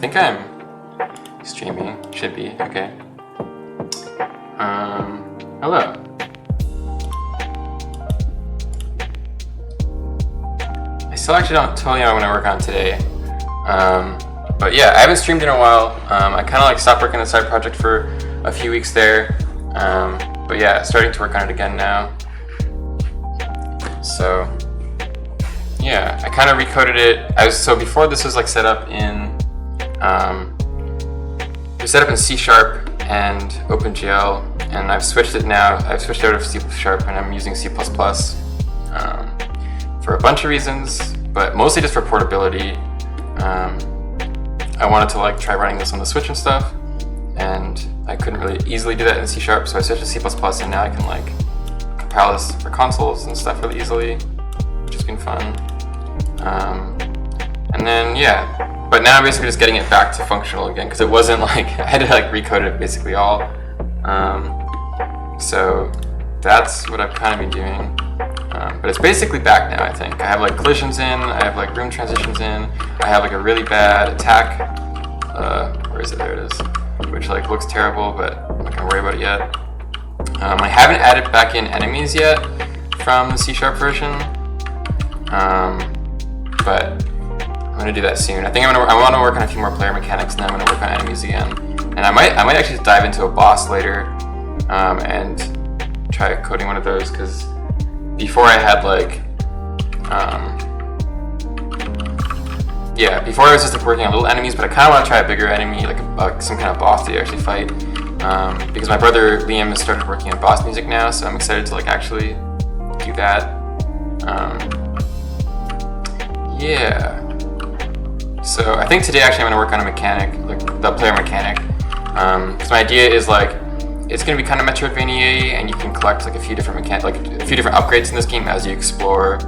think I'm streaming. Should be. Okay. Hello. I still actually don't totally know what I'm gonna work on today. But yeah, I haven't streamed in a while. I kind of like stopped working on the side project for a few weeks there. But yeah, starting to work on it again now. So yeah, I kind of recoded it. So before this was like set up in C# and OpenGL, and I've switched it now. I've switched out of C# and I'm using C++ for a bunch of reasons, but mostly just for portability. I wanted to like try running this on the Switch and stuff, and I couldn't really easily do that in C#, so I switched to C++, and now I can like compile this for consoles and stuff really easily, which has been fun. And then yeah, but now I'm basically just getting it back to functional again, because it wasn't like, I had to like recode it basically all. So that's what I've kind of been doing. But it's basically back now, I think. I have like collisions in, I have like room transitions in, I have like a really bad attack, where is it? There it is, which like looks terrible, but I'm not gonna worry about it yet. I haven't added back in enemies yet from the C# version, but I'm gonna do that soon. I think I want to work on a few more player mechanics, and then I'm gonna work on enemies again. And I might actually just dive into a boss later, and try coding one of those, because before I had like, before I was just like working on little enemies, but I kind of want to try a bigger enemy, like some kind of boss that you actually fight, because my brother Liam has started working on boss music now, so I'm excited to like actually do that. Yeah. So I think today actually I'm going to work on a mechanic, like the player mechanic, because my idea is like, it's going to be kind of Metroidvania, and you can collect like a few different upgrades in this game as you explore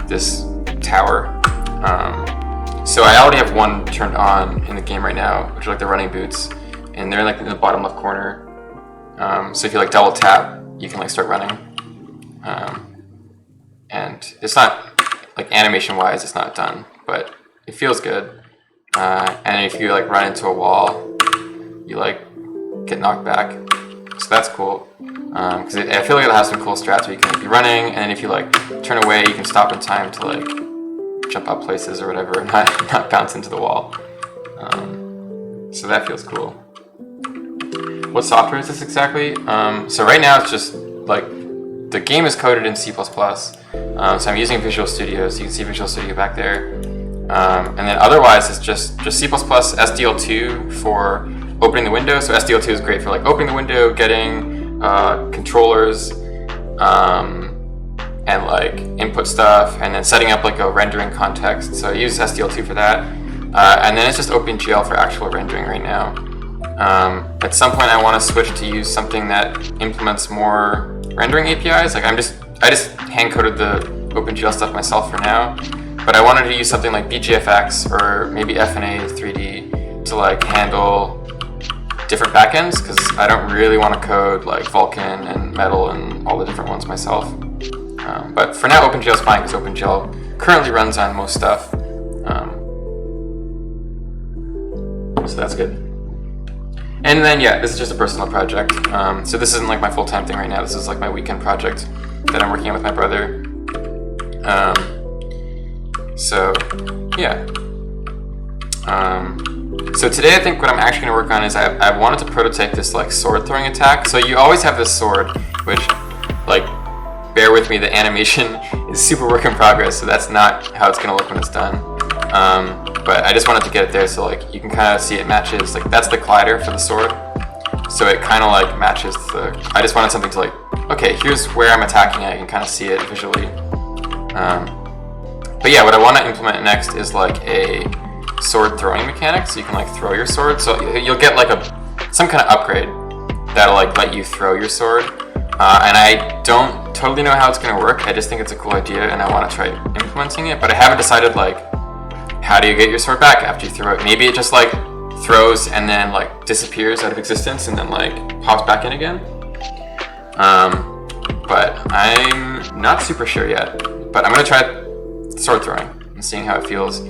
this tower. So I already have one turned on in the game right now, which are like the running boots, and they're like in the bottom left corner. So if you like double tap, you can like start running. And it's not like animation wise, it's not done, but it feels good. And if you like run into a wall, you like get knocked back. So that's cool, because I feel like it'll have some cool strats where you can be running, and then if you like turn away, you can stop in time to like jump up places or whatever, and not bounce into the wall. So that feels cool. What software is this exactly? So right now it's just like the game is coded in C++. So I'm using Visual Studio, so you can see Visual Studio back there. And then otherwise it's just C++ SDL2 for opening the window. So SDL2 is great for like opening the window, getting controllers, and like input stuff, and then setting up like a rendering context. So I use SDL2 for that. And then it's just OpenGL for actual rendering right now. At some point I want to switch to use something that implements more rendering APIs. Like I just hand coded the OpenGL stuff myself for now, but I wanted to use something like BGFX or maybe FNA 3D to like handle different backends, because I don't really want to code like Vulkan and Metal and all the different ones myself. But for now, OpenGL is fine, because OpenGL currently runs on most stuff. So that's good. And then yeah, this is just a personal project. So this isn't like my full-time thing right now. This is like my weekend project that I'm working on with my brother. So yeah. So today I think what I'm actually going to work on is I wanted to prototype this like sword throwing attack. So you always have this sword, which like, bear with me, the animation is super work in progress, so that's not how it's going to look when it's done. But I just wanted to get it there so like you can kind of see it matches, like that's the collider for the sword. So it kind of like matches I just wanted something to like, okay, here's where I'm attacking it, I can kind of see it visually. But yeah, what I want to implement next is like a sword throwing mechanic, so you can like throw your sword. So you'll get like some kind of upgrade that'll like let you throw your sword. And I don't totally know how it's going to work. I just think it's a cool idea, and I want to try implementing it. But I haven't decided like, how do you get your sword back after you throw it? Maybe it just like throws and then like disappears out of existence and then like pops back in again. But I'm not super sure yet. But I'm going to try sword throwing and seeing how it feels.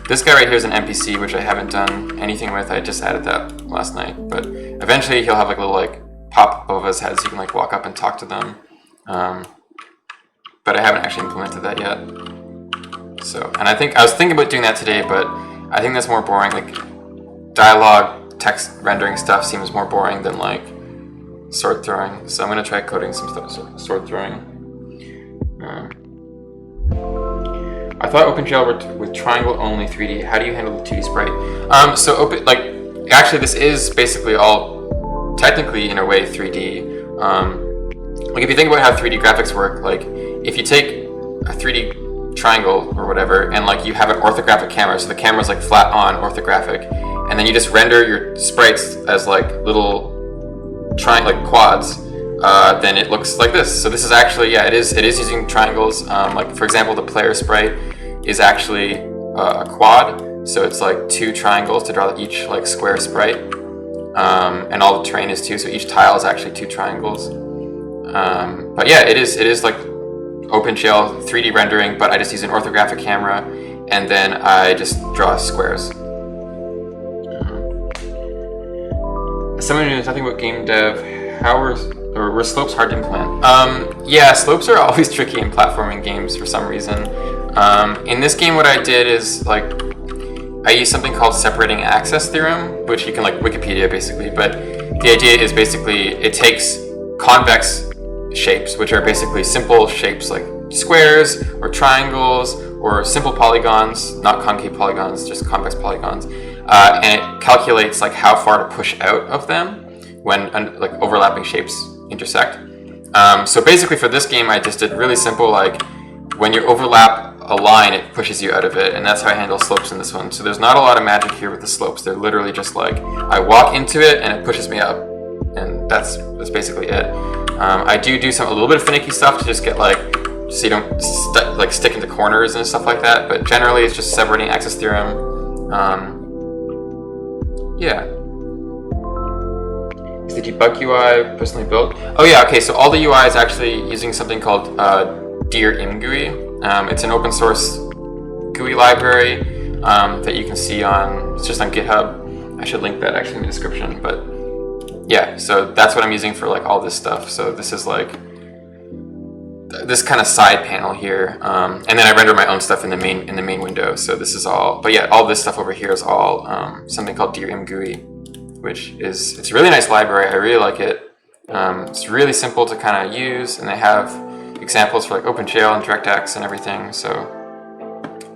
This guy right here is an NPC, which I haven't done anything with. I just added that last night, but eventually he'll have like a little like pop above his head so you can like walk up and talk to them. But I haven't actually implemented that yet. So, and I was thinking about doing that today, but I think that's more boring. Like dialogue, text rendering stuff seems more boring than like sword throwing. So I'm gonna try coding some stuff, sword throwing. I thought OpenGL worked with triangle only 3D. How do you handle the 2D sprite? So actually this is basically all technically in a way 3D. Like if you think about how 3D graphics work, like if you take a 3D triangle or whatever and like you have an orthographic camera, so the camera's like flat on orthographic, and then you just render your sprites as like little like quads, then it looks like this. So this is actually, yeah, it is using triangles. Like for example, the player sprite is actually a quad, so it's like 2 triangles to draw each like square sprite, and all the terrain is 2, so each tile is actually 2 triangles. But yeah, it is like OpenGL 3D rendering, but I just use an orthographic camera and then I just draw squares. Someone who knows nothing about game dev, were slopes hard to implement? Yeah, slopes are always tricky in platforming games for some reason. In this game, what I did is like I used something called separating access theorem, which you can like Wikipedia basically, but the idea is basically it takes convex shapes, which are basically simple shapes like squares or triangles or simple polygons, not concave polygons, just convex polygons, and it calculates like how far to push out of them when like overlapping shapes intersect. So basically for this game I just did really simple, like when you overlap a line it pushes you out of it, and that's how I handle slopes in this one. So there's not a lot of magic here with the slopes. They're literally just like I walk into it and it pushes me up, and that's basically it. I do a little bit of finicky stuff to just get like, so you don't stick into corners and stuff like that, but generally it's just separating access theorem. Yeah. Is the debug UI personally built? Oh yeah, okay, so all the UI is actually using something called Dear ImGUI. It's an open source GUI library that you can see it's just on GitHub. I should link that actually in the description, but yeah, so that's what I'm using for like all this stuff. So this is like this kind of side panel here, and then I render my own stuff in the main window. So this is all, but yeah, all this stuff over here is all something called Dear ImGUI, which it's a really nice library. I really like it. It's really simple to kind of use, and they have examples for like OpenGL and DirectX and everything. So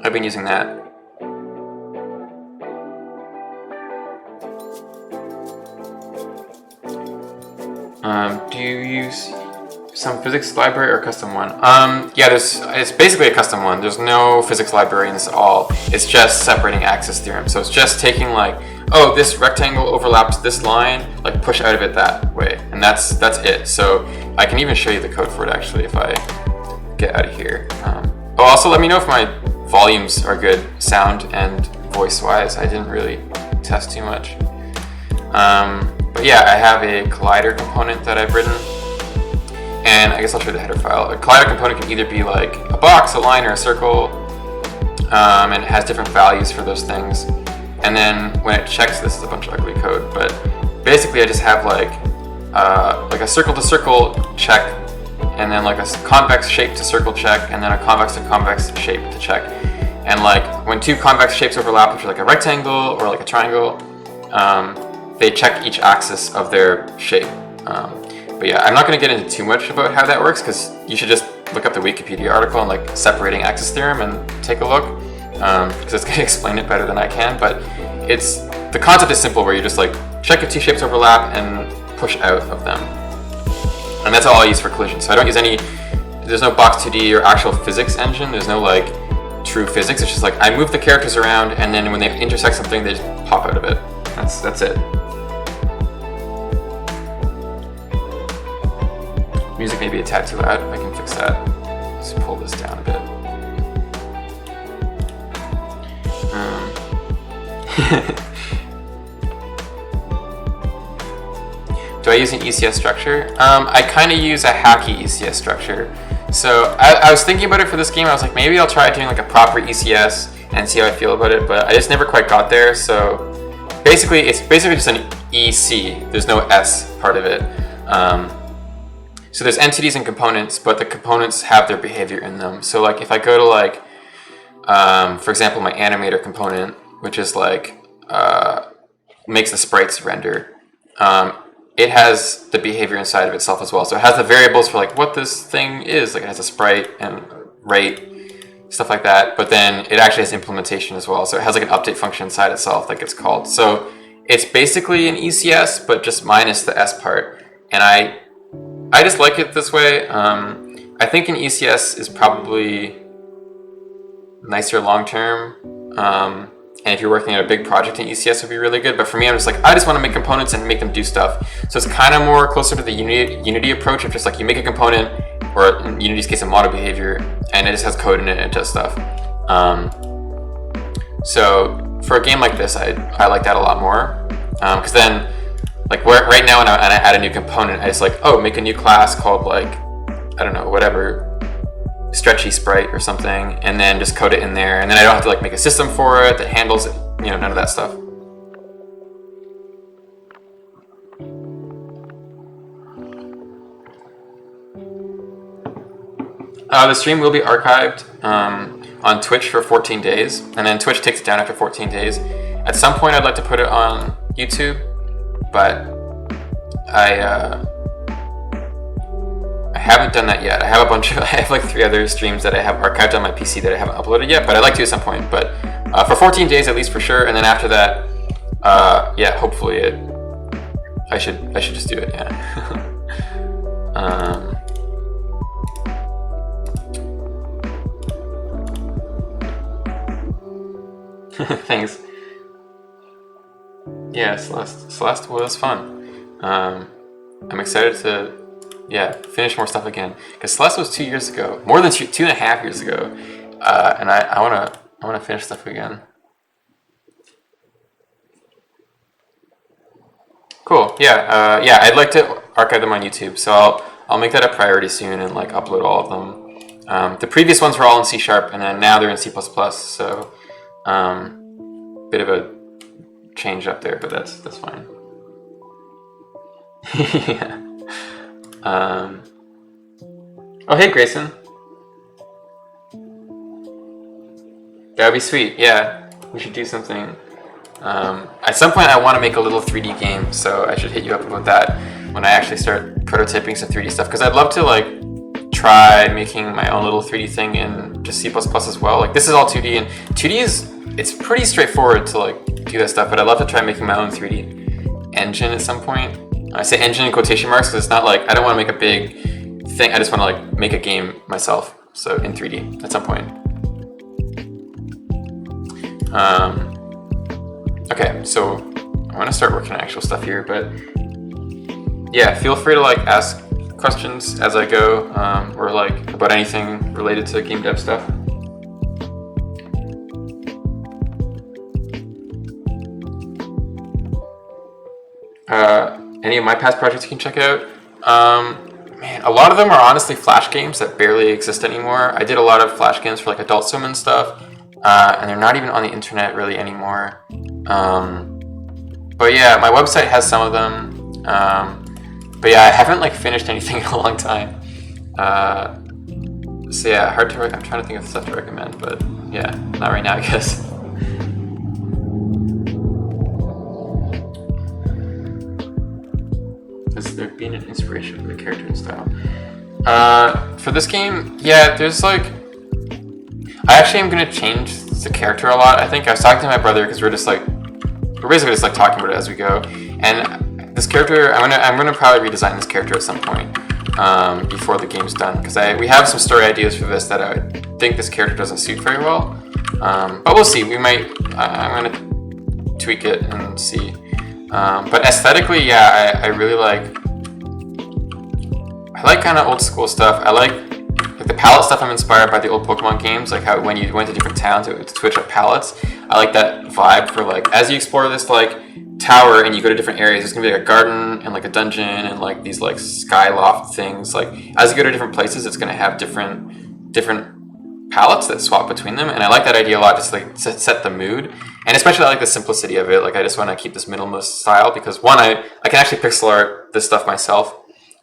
I've been using that. Do you use some physics library or a custom one? Yeah, it's basically a custom one. There's no physics library in this at all. It's just separating access theorem. So it's just taking like, oh, this rectangle overlaps this line, like push out of it that way, and that's it. So I can even show you the code for it actually if I get out of here. Also let me know if my volumes are good, sound and voice-wise. I didn't really test too much. But yeah, I have a collider component that I've written, and I guess I'll show you the header file. A collider component can either be like a box, a line, or a circle, and it has different values for those things. And then when it checks, this is a bunch of ugly code, but basically I just have like a circle to circle check, and then like a convex shape to circle check, and then a convex to convex shape to check. And like when 2 convex shapes overlap, which are like a rectangle or like a triangle, they check each axis of their shape. But yeah, I'm not going to get into too much about how that works, because you should just look up the Wikipedia article on like separating access theorem and take a look, because it's going to explain it better than I can. But the concept is simple, where you just like check if 2 shapes overlap and push out of them, and that's all I use for collision. So I don't use there's no box 2D or actual physics engine. There's no like true physics. It's just like I move the characters around, and then when they intersect something, they just pop out of it. That's it. Music may be a tad too loud. I can fix that. Let's pull this down a bit. Do I use an ECS structure? I kind of use a hacky ECS structure. So I was thinking about it for this game. I was like, maybe I'll try doing like a proper ECS and see how I feel about it, but I just never quite got there. So basically, it's basically just an EC. There's no S part of it. So there's entities and components, but the components have their behavior in them. So like if I go to like, for example, my animator component, which is like makes the sprites render. It has the behavior inside of itself as well. So it has the variables for like what this thing is. Like it has a sprite and rate, stuff like that. But then it actually has implementation as well. So it has like an update function inside itself that gets called. So it's basically an ECS, but just minus the S part. And I just like it this way. I think an ECS is probably nicer long term. And if you're working on a big project, an ECS would be really good. But for me, I'm just like, I just want to make components and make them do stuff. So it's kind of more closer to the Unity approach of just like you make a component, or in Unity's case, a model behavior, and it just has code in it and it does stuff. So for a game like this, I like that a lot more. Because then, like right now when I add a new component, I just like, oh, make a new class called like, I don't know, whatever, stretchy sprite or something, and then just code it in there, and then I don't have to like make a system for it that handles it, none of that stuff. The stream will be archived on Twitch for 14 days, and then Twitch takes it down after 14 days. At some point I'd like to put it on YouTube, but I haven't done that yet. I have like 3 other streams that I have archived on my PC that I haven't uploaded yet, but I'd like to at some point. But for 14 days at least for sure, and then after that, yeah, hopefully I should just do it, yeah. Thanks. Yeah, Celeste was fun. I'm excited to finish more stuff again, because Celeste was 2 years ago, more than 2.5 years ago, and I wanna finish stuff again. Cool. Yeah. I'd like to archive them on YouTube, so I'll make that a priority soon and like upload all of them. The previous ones were all in C#, and then now they're in C++. So bit of a change up there, but that's fine. Yeah. Oh, hey, Grayson. That would be sweet. Yeah, we should do something. At some point, I want to make a little 3D game, so I should hit you up about that when I actually start prototyping some 3D stuff. Because I'd love to like try making my own little 3D thing in just C++ as well. Like this is all 2D, and 2D it's pretty straightforward to like do that stuff. But I'd love to try making my own 3D engine at some point. I say engine in quotation marks because it's not like I don't want to make a big thing. I just want to like make a game myself. So in 3D at some point. Okay, so I want to start working on actual stuff here, but yeah, feel free to like ask questions as I go, or like about anything related to game dev stuff. Any of my past projects you can check out. Man, a lot of them are honestly Flash games that barely exist anymore. I did a lot of Flash games for like Adult Swim and stuff, and they're not even on the internet really anymore. But yeah, my website has some of them. But yeah, I haven't like finished anything in a long time. So yeah, hard to. I'm trying to think of stuff to recommend, but yeah, not right now, I guess. Has there been an inspiration for the character and style? For this game, yeah, there's like. I actually am gonna change the character a lot. I think I was talking to my brother because we're basically just like talking about it as we go. And this character, I'm gonna probably redesign this character at some point before the game's done, because we have some story ideas for this that I think this character doesn't suit very well. But we'll see. We might. I'm gonna tweak it and see. But aesthetically, yeah, I really like. I like kind of old school stuff. I like the palette stuff. I'm inspired by the old Pokemon games, like how when you went to different towns, it would switch up palettes. I like that vibe for like as you explore this like tower and you go to different areas. There's gonna be like a garden and like a dungeon and like these like sky loft things. Like as you go to different places, it's gonna have different palettes that swap between them, and I like that idea a lot, just like to set the mood. And especially I like the simplicity of it. Like I just want to keep this minimalist style because one, I can actually pixel art this stuff myself.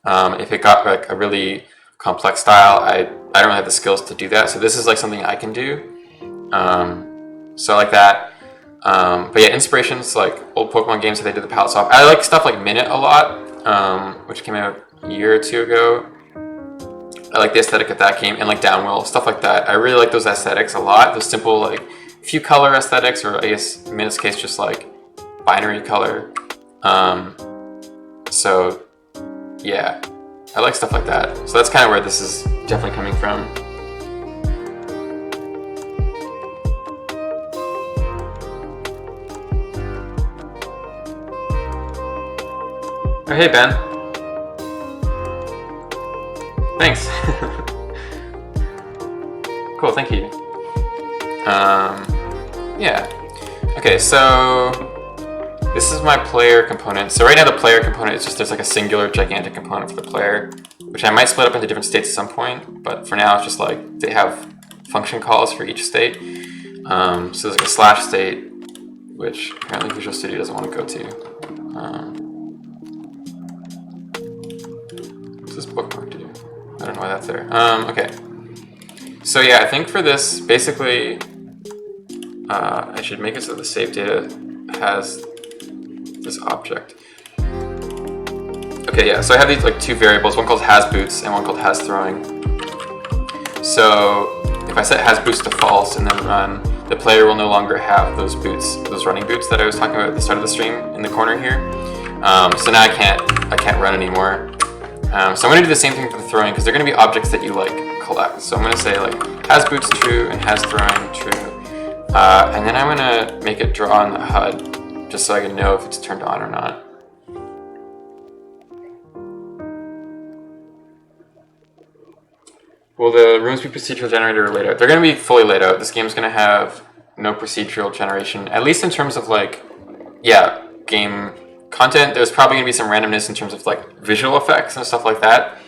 If it got like a really complex style, I don't really have the skills to do that. So this is like something I can do. So I like that. But yeah, inspirations like old Pokemon games that they did the palette swap. I like stuff like Minute a lot, which came out a year or two ago. I like the aesthetic of that game, and like Downwell, stuff like that. I really like those aesthetics a lot. Those simple like few color aesthetics, or I guess in Minute's case just like binary color. So yeah, I like stuff like that. So that's kind of where this is definitely coming from. Oh, hey, Ben. Thanks. Cool, thank you. Yeah. Okay, so this is my player component. So right now the player component is just there's like a singular gigantic component for the player, which I might split up into different states at some point, but for now it's just like they have function calls for each state. So there's like a slash state, which apparently Visual Studio doesn't want to go to. What's this bookmark do? I don't know why that's there. Okay. So yeah, I think for this, basically, I should make it so the save data has this object. Okay, yeah, so I have these like two variables, one called has boots and one called has throwing. So if I set has boots to false and then run, the player will no longer have those boots, those running boots that I was talking about at the start of the stream in the corner here. So now I can't run anymore. So I'm going to do the same thing for the throwing because they're going to be objects that you like collect. So I'm going to say like has boots true and has throwing true. And then I'm going to make it draw on the HUD just so I can know if it's turned on or not. Will the rooms be procedural generated or laid out? They're going to be fully laid out. This game's going to have no procedural generation, at least in terms of like, yeah, game content. There's probably going to be some randomness in terms of like visual effects and stuff like that.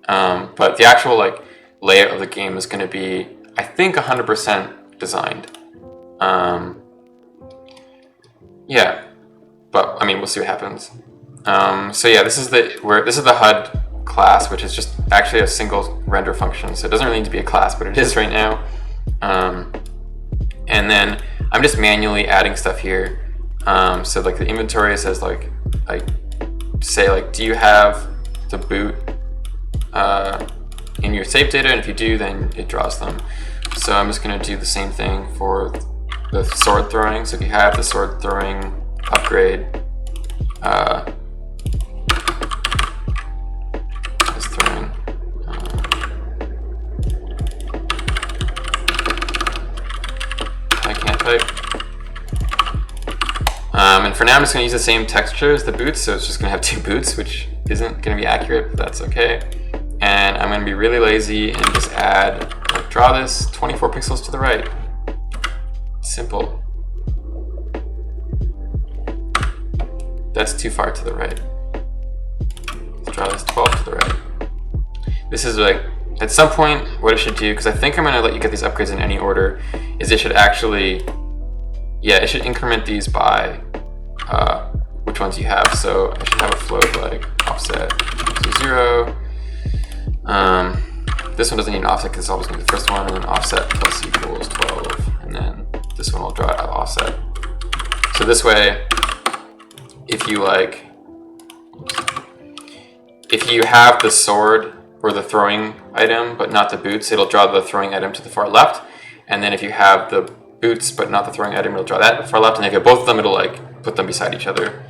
But the actual like layout of the game is going to be, I think, 100% designed. Yeah, but I mean, we'll see what happens. So yeah, this is the HUD class, which is just actually a single render function. So it doesn't really need to be a class, but it is right now. And then I'm just manually adding stuff here. So like the inventory says like, I say like, do you have the boot in your save data? And if you do, then it draws them. So I'm just going to do the same thing for the sword throwing. So if you have the sword throwing upgrade, this throwing, I can't type. And for now, I'm just going to use the same texture as the boots, so it's just going to have two boots, which isn't going to be accurate, but that's okay. And I'm going to be really lazy and just add, like, draw this 24 pixels to the right. Simple. That's too far to the right. Let's draw this 12 to the right. This is like, at some point, what it should do, because I think I'm going to let you get these upgrades in any order, is it should actually, yeah, it should increment these by which ones you have. So I should have a float like offset to 0. This one doesn't need an offset because it's always going to be the first one, and then offset plus equals 12, and then this one will draw it out of offset. So this way, if you like, if you have the sword or the throwing item but not the boots, it'll draw the throwing item to the far left, and then if you have the boots but not the throwing item, it'll draw that to the far left, and if you have both of them, it'll like put them beside each other,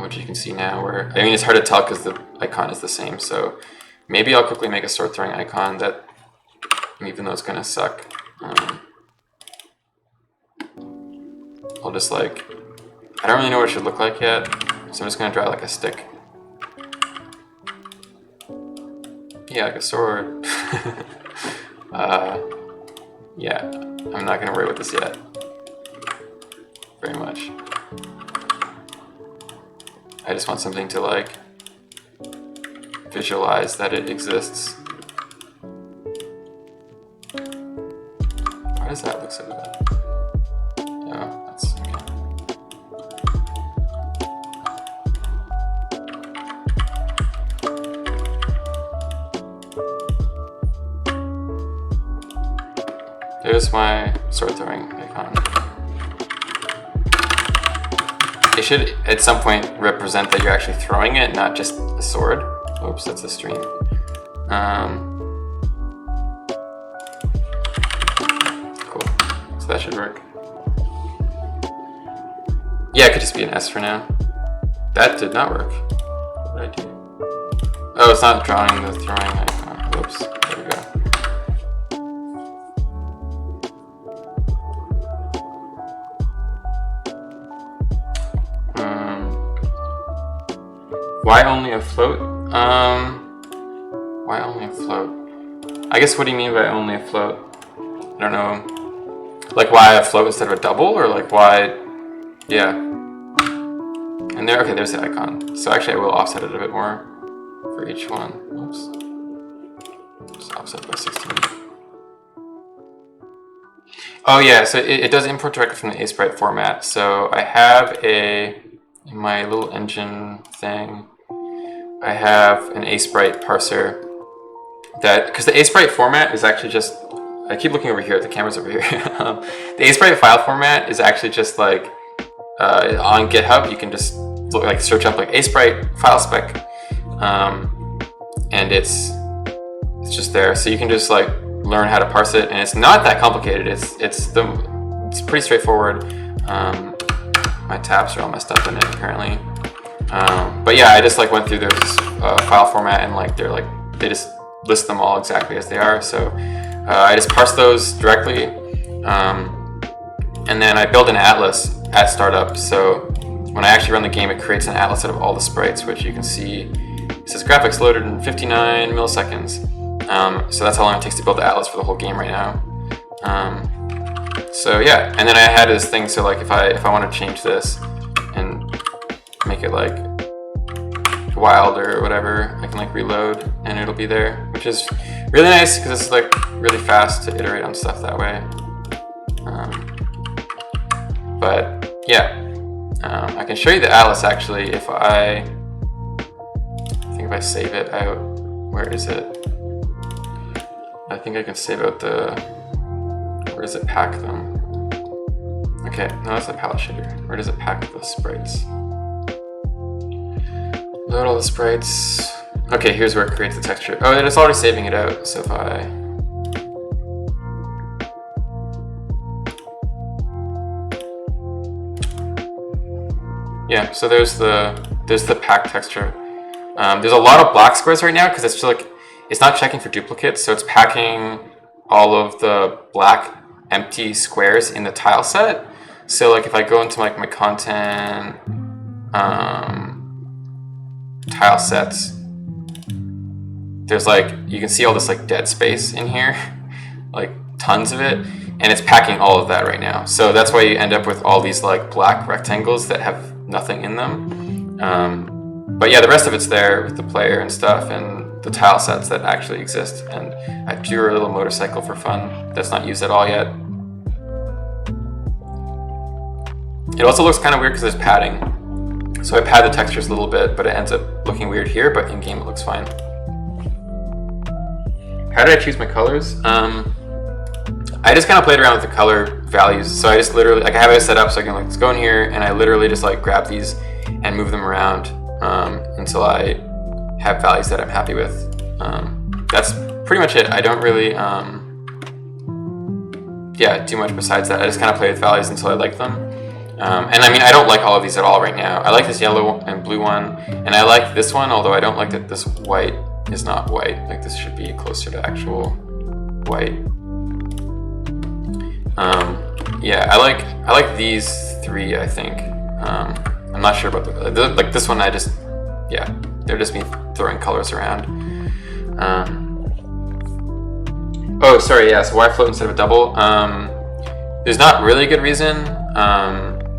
which you can see now. Where I mean, it's hard to tell because the icon is the same. So maybe I'll quickly make a sword throwing icon that, even though it's gonna suck, I'll just like, I don't really know what it should look like yet, so I'm just gonna draw like a stick. Yeah, like a sword. Yeah, I'm not gonna worry with this yet. Very much. I just want something to like visualize that it exists. does that look so bad? Oh, that's okay. There's my sword throwing icon. It should at some point represent that you're actually throwing it, not just a sword. Oops, that's a stream. Cool. So that should work. Yeah, it could just be an S for now. That did not work. What did I do? Oh, it's not drawing the throwing icon. Whoops. There we go. Why only a float? Why only a float? I guess what do you mean by only a float? I don't know. Like why a float instead of a double, or like why? Yeah. And there, okay, there's the icon. So actually I will offset it a bit more for each one. Oops. Just offset by 16. Oh yeah, so it does import directly from the ASprite format. So I have in my little engine thing, I have an ASprite parser that, because the ASprite format is actually just, I keep looking over here, the camera's over here. The ASprite file format is actually just like, on GitHub, you can just search up like ASprite file spec, and it's just there. So you can just like learn how to parse it, and it's not that complicated. It's pretty straightforward. My tabs are all messed up in it apparently. But yeah, I just like went through their file format, and like they just list them all exactly as they are. So I just parse those directly, and then I build an atlas at startup. So when I actually run the game, it creates an atlas out of all the sprites, which you can see. It says graphics loaded in 59 milliseconds. So that's how long it takes to build the atlas for the whole game right now. So yeah, and then I had this thing. So like if I want to change this and make it like wild or whatever, I can like reload and it'll be there, which is really nice because it's like really fast to iterate on stuff that way. But yeah, I can show you the atlas actually if I think if I save it out. Where is it? I think I can save out where does it pack them? Okay, no, that's a palette shader. Where does it pack the sprites? Load all the sprites. Okay, here's where it creates the texture. Oh, and it's already saving it out. So if I so there's the pack texture. There's a lot of black squares right now because it's just like it's not checking for duplicates, so it's packing all of the black empty squares in the tile set. So like if I go into like my content tile sets, there's like, you can see all this like dead space in here, like tons of it, and it's packing all of that right now. So that's why you end up with all these like black rectangles that have nothing in them. But yeah, the rest of it's there with the player and stuff and the tile sets that actually exist. And I drew a little motorcycle for fun that's not used at all yet. It also looks kind of weird because there's padding. So I pad the textures a little bit, but it ends up looking weird here, but in game it looks fine. How did I choose my colors? I just kind of played around with the color values. So I just literally, like I have it set up so I can like, let's go in here, and I literally just like grab these and move them around until I have values that I'm happy with. That's pretty much it. I don't really do much besides that. I just kind of play with values until I like them. And I mean, I don't like all of these at all right now. I like this yellow and blue one, and I like this one, although I don't like that this white is not white. Like this should be closer to actual white. Yeah, I like these three, I think. I'm not sure about like this one. They're just me throwing colors around. Oh, sorry, yeah. So why float instead of a double? There's not really a good reason.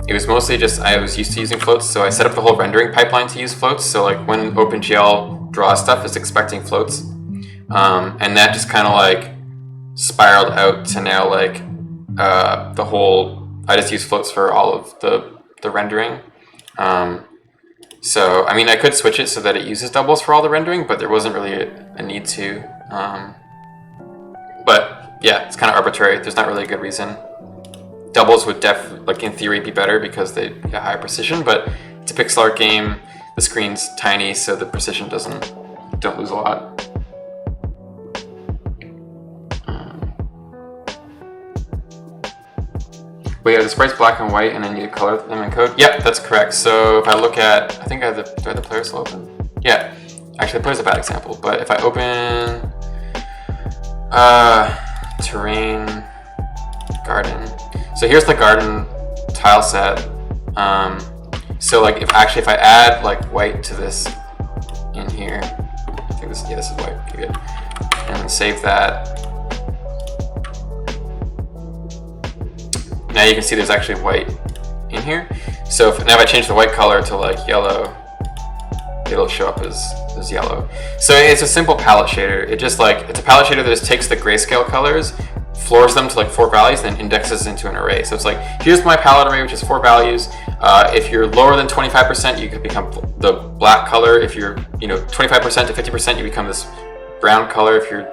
It was mostly just I was used to using floats, so I set up the whole rendering pipeline to use floats. So like when OpenGL draws stuff, it's expecting floats, and that just kind of like spiraled out to now like the whole, I just use floats for all of the rendering. So, I mean, I could switch it so that it uses doubles for all the rendering, but there wasn't really a need to. But yeah, it's kind of arbitrary. There's not really a good reason. Doubles would like in theory be better because they get higher precision, but it's a pixel art game. The screen's tiny, so the precision don't lose a lot. But yeah, the sprite's black and white, and then you color them in code. Yep, that's correct. So if I look at, I think I have do I have the player still open? Yeah, actually the player's a bad example, but if I open terrain, garden. So here's the garden tile set. So like if I add like white to this in here, I think this is white, okay, good. And then save that. Now you can see there's actually white in here. So now if I change the white color to like yellow, it'll show up as yellow. So it's a simple palette shader. It's a palette shader that just takes the grayscale colors, floors them to like 4 values, and then indexes into an array. So it's like, here's my palette array, which is 4 values. If you're lower than 25%, you could become the black color. If you're 25% to 50%, you become this brown color. If you're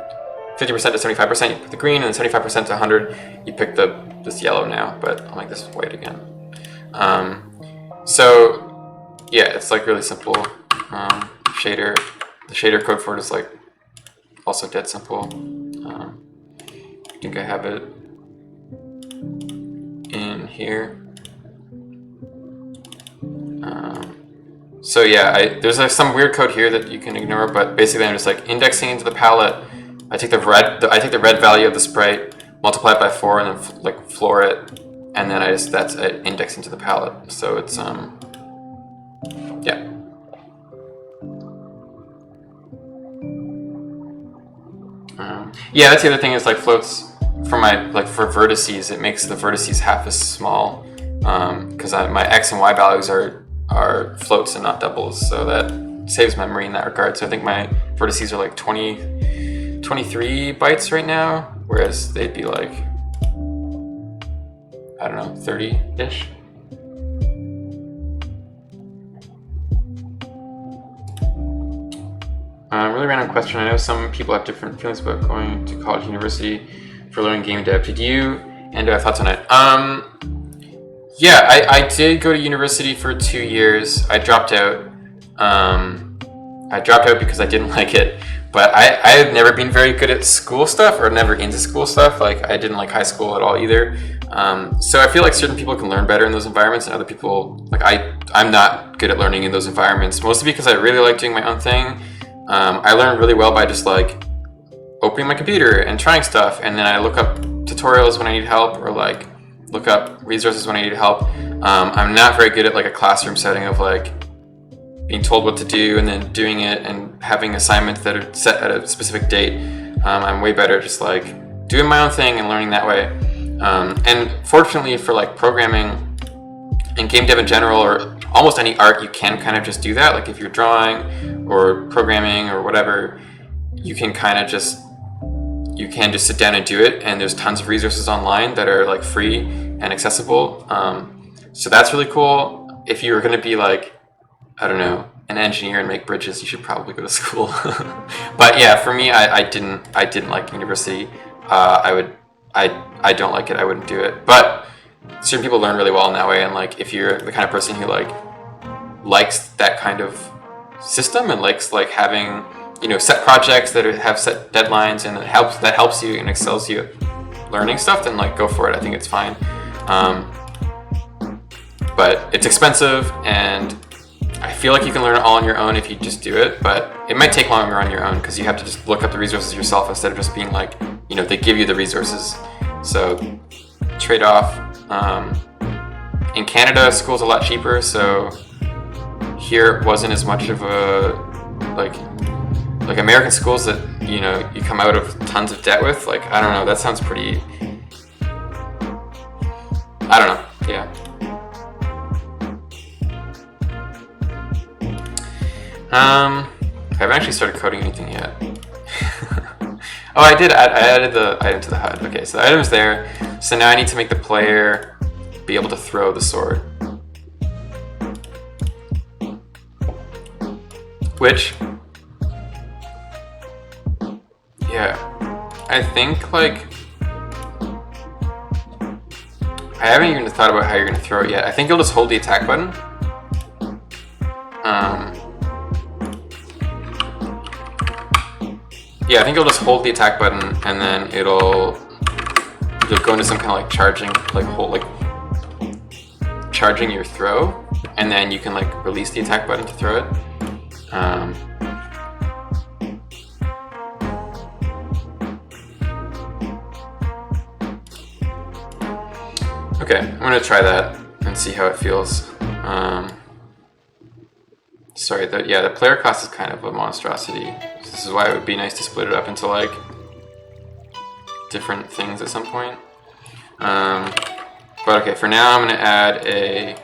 50% to 75%, you pick the green, and then 75% to 100, you pick this yellow now, but I'll make this white again. So yeah, it's like really simple shader. The shader code for it is like also dead simple. I think I have it in here. So yeah, there's like some weird code here that you can ignore, but basically I'm just like indexing into the palette. I take the red value of the sprite, multiply it by 4, and then like floor it, and then that's an index into the palette. So it's yeah. Yeah, that's the other thing is like floats for for vertices. It makes the vertices half as small because my x and y values are floats and not doubles, so that saves memory in that regard. So I think my vertices are like 23 bytes right now, whereas they'd be like, I don't know, 30-ish. Really random question. I know some people have different feelings about going to college, university for learning game dev. Did you, and do I have thoughts on it? Yeah, I did go to university for 2 years. I dropped out. I dropped out because I didn't like it. But I have never been very good at school stuff, or never into school stuff. Like I didn't like high school at all either. So I feel like certain people can learn better in those environments, and other people, like I'm not good at learning in those environments. Mostly because I really like doing my own thing. I learn really well by just like opening my computer and trying stuff, and then I look up tutorials when I need help, or like look up resources when I need help. I'm not very good at like a classroom setting of like being told what to do and then doing it and having assignments that are set at a specific date. I'm way better just like doing my own thing and learning that way. And fortunately for like programming and game dev in general, or almost any art, you can kind of just do that. Like if you're drawing or programming or whatever, you can just sit down and do it, and there's tons of resources online that are like free and accessible. So that's really cool. If you're going to be like, I don't know, an engineer and make bridges, you should probably go to school. But yeah, for me, I didn't like university. I don't like it. I wouldn't do it. But certain people learn really well in that way, and like if you're the kind of person who like likes that kind of system and likes like having set projects that have set deadlines, and that helps you and excels you at learning stuff, then like go for it. I think it's fine. But it's expensive, and I feel like you can learn it all on your own if you just do it, but it might take longer on your own because you have to just look up the resources yourself instead of just being like, they give you the resources. So trade-off. In Canada, school's a lot cheaper, so here it wasn't as much of a like American schools that you come out of tons of debt with. Like I don't know, that sounds pretty. I don't know. Yeah. I haven't actually started coding anything yet. Oh, I did. I added the item to the HUD. Okay, so the item's there. So now I need to make the player be able to throw the sword. Which, yeah, I think like, I haven't even thought about how you're gonna throw it yet. I think you'll just hold the attack button. Yeah, I think you'll just hold the attack button and then you'll go into some kind of like charging, charging your throw, and then you can like release the attack button to throw it. Okay, I'm gonna try that and see how it feels. Sorry, the player cost is kind of a monstrosity. This is why it would be nice to split it up into like different things at some point. But okay, for now I'm gonna add a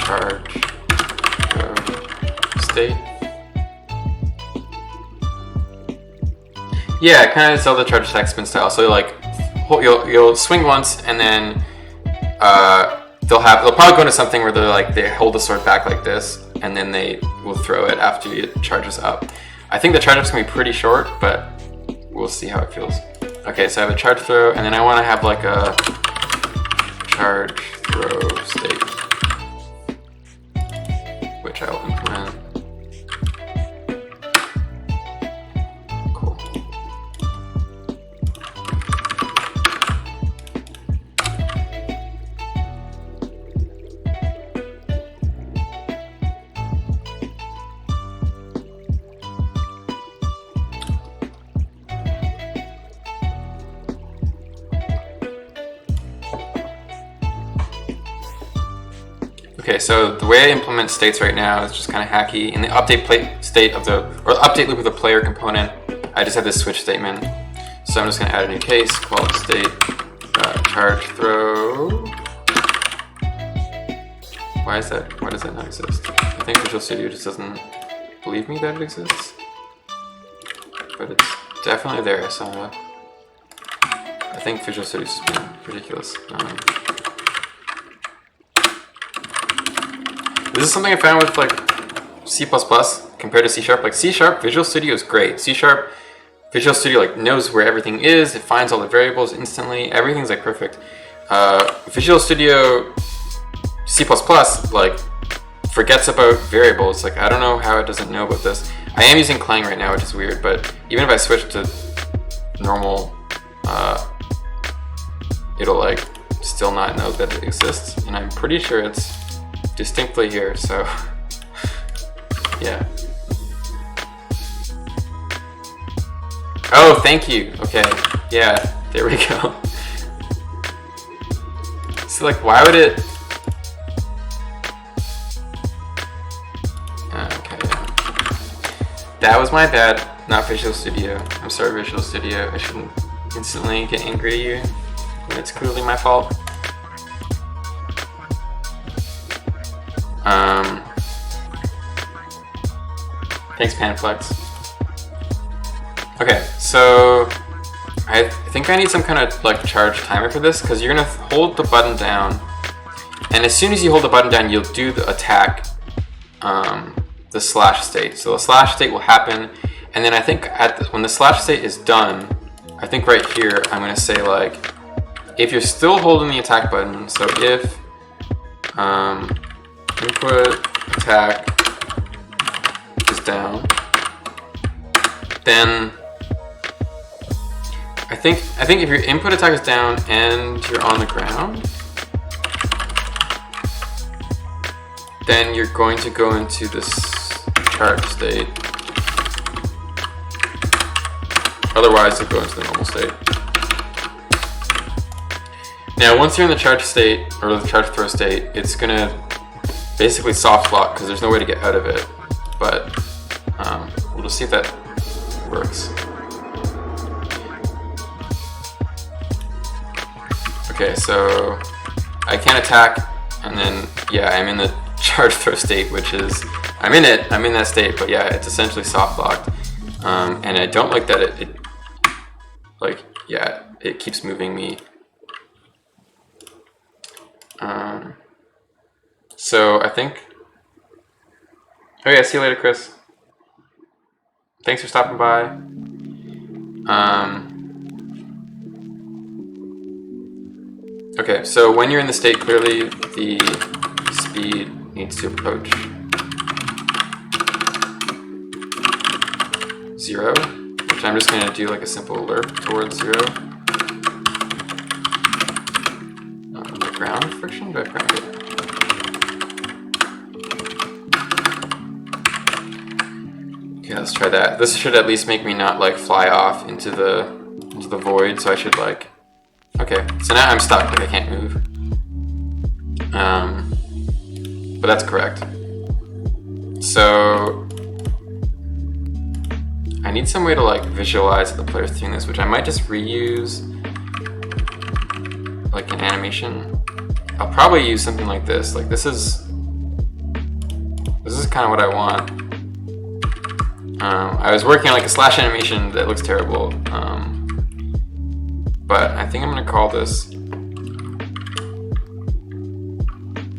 charge state. Yeah, kind of Zelda charge attack spin style. So like, you'll swing once, and then they'll probably go into something where they hold the sword back like this, and then they will throw it after it charges up. I think the charge up's gonna be pretty short, but we'll see how it feels. Okay, so I have a charge throw, and then I want to have like a charge throw state, which I'll implement. Okay, so the way I implement states right now is just kind of hacky. In the update update loop of the player component, I just have this switch statement. So I'm just going to add a new case called state charge throw. Why does that not exist? I think Visual Studio just doesn't believe me that it exists, but it's definitely there. So I think Visual Studio is just being ridiculous. This is something I found with like C++ compared to C#. Like C#, Visual Studio is great. C#, Visual Studio like knows where everything is. It finds all the variables instantly. Everything's like perfect. Visual Studio C++ like forgets about variables. Like I don't know how it doesn't know about this. I am using Clang right now, which is weird. But even if I switch to normal, it'll like still not know that it exists. And I'm pretty sure it's distinctly here, so yeah. Oh, thank you. Okay, yeah, there we go. So like, why would it? Okay, yeah. That was my bad, not Visual Studio. I'm sorry, Visual Studio. I shouldn't instantly get angry at you when it's clearly my fault. Thanks, Panflex. Okay, so I think I need some kind of like charge timer for this, because you're gonna hold the button down, and as soon as you hold the button down, you'll do the attack, the slash state. So the slash state will happen, and then I think when the slash state is done, I think right here I'm gonna say like, if you're still holding the attack button, so if input attack is down, then I think if your input attack is down and you're on the ground, then you're going to go into this charge state. Otherwise, you'll go into the normal state. Now, once you're in the charge state, or the charge throw state, it's gonna basically soft lock because there's no way to get out of it. But we'll just see if that works. Okay, so I can't attack, and then yeah, I'm in the charge throw state, which is I'm in it. I'm in that state, but yeah, it's essentially soft locked, and I don't like that it like, yeah, it keeps moving me. So I think. Oh yeah, see you later, Chris. Thanks for stopping by. Okay, so when you're in the state, clearly the speed needs to approach 0, which I'm just going to do like a simple lerp towards 0. The ground friction? Do I ground it? Okay, let's try that. This should at least make me not like fly off into the void, so I should like. Okay, so now I'm stuck, like I can't move. But that's correct. So I need some way to like visualize the player's doing this, which I might just reuse like an animation. I'll probably use something like this. Like this is kind of what I want. I was working on like a slash animation that looks terrible. But I think I'm gonna call this,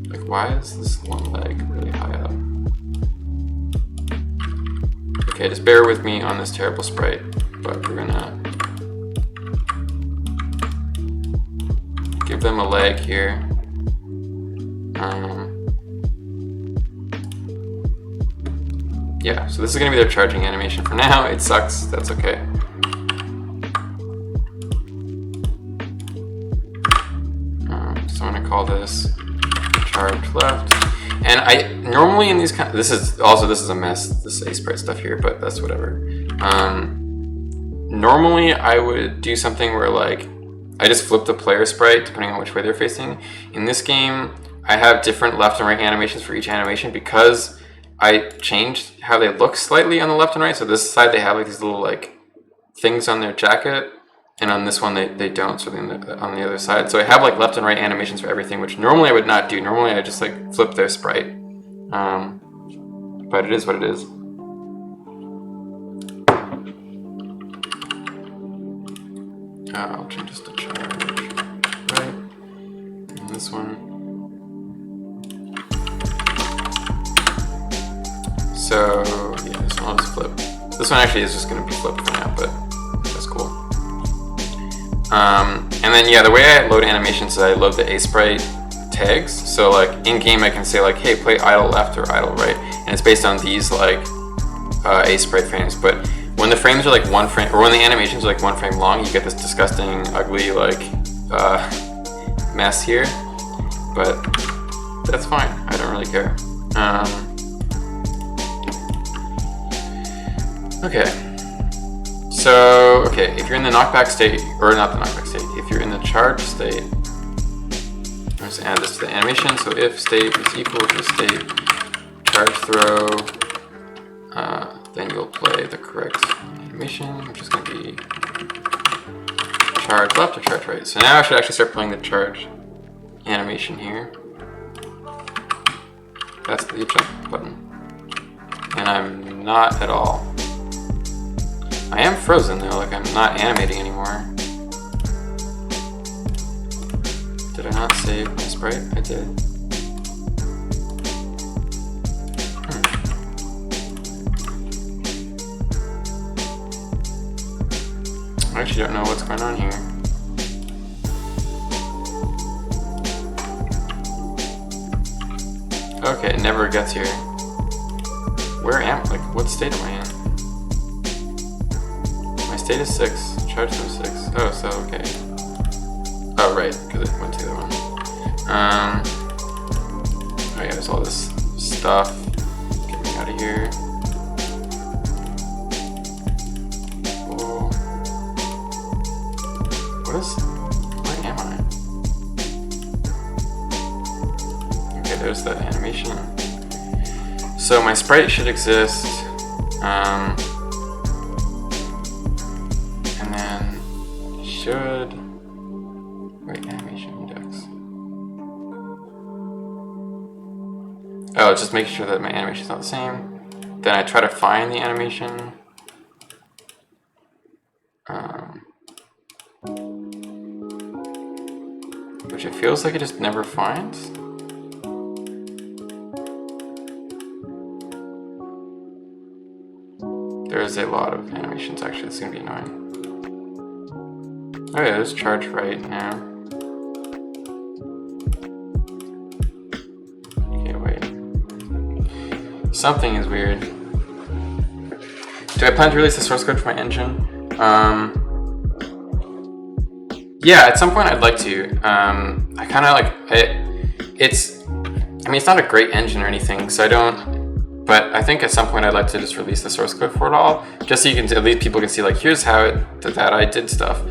like, why is this one leg really high up? Okay, just bear with me on this terrible sprite, but we're gonna give them a leg here. Yeah, so this is gonna be their charging animation. For now, it sucks, that's okay. So I'm gonna call this charge left. And I normally in these kind of, this is a mess, this A sprite stuff here, but that's whatever. Normally I would do something where like, I just flip the player sprite depending on which way they're facing. In this game, I have different left and right animations for each animation because I changed how they look slightly on the left and right. So this side they have like these little like things on their jacket, and on this one they don't, so on the other side. So I have like left and right animations for everything, which normally I would not do. Normally I just like flip their sprite. But it is what it is. I'll change this to charge, right? And this one. So yeah, this one I'll just flip. This one actually is just gonna be flipped for now, but that's cool. And then yeah, the way I load animations is I load the A sprite tags. So like in game I can say like, hey, play idle left or idle right, and it's based on these like A sprite frames. But when the frames are like 1 frame, or when the animations are like 1 frame long, you get this disgusting, ugly like mess here. But that's fine. I don't really care. Okay. So, okay, if you're in the knockback state, or not the knockback state, if you're in the charge state, let's add this to the animation. So if state is equal to state charge throw, then you'll play the correct animation, which is going to be charge left or charge right. So now I should actually start playing the charge animation here. That's the jump button. And I'm not at all. I am frozen though, like I'm not animating anymore. Did I not save my sprite? I did. I actually don't know what's going on here. Okay, it never gets here. Where am I? Like, what state am I in? My state is 6. Charge from 6. Oh, so okay. Oh, right, because it went to the other one. Oh yeah, there's all this stuff. Get me out of here. Whoa. Where am I? Okay, there's the animation. So my sprite should exist. And then should, wait, animation index. Oh, just make sure that my animation is not the same. Then I try to find the animation. Which it feels like it just never finds. There is a lot of animations actually, it's gonna be annoying. Oh yeah, let's charge right now. Okay, wait. Something is weird. Do I plan to release the source code for my engine? Yeah, at some point I'd like to. I kind of like it. It's not a great engine or anything, so I don't. But I think at some point I'd like to just release the source code for it all, just so you can at least people can see like here's how that I did stuff.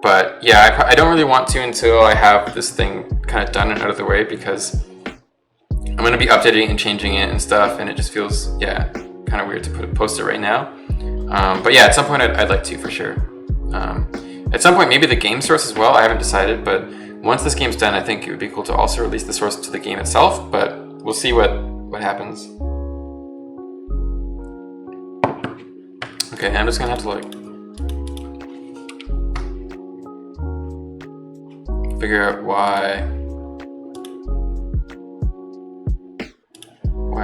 But yeah, I don't really want to until I have this thing kind of done and out of the way, because I'm going to be updating and changing it and stuff, and it just feels kind of weird to post it right now. But yeah, at some point I'd like to for sure. At some point maybe the game source as well. I haven't decided, but once this game's done, I think it would be cool to also release the source to the game itself. But we'll see what happens. Okay, I'm just gonna have to like figure out why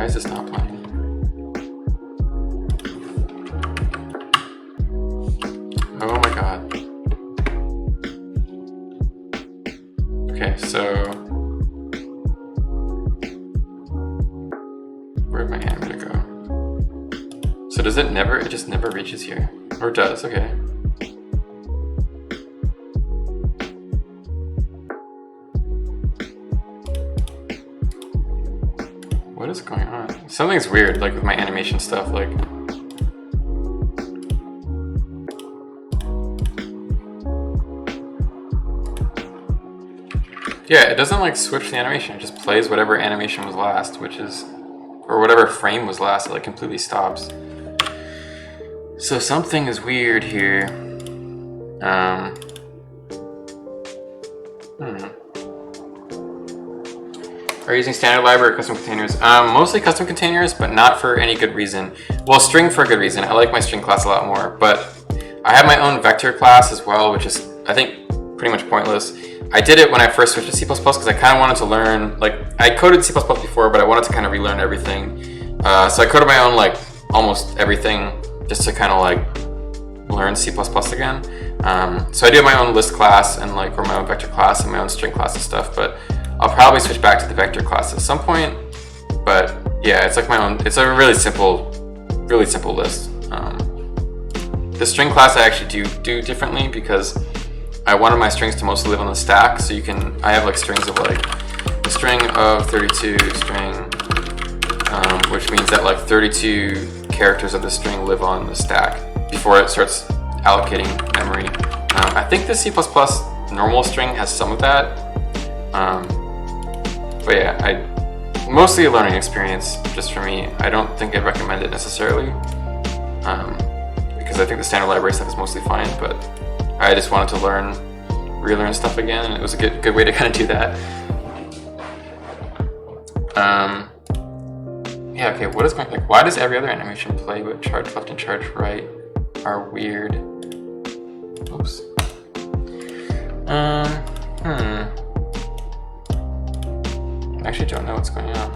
is this not playing? Oh my god. Okay, so where'd my animator go? So does it just never reaches here? Or it does, okay. What is going on? Something's weird, like with my animation stuff, like. Yeah, it doesn't like switch the animation, it just plays whatever animation was last, or whatever frame was last, it like completely stops. So something is weird here. Are you using standard library or custom containers? Mostly custom containers, but not for any good reason. Well, string for a good reason. I like my string class a lot more, but I have my own vector class as well, which is, I think, pretty much pointless. I did it when I first switched to C++ because I kind of wanted to learn, like, I coded C++ before, but I wanted to kind of relearn everything. So I coded my own, like, almost everything just to kind of, like, learn C++ again. So I do have my own list class and, like, or my own vector class and my own string class and stuff, but I'll probably switch back to the vector class at some point. But yeah, it's like my own, it's a really simple list. The string class I actually do differently because I wanted my strings to mostly live on the stack, so I have like strings of like a string of 32 string, which means that like 32 characters of the string live on the stack before it starts allocating memory. I think the C++ normal string has some of that, but yeah, mostly a learning experience just for me. I don't think I'd recommend it necessarily, because I think the standard library stuff is mostly fine, but I just wanted to relearn stuff again, and it was a good way to kind of do that. Yeah, okay, what is going, like, why does every other animation play but charge left and charge right are weird? Oops. I actually don't know what's going on.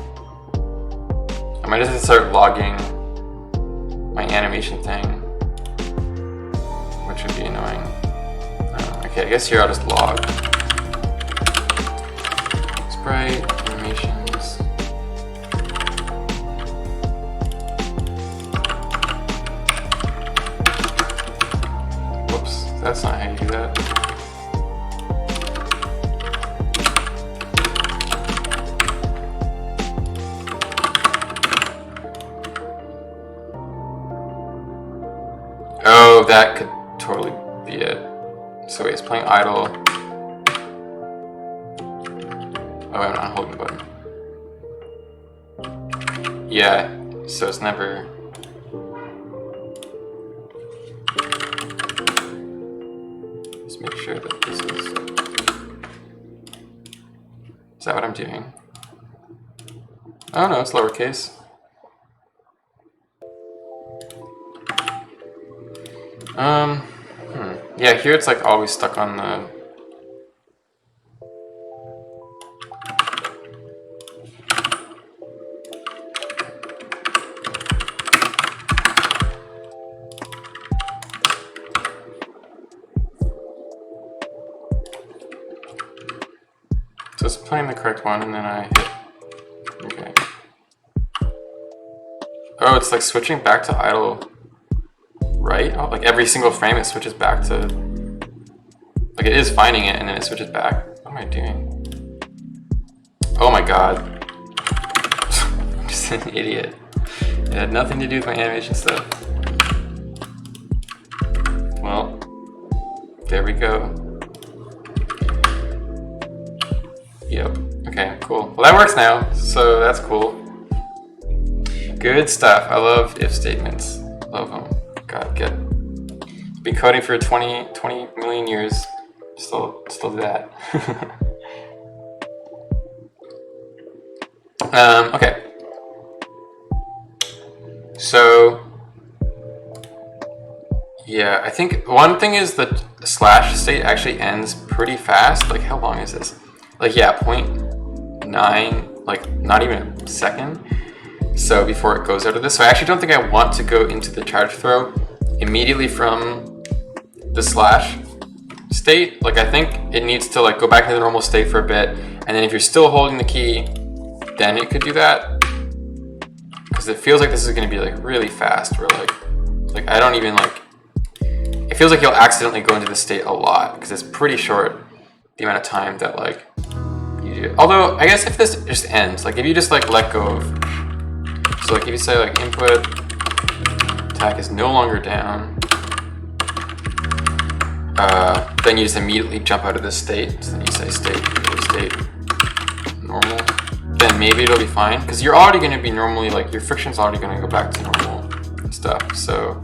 I might just start logging my animation thing, which would be annoying. Okay, I guess here I'll just log sprite animations. Whoops, that's not how you do that. Oh, that could totally be it. So wait, it's playing idle. Oh, I'm not holding the button. Yeah, so it's never. Let's make sure that this is. Is that what I'm doing? Oh no, it's lowercase. Yeah, here it's like always stuck on the... So it's playing the correct one, and then I hit... Okay. Oh, it's like switching back to idle right? Oh, like every single frame it switches back to... Like it is finding it, and then it switches back. What am I doing? Oh my god. I'm just an idiot. It had nothing to do with my animation stuff. Well, there we go. Yep. Okay, cool. Well, that works now, so that's cool. Good stuff. I love if statements. Love them. God, been coding for 20 million years. Still do that. Okay. So, yeah, I think one thing is the slash state actually ends pretty fast. Like, how long is this? Like, yeah, 0.9, like, not even a second. So before it goes out of this. So I actually don't think I want to go into the charge throw immediately from the slash state. Like, I think it needs to like go back to the normal state for a bit, and then if you're still holding the key, then it could do that. Because it feels like this is going to be like really fast. Where like I don't even like. It feels like you'll accidentally go into the state a lot because it's pretty short the amount of time that like you do. Although I guess if this just ends, like if you just like let go of. So like if you say like input attack is no longer down, then you just immediately jump out of this state. So then you say state normal. Then maybe it'll be fine because you're already going to be normally like your friction's already going to go back to normal stuff. So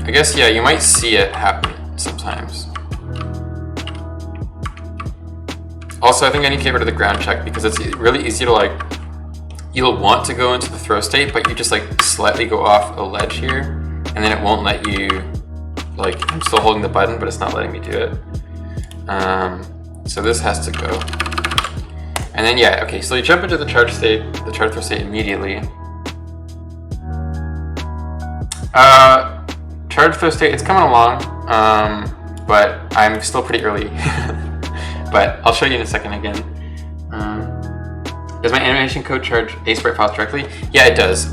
I guess yeah, you might see it happen sometimes. Also, I think I need to get rid of the ground check because it's really easy to like, you'll want to go into the throw state, but you just like slightly go off a ledge here, and then it won't let you, like, I'm still holding the button, but it's not letting me do it. So this has to go. And then yeah, okay, so you jump into the charge throw state immediately. Charge throw state, it's coming along, but I'm still pretty early. But I'll show you in a second again. Does my animation code charge A sprite files directly? Yeah, it does.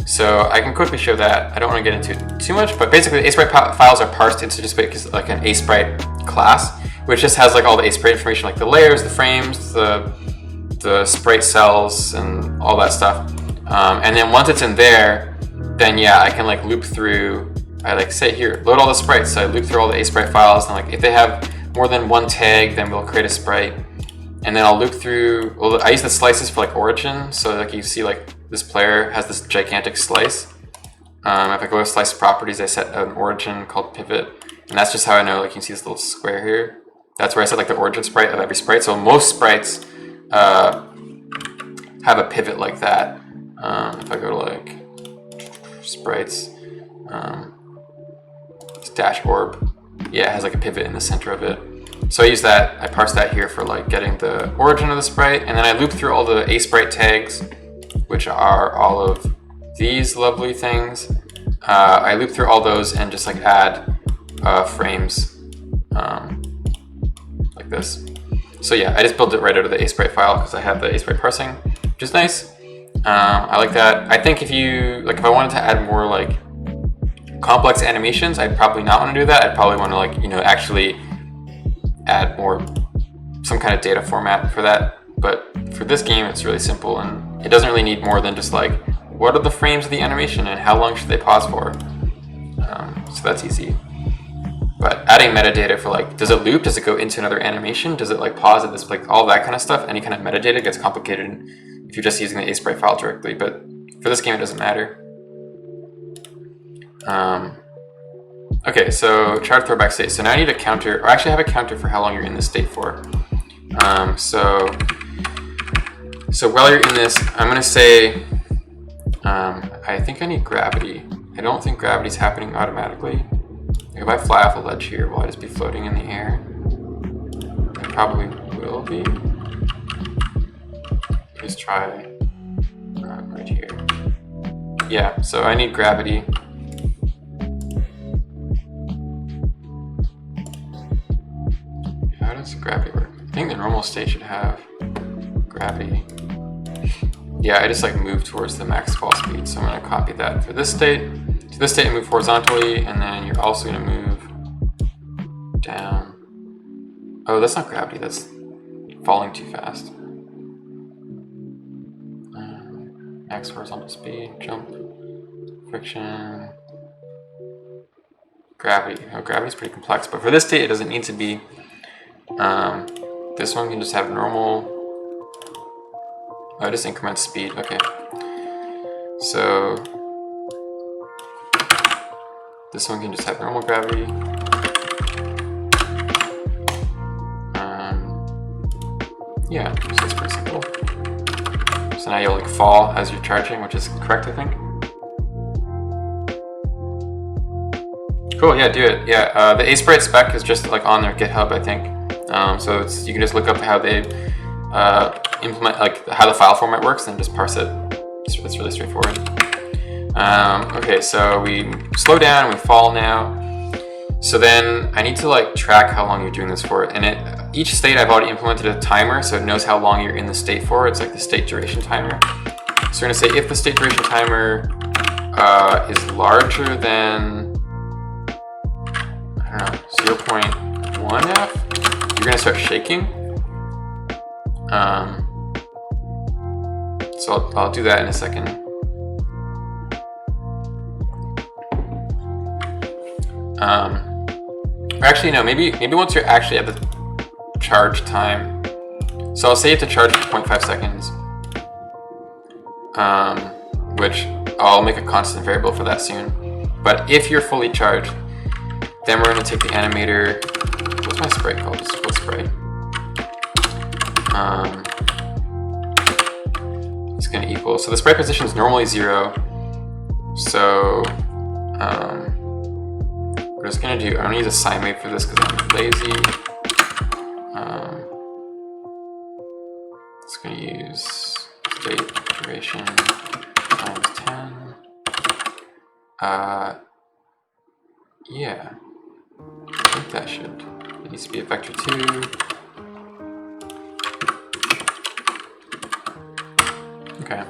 So I can quickly show that. I don't want to get into it too much, but basically A sprite files are parsed into just like an A sprite class, which just has like all the A sprite information, like the layers, the frames, the sprite cells, and all that stuff. And then once it's in there, then yeah, I can like loop through. I like say here, load all the sprites. So I loop through all the A sprite files, and like if they have more than one tag, then we'll create a sprite. And then I'll loop through, well, I use the slices for like origin. So like you see like this player has this gigantic slice. If I go to slice properties, I set an origin called pivot. And that's just how I know, like you can see this little square here. That's where I set like the origin sprite of every sprite. So most sprites have a pivot like that. If I go to like sprites, dash orb, yeah, it has like a pivot in the center of it. So I use that, I parse that here for like getting the origin of the sprite, and then I loop through all the A sprite tags, which are all of these lovely things. I loop through all those and just like add frames like this. So yeah, I just built it right out of the A sprite file because I have the A sprite parsing, which is nice. I like that. I think if you, like if I wanted to add more like complex animations, I'd probably not want to do that. I'd probably want to like, you know, actually add more, some kind of data format for that. But for this game, it's really simple, and it doesn't really need more than just like, what are the frames of the animation and how long should they pause for? So that's easy. But adding metadata for like, does it loop? Does it go into another animation? Does it like pause at this, like all that kind of stuff? Any kind of metadata gets complicated if you're just using the A sprite file directly. But for this game, it doesn't matter. Okay, so try to throw back state. So now I need a counter, or actually I have a counter for how long you're in this state for. So while you're in this, I'm gonna say, I think I need gravity. I don't think gravity's happening automatically. If I fly off a ledge here, will I just be floating in the air? I probably will be. Just try right here. Yeah, so I need gravity. How does gravity work? I think the normal state should have gravity. Yeah, I just like move towards the max fall speed, so I'm gonna copy that for this state. To this state, and move horizontally, and then you're also gonna move down. Oh, that's not gravity, that's falling too fast. Max horizontal speed, jump, friction, gravity. Oh, gravity's pretty complex, but for this state, it doesn't need to be. This one can just have normal. Oh, it just increments speed. Okay. So this one can just have normal gravity. Yeah, so it's pretty simple. So now you'll like fall as you're charging, which is correct, I think. Cool, yeah, do it. Yeah, the Sprite spec is just like on their GitHub, I think. So you can just look up how they implement, like how the file format works, and just parse it. It's really straightforward. Okay, so we slow down, we fall now. So then I need to like track how long you're doing this for, and each state I've already implemented a timer, so it knows how long you're in the state for. It's like the state duration timer. So we're gonna say if the state duration timer is larger than, I don't know, 0.1f, you're gonna start shaking. So I'll do that in a second. Actually, no, maybe once you're actually at the charge time. So I'll say you have to charge for 0.5 seconds, which I'll make a constant variable for that soon. But if you're fully charged, then we're going to take the animator. What's my sprite called? Just split sprite. It's going to equal. So the sprite position is normally 0. So we're just going to do. I'm going to use a sine wave for this because I'm lazy. It's going to use state duration times 10. Yeah. I think that should. It needs to be a vector 2. Okay.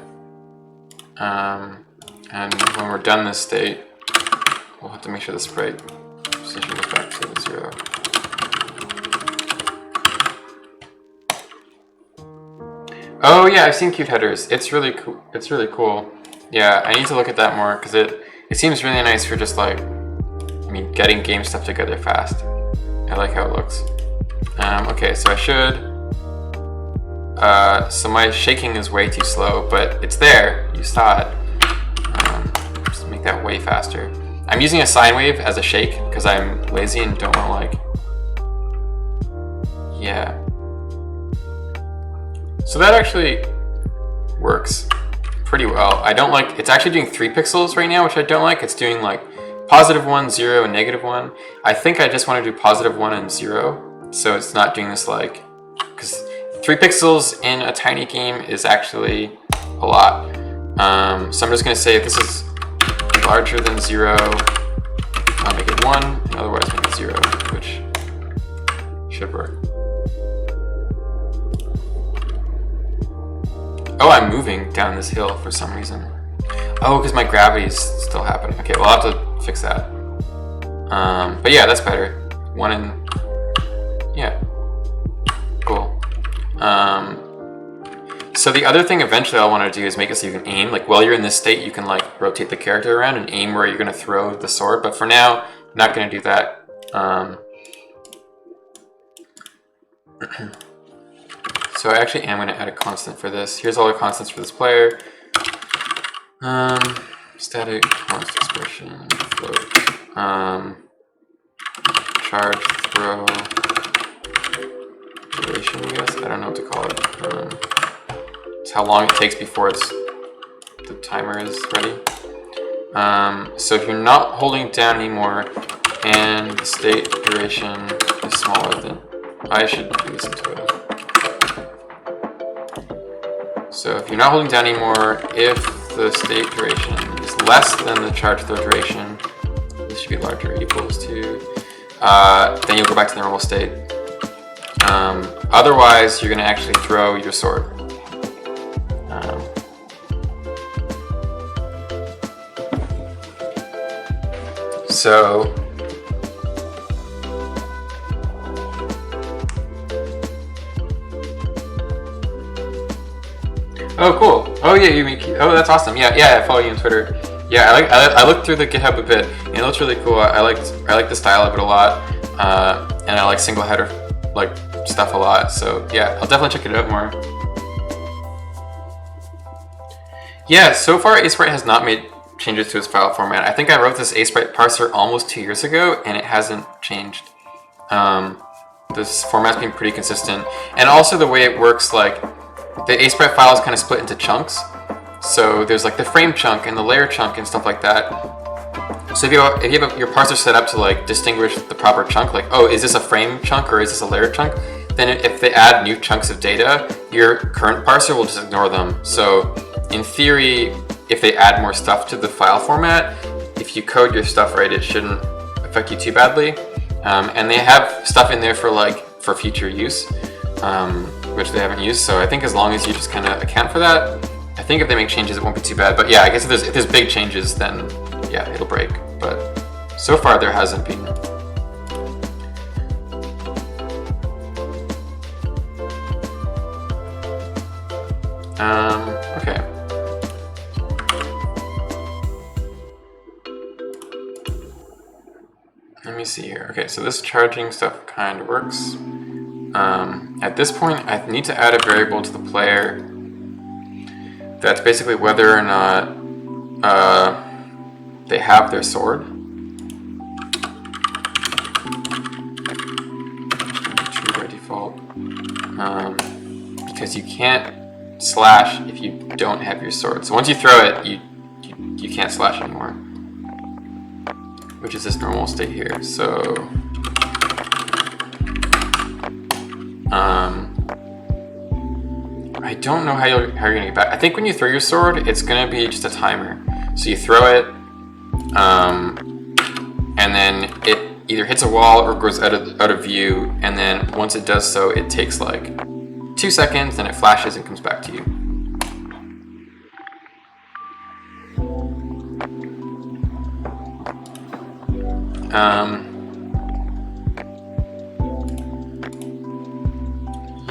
And when we're done this state, we'll have to make sure the sprite position goes back to 0. Oh yeah, I've seen cute headers. It's really cool. It's really cool. Yeah, I need to look at that more because it seems really nice for just like, I mean, getting game stuff together fast. I like how it looks. Okay, so I should. So my shaking is way too slow, but it's there. You saw it. Just make that way faster. I'm using a sine wave as a shake because I'm lazy and don't want to like. Yeah. So that actually works pretty well. I don't like, it's actually doing 3 pixels right now, which I don't like. It's doing like +1, 0, and -1. I think I just want to do +1 and 0. So it's not doing this like, because 3 pixels in a tiny game is actually a lot. So I'm just going to say if this is larger than 0, I'll make it 1, and otherwise make it 0, which should work. Oh, I'm moving down this hill for some reason. Oh, because my gravity is still happening. Okay, well, I'll have to fix that. But yeah, that's better. 1 and... yeah. Cool. So the other thing eventually I'll want to do is make it so you can aim. Like, while you're in this state, you can, like, rotate the character around and aim where you're going to throw the sword. But for now, I'm not going to do that. So I actually am going to add a constant for this. Here's all the constants for this player. Static, const expression, float. charge throw duration, I guess. I don't know what to call it. It's how long it takes before the timer is ready. So if you're not holding down anymore and the state duration is smaller than, I should listen to it. So if you're not holding down anymore, if the state duration is less than the charge throw duration, this should be larger, equals to, then you'll go back to the normal state. Otherwise, you're going to actually throw your sword. So oh, cool. Oh yeah, oh, that's awesome. Yeah, I follow you on Twitter. Yeah, I looked through the GitHub a bit, and it looks really cool. I like the style of it a lot, and I like single header like stuff a lot. So yeah, I'll definitely check it out more. Yeah, so far Asprite has not made changes to its file format. I think I wrote this Asprite parser almost 2 years ago, and it hasn't changed. This format's been pretty consistent, and also the way it works, like the Asprite file is kind of split into chunks. So there's like the frame chunk and the layer chunk and stuff like that. So if you have your parser set up to like distinguish the proper chunk, like, oh, is this a frame chunk or is this a layer chunk? Then if they add new chunks of data, your current parser will just ignore them. So in theory, if they add more stuff to the file format, if you code your stuff right, it shouldn't affect you too badly. And they have stuff in there for future use, which they haven't used. So I think as long as you just kind of account for that, I think if they make changes, it won't be too bad. But yeah, I guess if there's big changes, then yeah, it'll break. But so far there hasn't been. Okay. Let me see here. Okay, so this charging stuff kind of works. At this point, I need to add a variable to the player that's basically whether or not they have their sword. True by default. Because you can't slash if you don't have your sword. So once you throw it, you can't slash anymore, which is this normal state here. So I don't know how you're gonna get back. I think when you throw your sword, it's gonna be just a timer. So you throw it, and then it either hits a wall or goes out of view. And then once it does so, it takes like 2 seconds, then it flashes and comes back to you.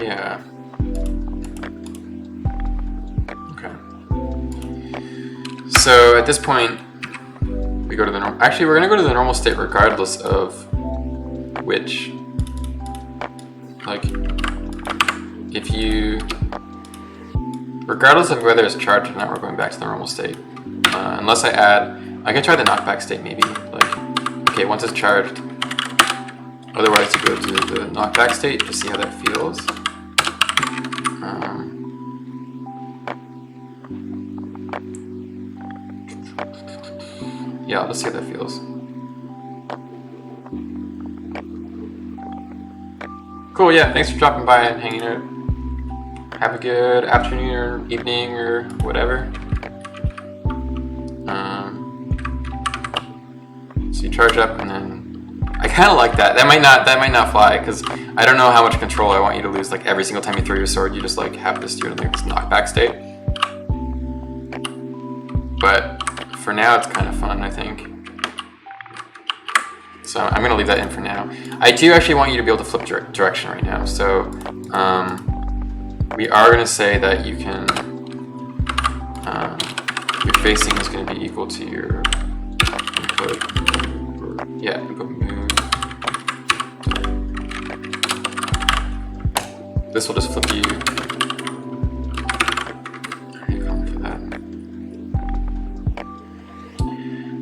Yeah. Okay. So at this point, we go to the normal. Actually, we're gonna go to the normal state regardless of which. Like, if you, regardless of whether it's charged or not, we're going back to the normal state. Unless I can try the knockback state maybe. Like, okay, once it's charged. Otherwise, you go to the knockback state to see how that feels. Yeah, let's see how that feels. Cool, yeah, thanks for dropping by and hanging out. Have a good afternoon or evening or whatever. So you charge up and then I kind of like that. That might not fly because I don't know how much control I want you to lose. Like every single time you throw your sword, you just like have this knockback state. But for now, it's kind of fun, I think. So I'm gonna leave that in for now. I do actually want you to be able to flip direction right now. So we are gonna say that you can. Your facing is gonna be equal to your input. Yeah, input move. This will just flip you.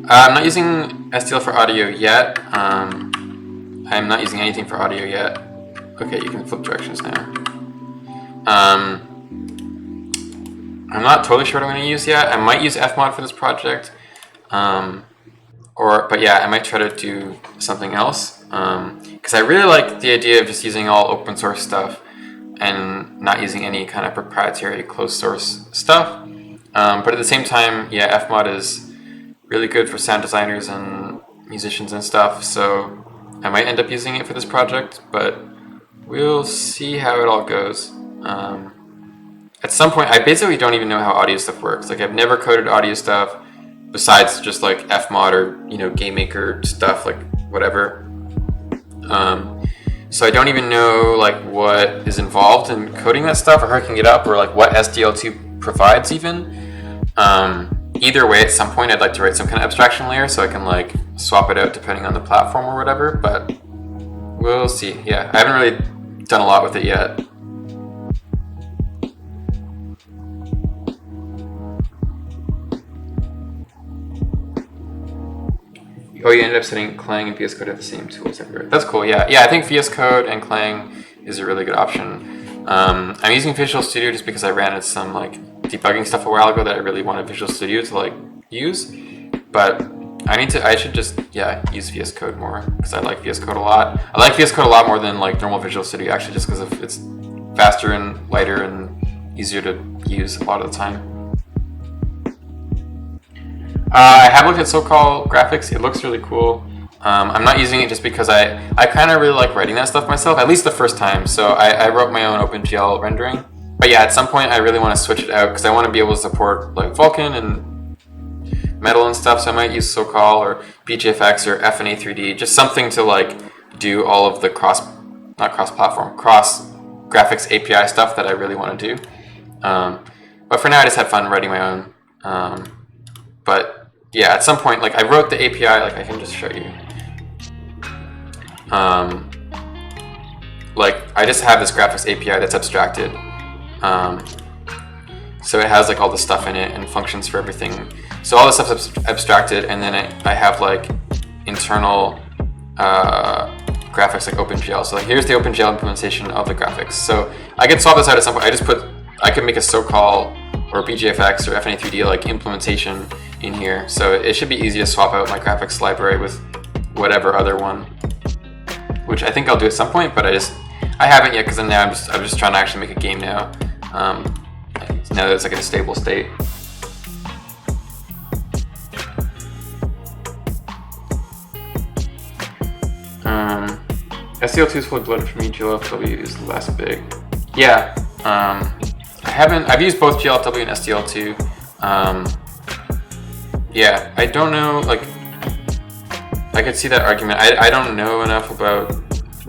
I'm not using STL for audio yet, I'm not using anything for audio yet. Okay, you can flip directions now. I'm not totally sure what I'm going to use yet. I might use Fmod for this project. But yeah, I might try to do something else. Because I really like the idea of just using all open source stuff and not using any kind of proprietary closed source stuff. But at the same time, yeah, Fmod is really good for sound designers and musicians and stuff. So I might end up using it for this project, but we'll see how it all goes. At some point, I basically don't even know how audio stuff works. Like, I've never coded audio stuff besides just like Fmod or GameMaker stuff, like whatever. So I don't even know like what is involved in coding that stuff or hooking it up, or like what SDL2 provides even. Either way, at some point, I'd like to write some kind of abstraction layer so I can like swap it out depending on the platform or whatever. But we'll see. Yeah, I haven't really done a lot with it yet. Oh, you ended up setting Clang and VS Code have the same tools everywhere. That's cool. Yeah, I think VS Code and Clang is a really good option. I'm using Visual Studio just because I ran into some like debugging stuff a while ago that I really wanted Visual Studio to like use. But I should just use VS Code more because I like VS Code a lot. I like VS Code a lot more than like normal Visual Studio actually, just because it's faster and lighter and easier to use a lot of the time. I have looked at so-called graphics. It looks really cool. I'm not using it just because I kind of really like writing that stuff myself, at least the first time. So I wrote my own OpenGL rendering. But yeah, at some point I really want to switch it out because I want to be able to support like Vulkan and Metal and stuff. So I might use SoCal or BGFX or FNA 3D, just something to like do all of the cross graphics API stuff that I really want to do. But for now I just had fun writing my own. But yeah, at some point, like I wrote the API, like I can just show you. Like I just have this graphics API that's abstracted. So it has like all the stuff in it and functions for everything. So all this stuff's abstracted, and then I have like internal graphics like OpenGL. So like here's the OpenGL implementation of the graphics. So I can solve this out at some point. I can make a SoCal or BGFX or FNA3D like implementation in here, so it should be easy to swap out my graphics library with whatever other one, which I think I'll do at some point, but I haven't yet because now I'm just trying to actually make a game now. Now that it's like in a stable state. SDL2 is fully bloated for me. GLFW is less big. Yeah. I've used both GLFW and SDL2. Yeah, I don't know, like, I could see that argument. I don't know enough about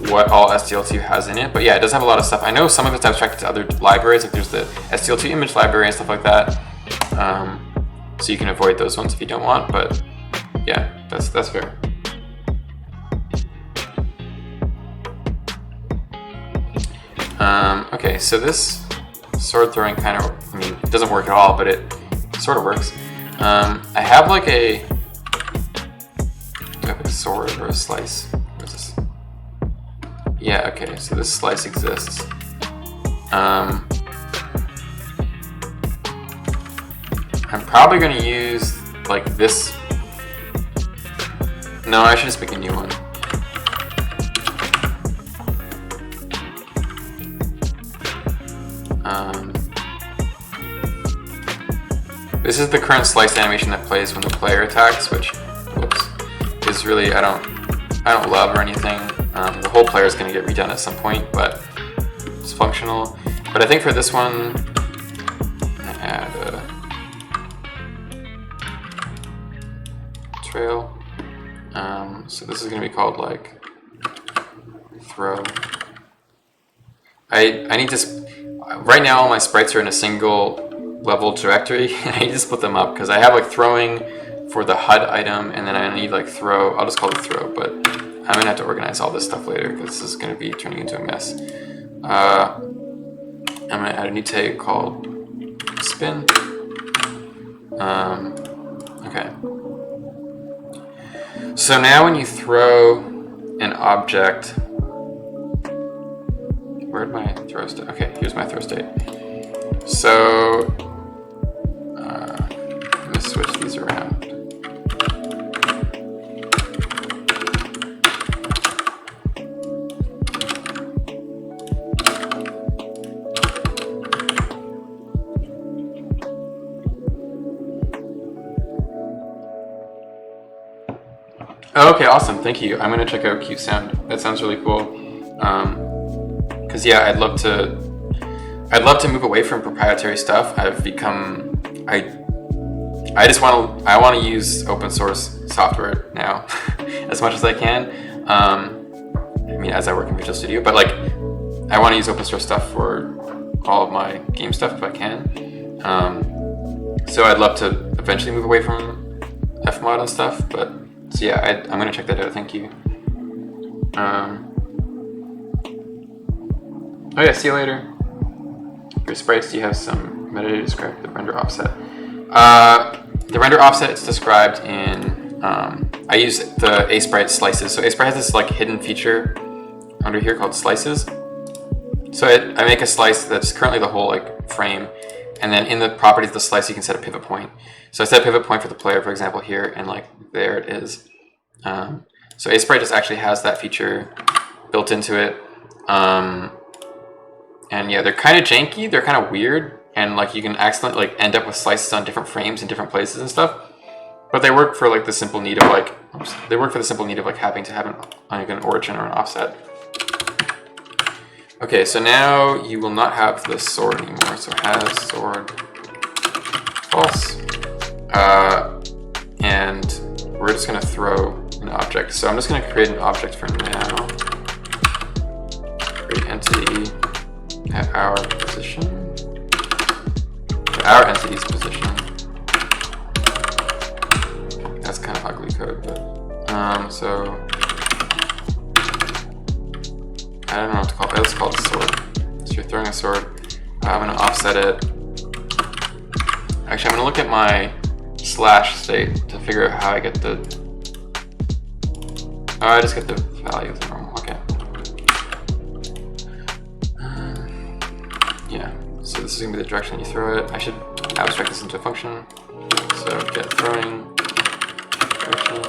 what all SDL2 has in it, but yeah, it does have a lot of stuff. I know some of it's abstracted to other libraries, like there's the SDL2 image library and stuff like that. So you can avoid those ones if you don't want, but yeah, that's fair. Okay, so this sword throwing kind of, it doesn't work at all, but it sort of works. I have like do I have a sword or a slice? What is this? Yeah, okay, so this slice exists. I'm probably going to use like this. No, I should just make a new one. This is the current slice animation that plays when the player attacks, which, whoops, is really I don't love or anything. The whole player is going to get redone at some point, but it's functional. But I think for this one, I'm gonna add a trail. So this is going to be called like throw. I need to. Right now, all my sprites are in a single level directory. I need to split them up because I have like throwing for the HUD item, and then I need like throw. I'll just call it throw, but I'm gonna have to organize all this stuff later because this is gonna be turning into a mess. I'm gonna add a new tag called spin. Okay. So now when you throw an object. Where'd my throw state? Okay, here's my throw state. So let me switch these around. Okay, awesome. Thank you. I'm gonna check out Cute Sound. That sounds really cool. Cause yeah, I'd love to move away from proprietary stuff. I want to use open source software now as much as I can. I mean, as I work in Visual Studio, but like, I want to use open source stuff for all of my game stuff if I can. So I'd love to eventually move away from Fmod and stuff, but so yeah, I'm gonna check that out. Thank you. Oh yeah, see you later. Your sprites, do you have some metadata to describe the render offset? The render offset is described in, I use the asprite slices. So asprite has this like hidden feature under here called slices. So I make a slice that's currently the whole like frame, and then in the properties of the slice you can set a pivot point. So I set a pivot point for the player, for example, here, and like there it is. So asprite just actually has that feature built into it. And yeah, they're kind of janky, they're kind of weird, and like you can accidentally like end up with slices on different frames in different places and stuff. But they work for like the simple need of like, having to have an origin or an offset. Okay, so now you will not have the sword anymore. So has sword false, and we're just gonna throw an object. So I'm just gonna create an object for now. Create entity at our position, our entity's position. That's kind of ugly code, but so I don't know what to call it. Let's call it a sword. So you're throwing a sword. I'm going to offset it. Actually, I'm going to look at my slash state to figure out how I get the. Oh, I just get the value of the normal. Okay. Yeah. So this is going to be the direction you throw it. I should abstract this into a function. So get throwing direction.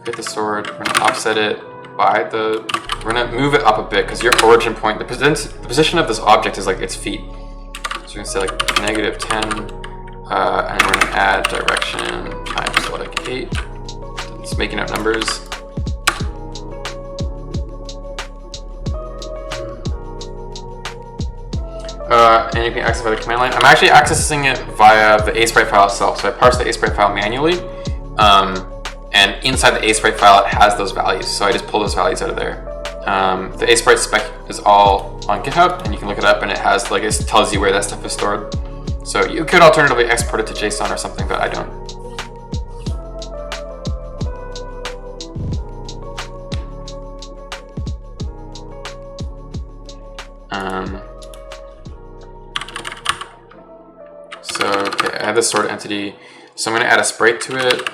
Create the sword. We're going to offset it by the. We're going to move it up a bit because your origin point, the position of this object is like its feet. So we're going to say like -10, and we're going to add direction times like 8. It's making up numbers. And you can access it by the command line. I'm actually accessing it via the asprite file itself. So I parse the asprite file manually, and inside the asprite file it has those values. So I just pull those values out of there. The asprite spec is all on GitHub, and you can look it up, and it has like, it tells you where that stuff is stored. So you could alternatively export it to JSON or something, but I don't. So okay, I have this sort entity, so I'm going to add a sprite to it.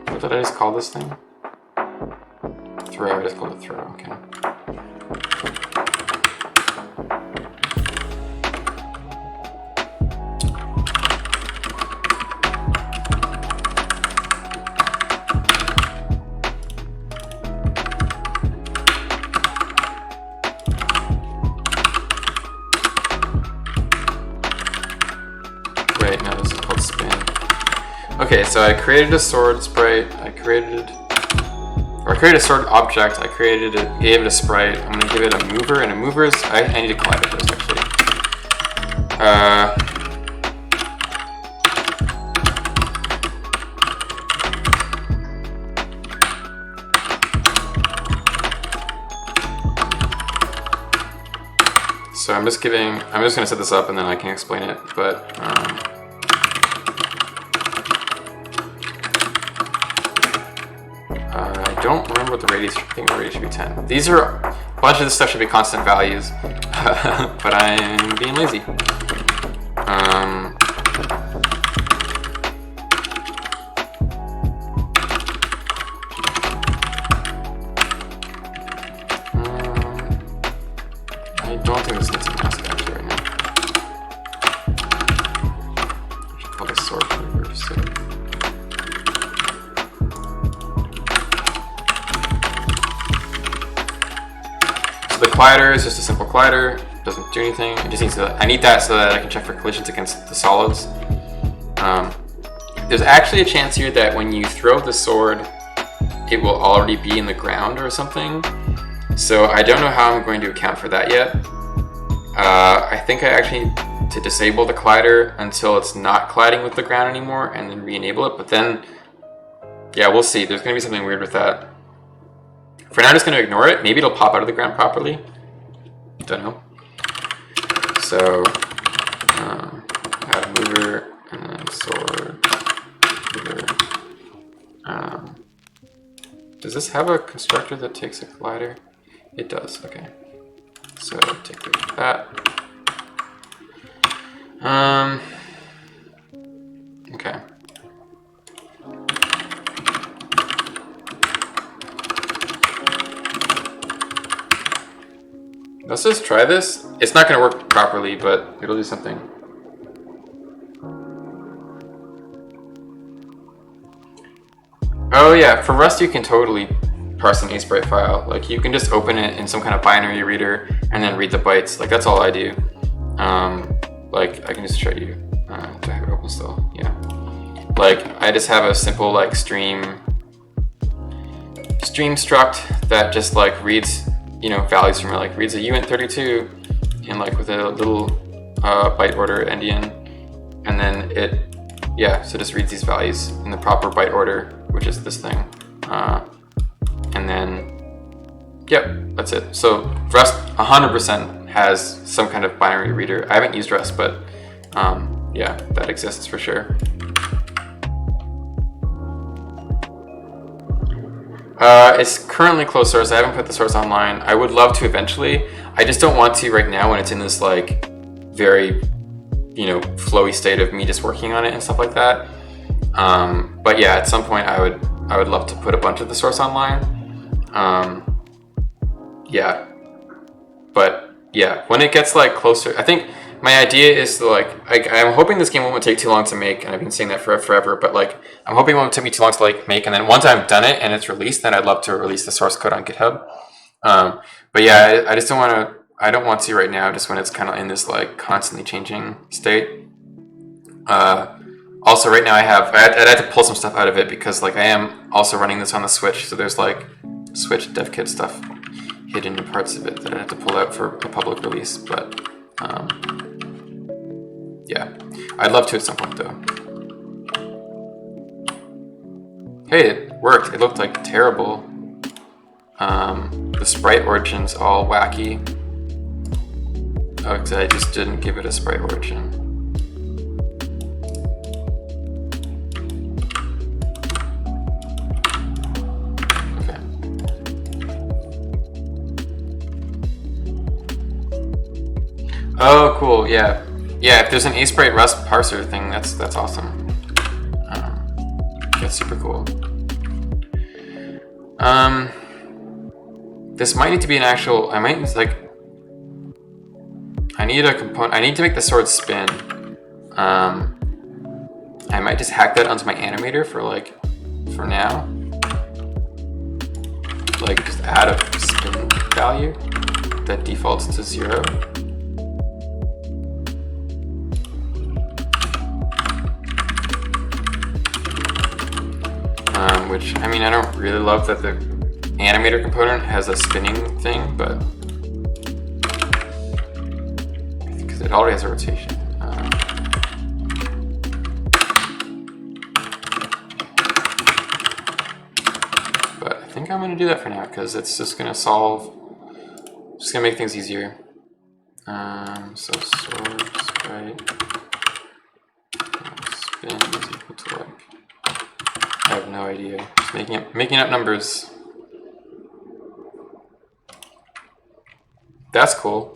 What did I just call this thing? Throw, I just called it throw, okay. Wait, no, this is called spin. Okay, so I created a sword sprite, I created a sword object, I created it, gave it a sprite, I'm gonna give it a mover, and a mover is, I need to collide with this actually. So I'm just gonna set this up and then I can explain it, but I don't remember what the radius. I think the radius should be 10. These are a bunch of this stuff should be constant values, but I'm being lazy. I don't think this needs a mask actually right now. I should call this sword reverse. So the collider is just a simple collider. Doesn't do anything. It just needs to. I need that so that I can check for collisions against the solids. There's actually a chance here that when you throw the sword, it will already be in the ground or something. So I don't know how I'm going to account for that yet. I think I actually need to disable the collider until it's not colliding with the ground anymore and then re-enable it. But then, yeah, we'll see. There's going to be something weird with that. For now, I'm just going to ignore it. Maybe it'll pop out of the ground properly. Don't know. So, add mover and then sword. Mover. Does this have a constructor that takes a collider? It does, okay. So take that. Okay. Let's just try this. It's not going to work properly, but it'll do something. Oh yeah, for Rust you can totally parse an ASprite file. Like you can just open it in some kind of binary reader and then read the bytes. Like that's all I do. Like I can just show you. Do I have it open still? Yeah. Like I just have a simple like stream struct that just like reads, you know, values from it. Like reads a uint32 and like with a little byte order endian, and then it, yeah, so just reads these values in the proper byte order, which is this thing. And then, yep, that's it. So Rust 100% has some kind of binary reader. I haven't used Rust, but yeah, that exists for sure. It's currently closed source. I haven't put the source online. I would love to eventually. I just don't want to right now when it's in this like very, you know, flowy state of me just working on it and stuff like that. But yeah, at some point I would love to put a bunch of the source online. Yeah, but yeah, when it gets like closer, I think my idea is to like, I'm hoping this game won't take too long to make, and I've been saying that for forever, but like, I'm hoping it won't take me too long to like make, and then once I've done it and it's released, then I'd love to release the source code on GitHub. But yeah, I just don't want to, I don't want to right now, just when it's kind of in this like constantly changing state. Also right now I'd have to pull some stuff out of it because like I am also running this on the Switch, so there's like Switch dev kit stuff hidden in parts of it that I have to pull out for a public release, but yeah, I'd love to at some point though. Hey, it worked. It looked like terrible. The sprite origin's all wacky. Oh, because I just didn't give it a sprite origin. Okay. Oh, cool. Yeah. Yeah, if there's an ASprite Rust parser thing, that's awesome. That's super cool. This might need to be an actual, I need a component, I need to make the sword spin. I might just hack that onto my animator for now. Like just add a spin value that defaults to 0. Which, I mean, I don't really love that the animator component has a spinning thing, but because it already has a rotation. But I think I'm going to do that for now because it's just going to make things easier. So sword sprite spin is equal to like, I have no idea. Just making up numbers. That's cool.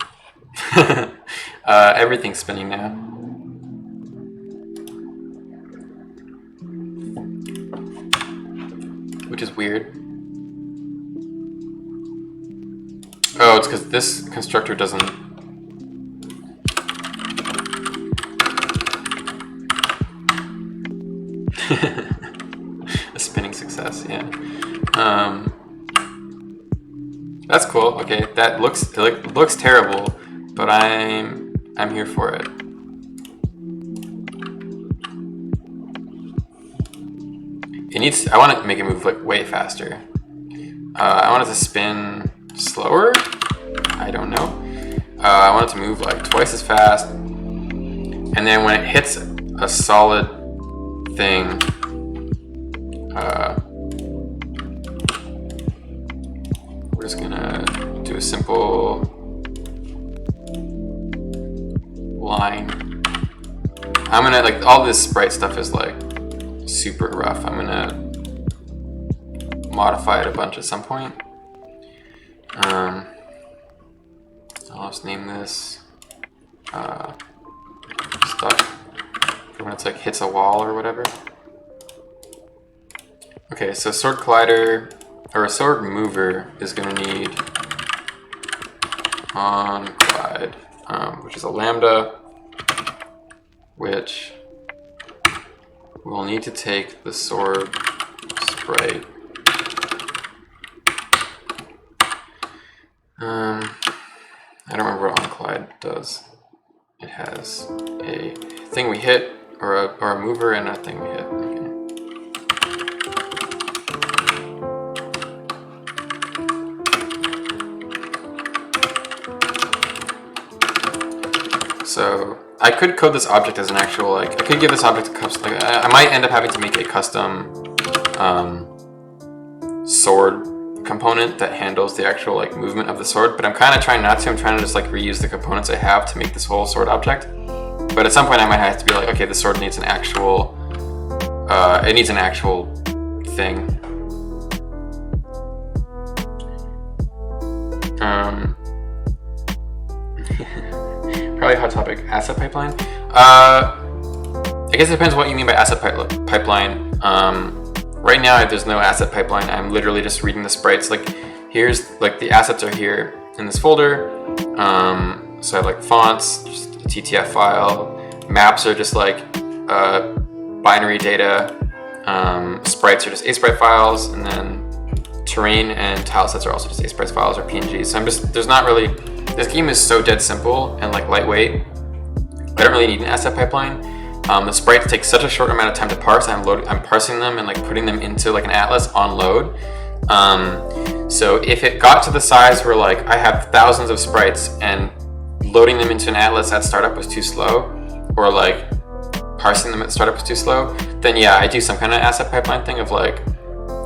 Everything's spinning now. Which is weird. Oh, it's because this constructor doesn't... A spinning success, yeah. That's cool. Okay, that looks terrible, but I'm here for it. I want to make it move like way faster. I want it to spin slower. I don't know. I want it to move like twice as fast, and then when it hits a solid thing, we're just gonna do a simple line. I'm gonna like all this sprite stuff is like super rough. I'm gonna modify it a bunch at some point. I'll just name this stuck for when it's like hits a wall or whatever. Okay, so sword collider or a sword mover is gonna need on collide, which is a lambda, which we'll need to take the sword sprite. I don't remember what onCollide does. It has a thing we hit, or a mover, and a thing we hit. Okay. So I could code this object as an actual, like, I could give this object a custom, like, I might end up having to make a custom sword component that handles the actual like movement of the sword, but I'm kind of trying not to. I'm trying to just like reuse the components I have to make this whole sword object. But at some point I might have to be like, okay, the sword needs an actual, it needs an actual thing. Probably a hot topic, asset pipeline. I guess it depends what you mean by asset pipeline. Right now, there's no asset pipeline. I'm literally just reading the sprites. Like, here's like the assets are here in this folder. So I have like fonts, just a TTF file. Maps are just like binary data. Sprites are just ASprite files, and then terrain and tile sets are also just ASprite files or PNGs. So there's not really. This game is so dead simple and like lightweight. I don't really need an asset pipeline. The sprites take such a short amount of time to parse. I'm parsing them and like putting them into like an atlas on load. So if it got to the size where like I have thousands of sprites and loading them into an atlas at startup was too slow, or like parsing them at startup was too slow, then yeah, I do some kind of asset pipeline thing of like,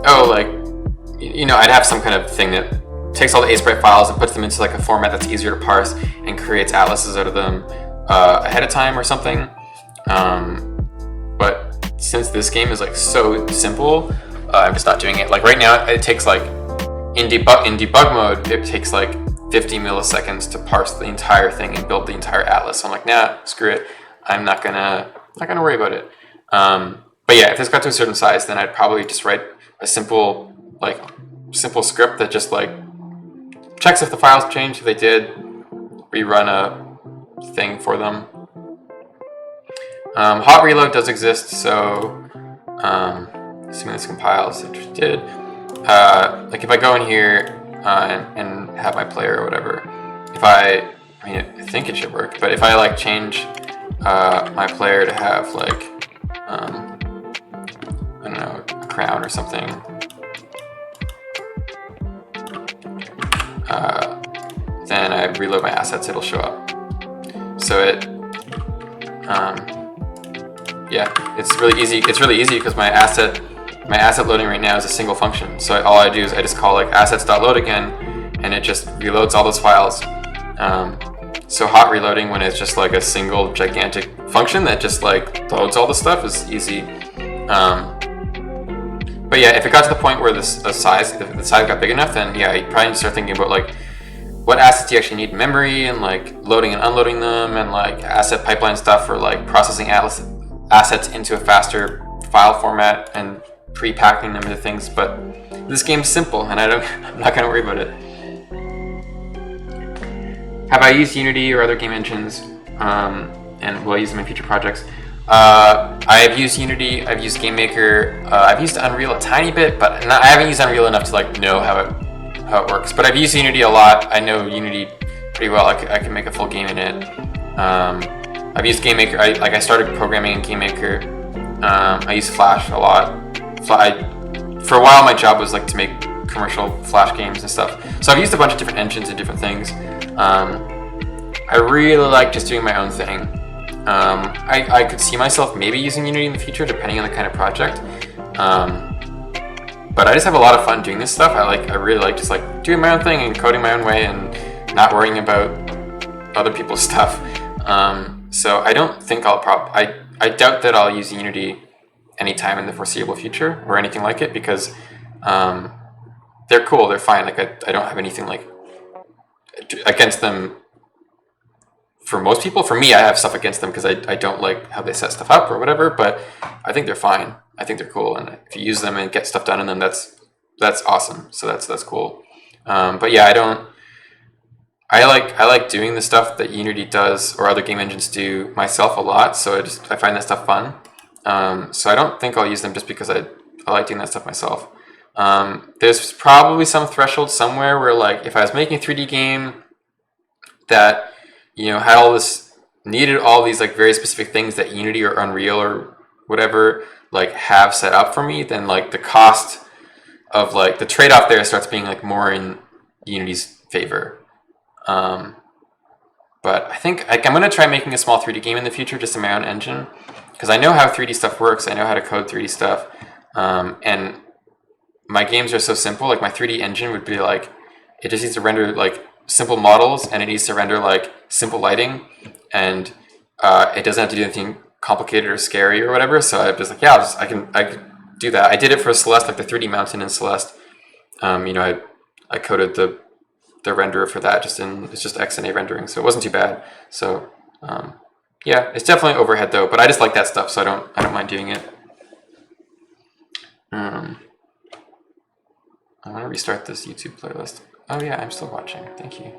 oh, like, you know, I'd have some kind of thing that takes all the ASprite files and puts them into like a format that's easier to parse and creates atlases out of them ahead of time or something. But since this game is like so simple, I'm just not doing it. Like right now, it takes like in debug mode, it takes like 50 milliseconds to parse the entire thing and build the entire atlas. So I'm like, nah, screw it. I'm not gonna worry about it. But yeah, if this got to a certain size, then I'd probably just write a simple script that just like checks if the files changed. If they did, rerun a thing for them. Hot reload does exist, so assuming this compiles, it did. Like if I go in here and have my player or whatever, I think it should work, but if I like change my player to have like, I don't know, a crown or something, then I reload my assets, it'll show up. So yeah, it's really easy. It's really easy because my asset loading right now is a single function. So all I do is I just call like assets.load again, and it just reloads all those files. So hot reloading, when it's just like a single gigantic function that just like loads all the stuff, is easy. But yeah, if it got to the point where the size got big enough, then yeah, you probably need to start thinking about like what assets you actually need in memory, and like loading and unloading them, and like asset pipeline stuff for like processing assets into a faster file format and pre-packing them into things. But this game's simple, and I'm not gonna worry about it. Have I used Unity or other game engines? And will I use them in future projects? I have used Unity. I've used GameMaker. I've used Unreal a tiny bit, but I haven't used Unreal enough to like know how it works. But I've used Unity a lot. I know Unity pretty well. I can make a full game in it. I've used GameMaker. I started programming in GameMaker. I use Flash a lot. For a while, my job was like to make commercial Flash games and stuff. So I've used a bunch of different engines and different things. I really like just doing my own thing. I could see myself maybe using Unity in the future, depending on the kind of project. But I just have a lot of fun doing this stuff. I really like just like doing my own thing and coding my own way and not worrying about other people's stuff. So I don't think I doubt that I'll use Unity anytime in the foreseeable future or anything like it, because they're cool, they're fine. Like I don't have anything like against them. For most people, for me, I have stuff against them because I don't like how they set stuff up or whatever, but I think they're fine. I think they're cool, and if you use them and get stuff done in them, that's awesome. So that's cool. But yeah, I like doing the stuff that Unity does or other game engines do myself a lot. So I find that stuff fun. So I don't think I'll use them just because I like doing that stuff myself. There's probably some threshold somewhere where like if I was making a 3D game that had needed all these like very specific things that Unity or Unreal or whatever like have set up for me, then like the cost of like the trade-off there starts being like more in Unity's favor. But I think I'm gonna try making a small 3D game in the future just in my own engine, because I know how 3D stuff works. I know how to code 3D stuff, and my games are so simple. Like my 3D engine would be like, it just needs to render like simple models, and it needs to render like simple lighting, and it doesn't have to do anything complicated or scary or whatever. So I was like, yeah, I can do that. I did it for Celeste, like the 3D mountain in Celeste. I coded the renderer for that. It's just XNA rendering, so it wasn't too bad. So yeah, it's definitely overhead though, but I just like that stuff, so I don't mind doing it. I want to restart this YouTube playlist. Oh yeah, I'm still watching. Thank you.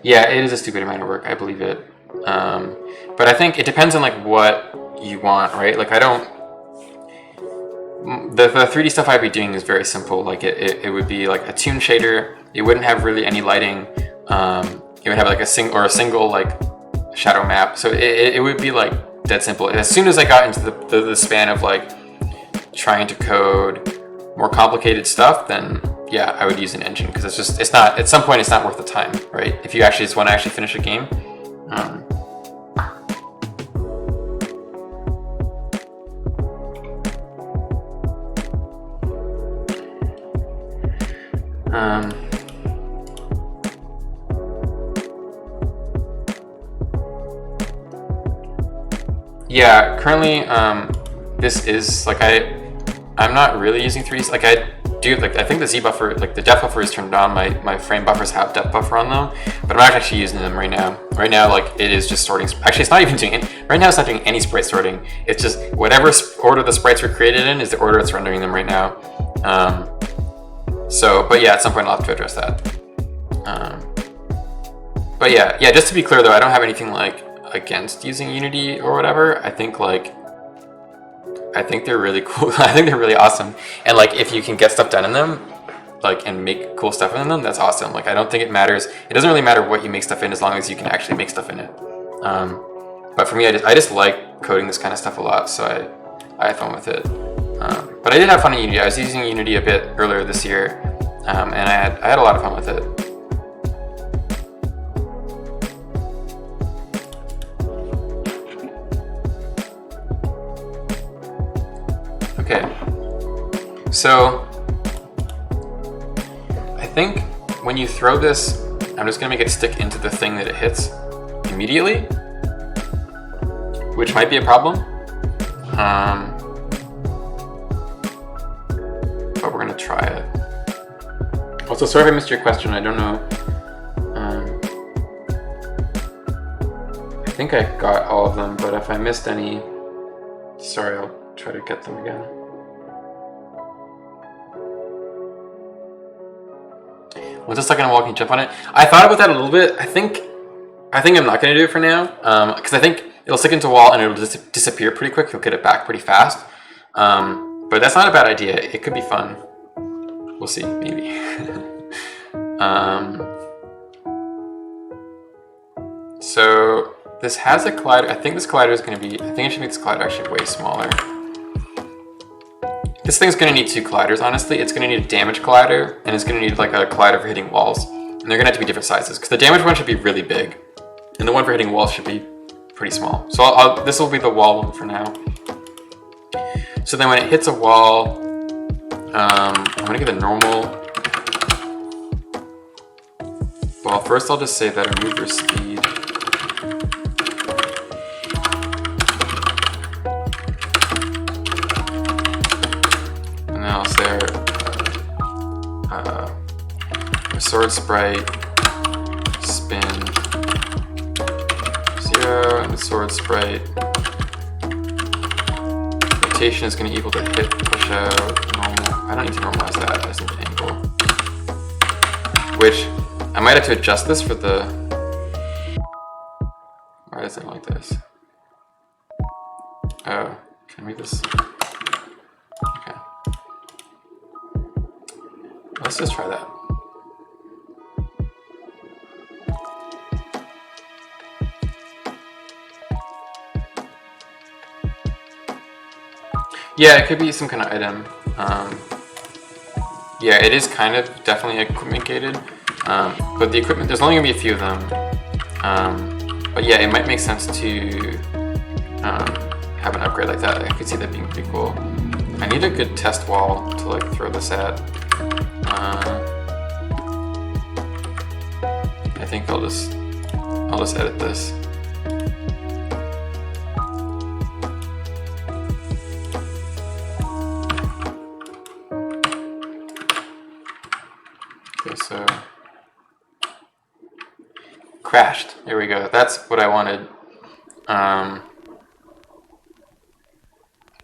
Yeah, it is a stupid amount of work. I believe it. But I think it depends on like what you want, right? Like the 3D stuff I'd be doing is very simple. Like it would be like a toon shader. It wouldn't have really any lighting. It would have like a single like shadow map. So it would be like dead simple. As soon as I got into the span of like trying to code more complicated stuff, then yeah, I would use an engine, because it's not, at some point it's not worth the time, right? If you actually just want to actually finish a game. Yeah, currently this is like I'm not really using 3D. Like I think the Z buffer, like the depth buffer is turned on. My frame buffers have depth buffer on them, but I'm not actually using them right now. Right now, like it is just sorting. Actually, it's not even doing it. Right now, it's not doing any sprite sorting. It's just whatever order the sprites were created in is the order it's rendering them right now. But yeah, at some point I'll have to address that. But yeah, just to be clear though, I don't have anything like against using Unity or whatever. I think they're really cool. I think they're really awesome. And like if you can get stuff done in them, like and make cool stuff in them, that's awesome. Like I don't think it matters. It doesn't really matter what you make stuff in as long as you can actually make stuff in it. But for me, I just like coding this kind of stuff a lot, so I had fun with it. But I did have fun in Unity. I was using Unity a bit earlier this year, and I had a lot of fun with it. Okay, so I think when you throw this, I'm just gonna make it stick into the thing that it hits immediately, which might be a problem. to try it. Also, sorry if I missed your question. I don't know. I think I got all of them, but if I missed any, sorry, I'll try to get them again. Once a second, I'm walking, jump on it. I thought about that a little bit. I think I'm not going to do it for now, because I think it'll stick into a wall and it'll just disappear pretty quick. You'll get it back pretty fast. But that's not a bad idea. It could be fun. We'll see, maybe. So this has a collider. I think this collider is going to be, I think I should make this collider actually way smaller. This thing's going to need 2 colliders, honestly. It's going to need a damage collider, and it's going to need like a collider for hitting walls. And they're going to have to be different sizes, because the damage one should be really big, and the one for hitting walls should be pretty small. So this will be the wall one for now. So then when it hits a wall, I'm going to give it a normal. Well, first I'll just say that our mover speed. I'll say our sword sprite spin 0, and the sword sprite rotation is going to equal to hit, push out, normal. I don't need to normalize that as an angle. Which I might have to adjust this for the. Why is it like this? Oh, can I make this? Okay. Let's just try that. Yeah, it could be some kind of item. Yeah, it is kind of definitely equipment gated, but the equipment, there's only gonna be a few of them. But yeah, it might make sense to have an upgrade like that. I could see that being pretty cool. I need a good test wall to like throw this at. I think I'll just edit this. Okay, so crashed. There we go. That's what I wanted.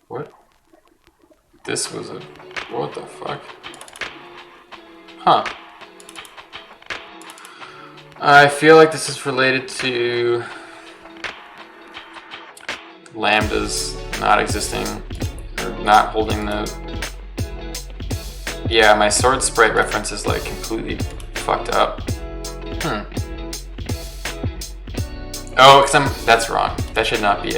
What? This was a, what the fuck? Huh. I feel like this is related to lambdas not existing, or not holding the... Yeah, my sword sprite reference is like completely fucked up. Oh, that's wrong. That should not be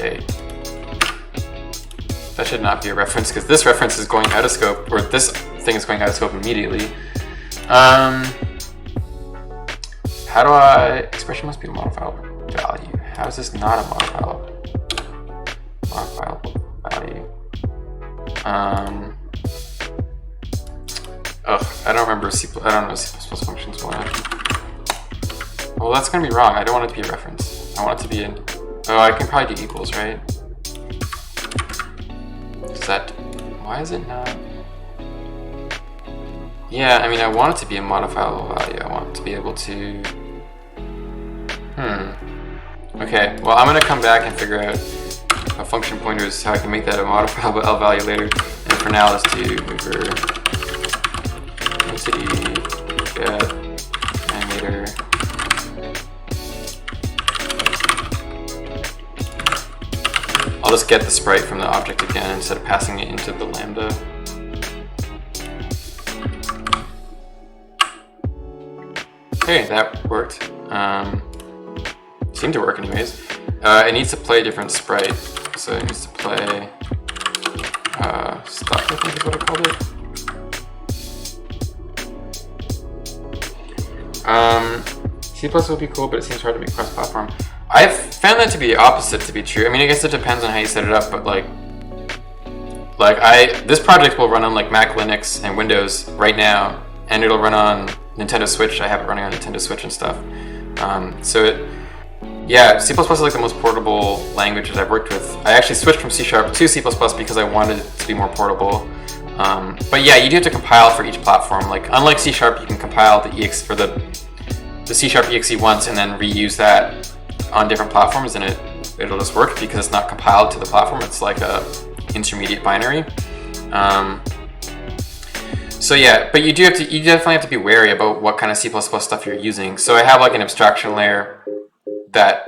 a reference, because this reference is going out of scope, or this thing is going out of scope immediately. How do I... Expression must be a modifiable value. How is this not a modifiable value? Ugh, I don't remember I don't know C++ functions well. Well, that's gonna be wrong. I don't want it to be a reference. I want it to be an... Oh, I can probably do equals, right? Set. Why is it not? Yeah, I mean, I want it to be a modifiable value. I want it to be able to... Okay, well, I'm gonna come back and figure out a function pointers, how I can make that a modifiable value later. And for now, let's do mover entity get animator. I'll just get the sprite from the object again instead of passing it into the lambda. Okay, that worked. Seemed to work anyways. It needs to play a different sprite. So it needs to play stuff, I think is what I called it. C++ would be cool, but it seems hard to make cross-platform. I've found that to be opposite to be true. I mean, I guess it depends on how you set it up, but this project will run on like Mac, Linux, and Windows right now, and it'll run on Nintendo Switch. I have it running on Nintendo Switch and stuff. Yeah, C++ is like the most portable language that I've worked with. I actually switched from C# to C++ because I wanted it to be more portable. But yeah, you do have to compile for each platform. Like unlike C#, you can compile the ex for the C# exe once and then reuse that on different platforms, and it'll just work because it's not compiled to the platform. It's like a intermediate binary. So yeah, but you definitely have to be wary about what kind of C++ stuff you're using. So I have like an abstraction layer that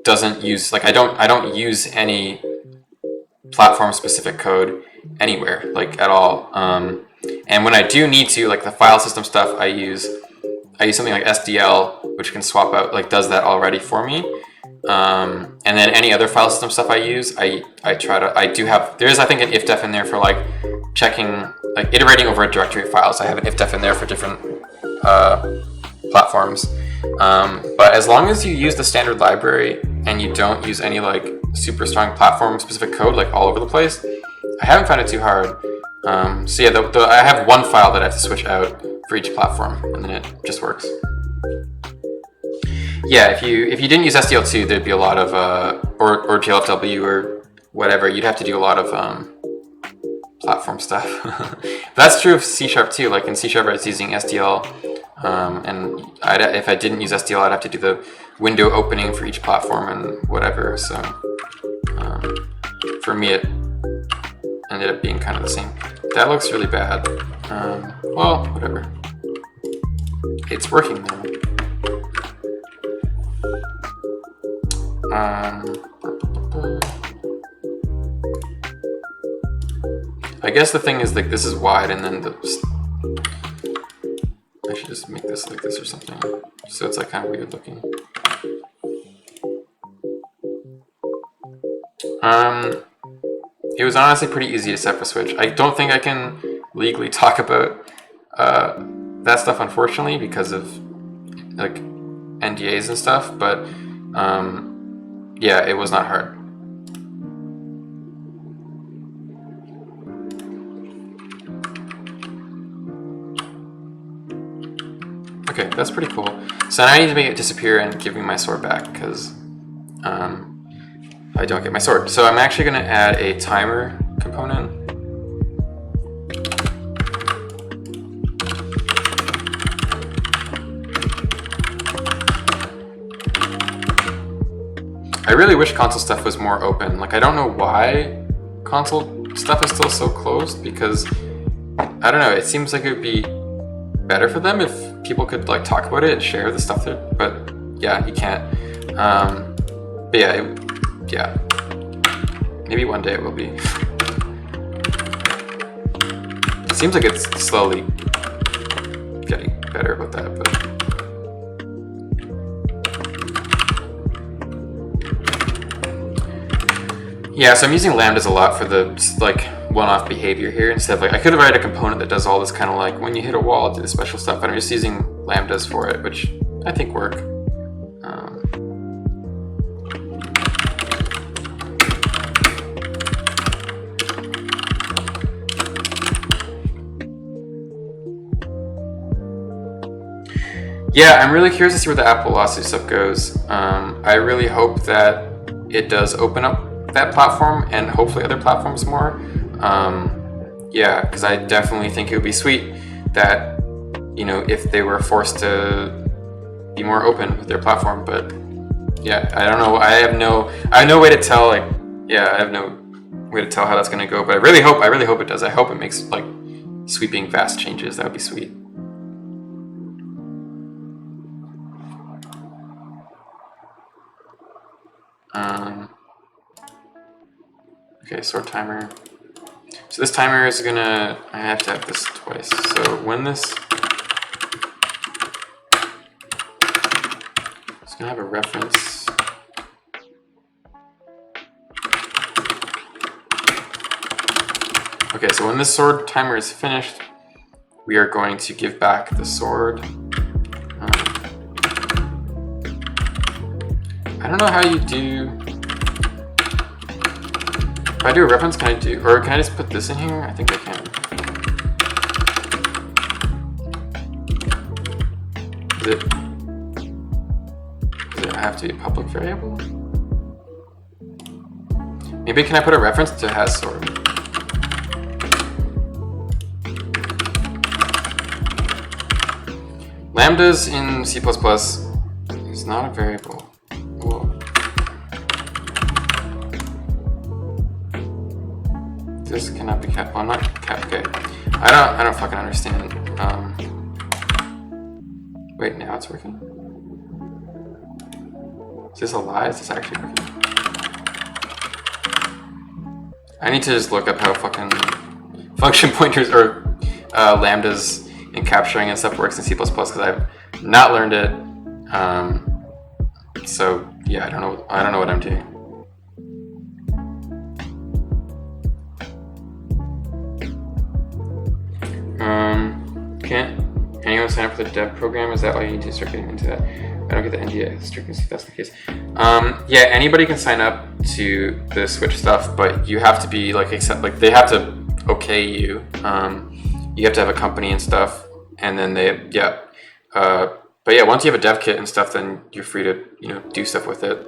doesn't use, like I don't use any platform specific code anywhere, like at all. And when I do need to, like the file system stuff, I use something like SDL, which can swap out, like does that already for me. And then any other file system stuff I use, there is I think an ifdef in there for like checking, like iterating over a directory of files. I have an ifdef in there for different platforms. But as long as you use the standard library and you don't use any like super strong platform specific code like all over the place, I haven't found it too hard. So yeah, I have one file that I have to switch out for each platform, and then it just works. Yeah, if you didn't use SDL2, there'd be a lot of or GLFW or whatever. You'd have to do a lot of platform stuff. But that's true of C# too. Like in C# I was using SDL, and if I didn't use SDL, I'd have to do the window opening for each platform and whatever. So for me, it ended up being kind of the same. That looks really bad. Well, whatever. It's working though. I guess the thing is, like, this is wide, and then I should just make this like this or something, so it's like kind of weird looking. It was honestly pretty easy to set for Switch. I don't think I can legally talk about that stuff, unfortunately, because of like NDAs and stuff, but yeah, it was not hard. Okay, that's pretty cool. So now I need to make it disappear and give me my sword back, because I don't get my sword. So I'm actually going to add a timer component. I really wish console stuff was more open. Like, I don't know why console stuff is still so closed, because I don't know, it seems like it would be better for them if people could like talk about it and share the stuff there, but yeah, you can't. But yeah, maybe one day it will be. It seems like it's slowly getting better about that, but yeah, so I'm using lambdas a lot for the like one-off behavior here instead of like, I could have write a component that does all this kind of like when you hit a wall, do the special stuff, but I'm just using lambdas for it, which I think work. Yeah, I'm really curious to see where the Apple lawsuit stuff goes. I really hope that it does open up that platform and hopefully other platforms more. Yeah, because I definitely think it would be sweet that, you know, if they were forced to be more open with their platform. But yeah, I don't know. I have no way to tell. Like, yeah, I have no way to tell how that's going to go. But I really hope it does. I hope it makes like sweeping, vast changes. That would be sweet. Okay, sort timer. So this timer is gonna, I have to have this twice. So when this, it's gonna have a reference. Okay, so when this sword timer is finished, we are going to give back the sword. I don't know how you do. If I do a reference, can I just put this in here? I think I can. Does it have to be a public variable? Maybe can I put a reference to has sword? Lambdas in C++ is not a variable. Whoa. This cannot be kept. Well, not kept. Okay. I don't fucking understand. Wait, now it's working? Is this a lie? Is this actually working? I need to just look up how fucking function pointers or lambdas and capturing and stuff works in C++ because I've not learned it. So yeah, I don't know what I'm doing. Can't anyone sign up for the dev program? Is that why you need to start getting into that? I don't get the NDA strictly if that's the case. Yeah, anybody can sign up to the Switch stuff, but you have to be like they have to okay you. You have to have a company and stuff, and then but yeah, once you have a dev kit and stuff, then you're free to do stuff with it.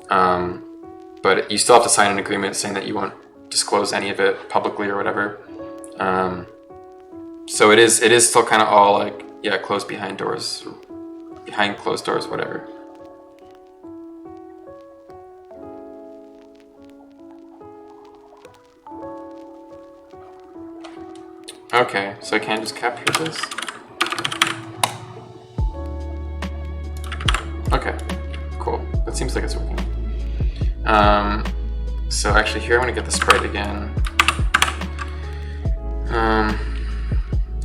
But you still have to sign an agreement saying that you won't disclose any of it publicly or whatever. So it is still kind of all like closed behind doors, behind closed doors, whatever. Okay, so I can't just capture this? Okay, cool. That seems like it's working. So actually here I'm gonna get the sprite again.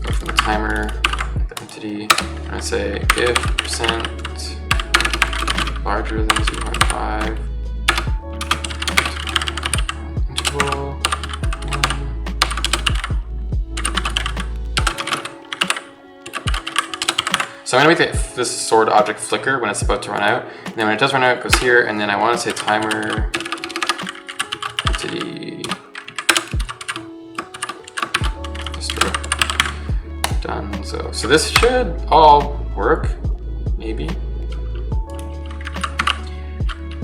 Go from the timer, the entity, I'm gonna say if percent larger than 0.5 interval. So I'm gonna make this sword object flicker when it's about to run out. And then when it does run out, it goes here, and then I want to say timer entity done. So this should all work, maybe.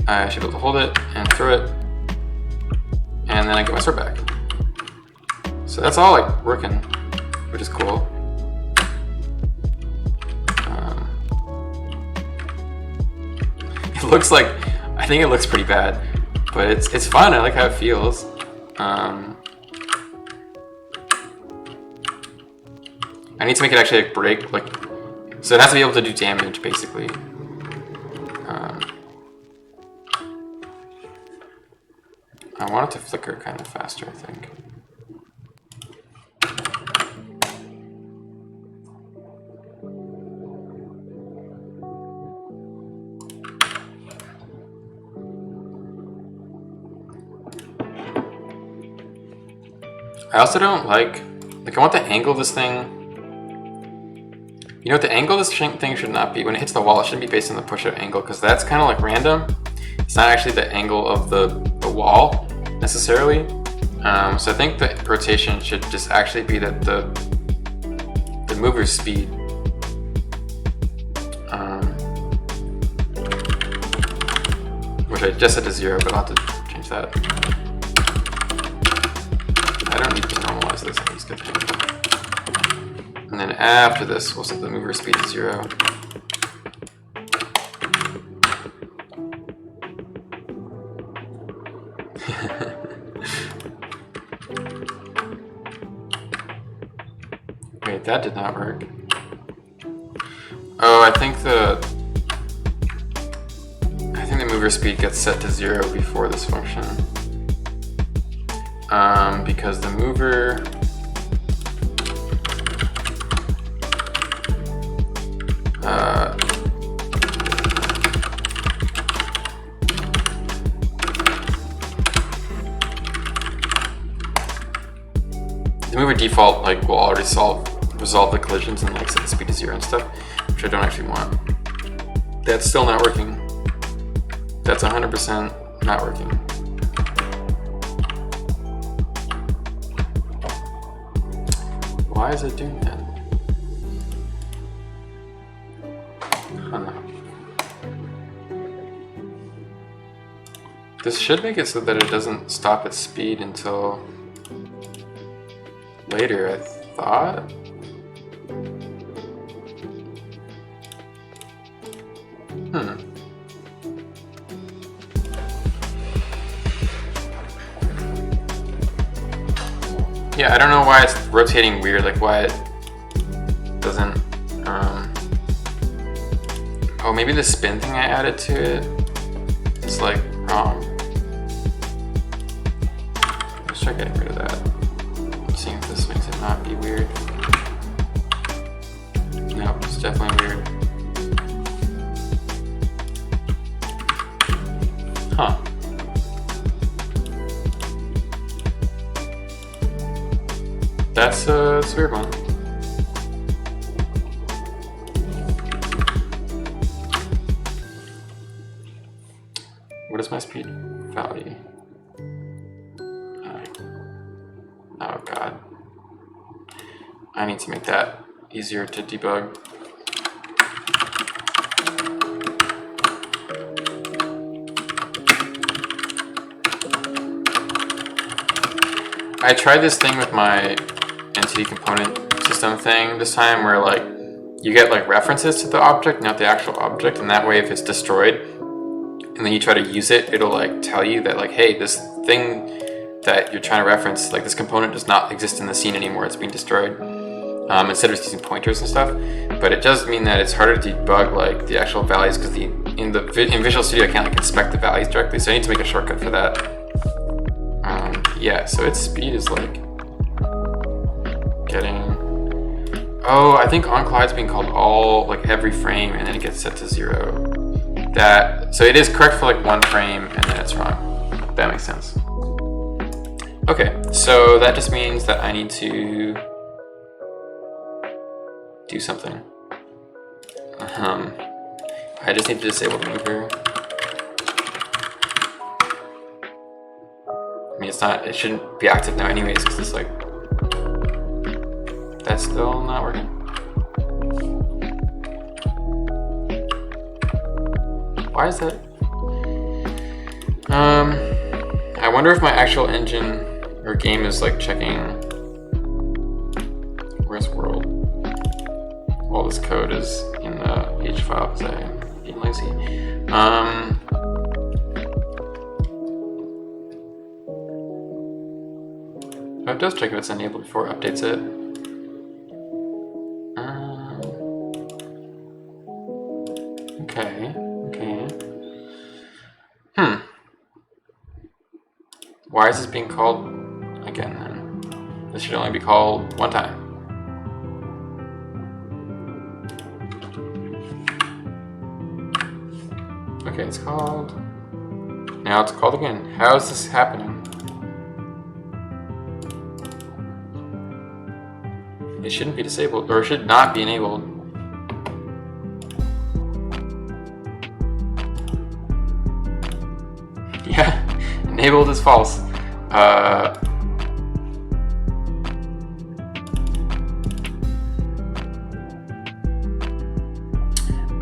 I should be able to hold it and throw it, and then I get my sword back. So that's all like working, which is cool. It looks like, I think it looks pretty bad, but it's fun. I like how it feels. I need to make it actually like break, like, so it has to be able to do damage basically. I want it to flicker kind of faster, I think. I also don't like I want the angle of this thing. You know what the angle of this thing should not be? When it hits the wall, it shouldn't be based on the push-out angle, because that's kind of like random. It's not actually the angle of the wall, necessarily. So I think the rotation should just actually be that the mover's speed. Which I just set to 0, but I'll have to change that. I don't need to normalize this, I just get the angle. And then after this, we'll set the mover speed to 0. Wait, that did not work. Oh, I think the mover speed gets set to 0 before this function. Because the mover default will already resolve the collisions and set the speed to 0 and stuff, which I don't actually want. That's still not working. That's 100% not working. Why is it doing that? Huh. This should make it so that it doesn't stop its speed until later, I thought. Yeah, I don't know why it's rotating weird, like why it doesn't, oh, maybe the spin thing I added to it is like wrong. Let's try getting rid of that. Seeing if this makes it not be weird. No, it's definitely weird. Huh. That's a weird one. What is my speed value? Oh god. I need to make that easier to debug. I tried this thing with my entity component system thing this time where like you get like references to the object, not the actual object, and that way if it's destroyed and then you try to use it, it'll like tell you that like, hey, this thing that you're trying to reference, like this component does not exist in the scene anymore, it's being destroyed, instead of just using pointers and stuff. But it does mean that it's harder to debug like the actual values because in Visual Studio I can't like inspect the values directly, so I need to make a shortcut for that. Yeah, so its speed is like getting, oh, I think onCollid's being called all, like every frame, and then it gets set to 0. So it is correct for like 1 frame and then it's wrong. That makes sense. Okay, so that just means that I need to do something. I just need to disable the mover. I mean, it shouldn't be active now anyways, because it's like, that's still not working. Why is that? I wonder if my actual engine or game is like checking, where's world? All this code is in the page file because I'm being lazy. It does check if it's enabled before it updates it. Okay. Why is this being called again then? This should only be called 1 time. Okay, it's called. Now it's called again. How is this happening? It shouldn't be disabled, or it should not be enabled. Yeah, enabled is false.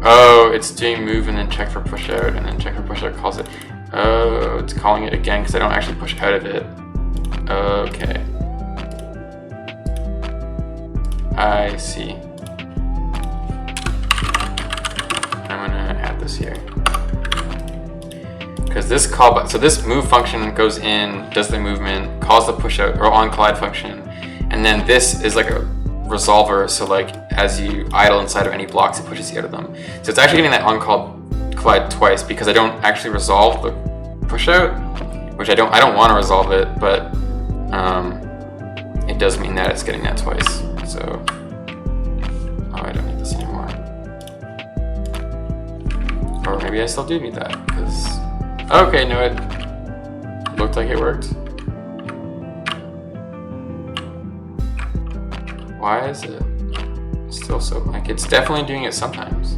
Oh, it's doing move and then check for push out, and then check for push out calls it. Oh, it's calling it again because I don't actually push out of it. Okay. I see. I'm gonna add this here. Because this callback, so this move function goes in, does the movement, calls the push out or onCollid function, and then this is like a resolver, so like as you idle inside of any blocks, it pushes you out of them. So it's actually getting that onCollid twice because I don't actually resolve the push out, which I don't want to resolve it, but it does mean that it's getting that twice. So, oh, I don't need this anymore. Or maybe I still do need that, because, okay, no, it looked like it worked. Why is it still so, like, it's definitely doing it sometimes.